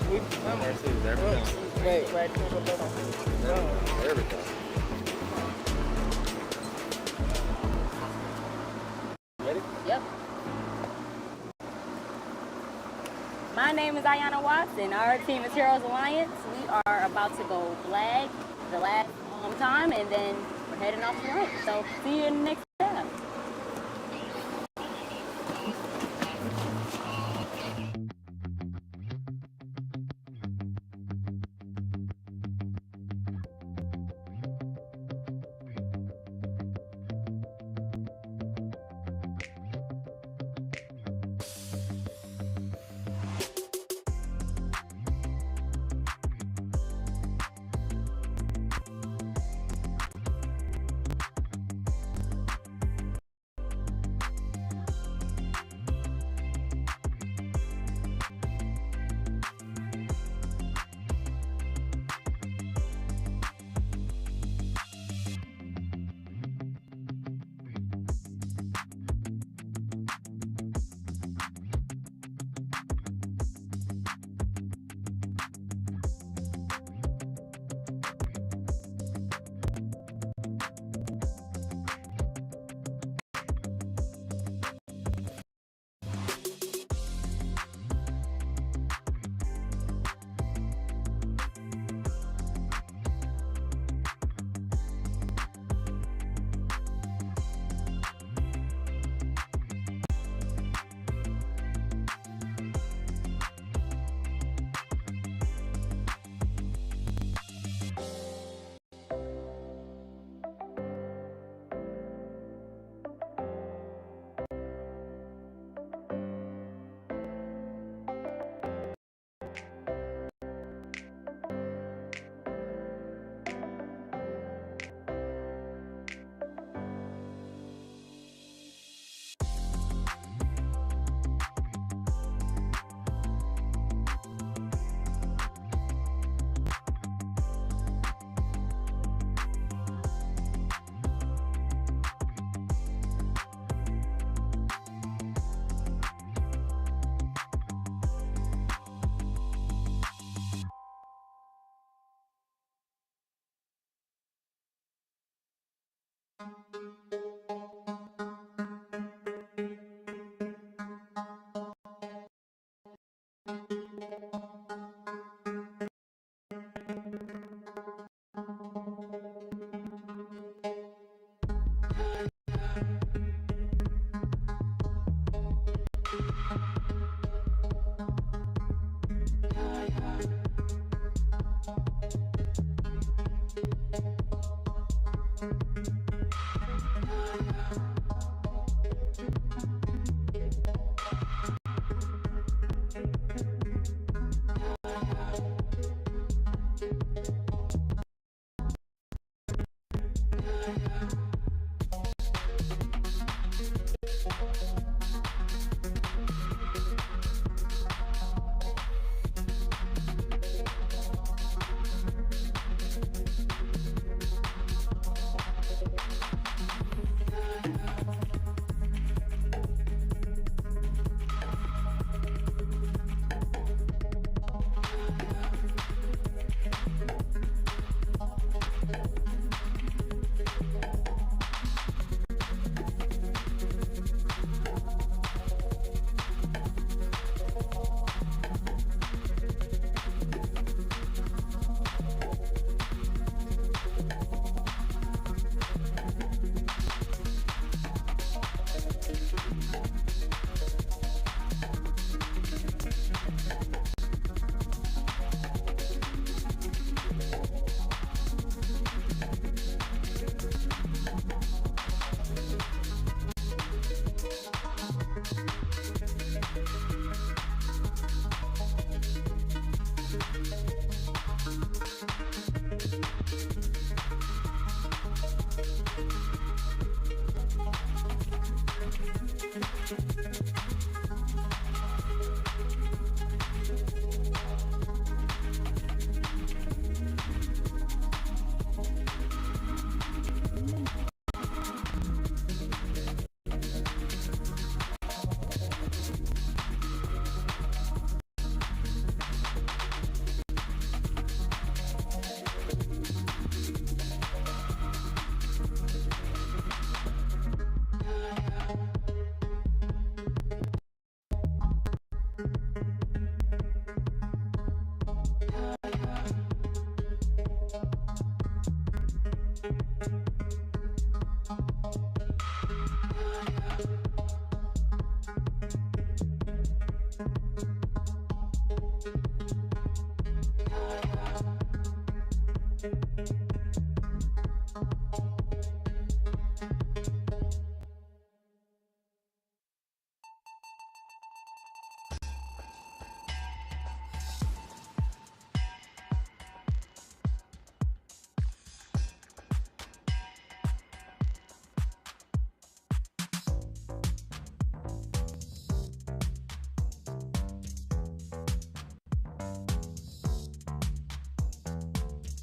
Versus everything. Wait. There we go. Ready? Yep. My name is Ayana Watts, and our team is Heroes Alliance. We are about to go flag the last time, and then we're heading off the right. So see you in the next step. Thank you.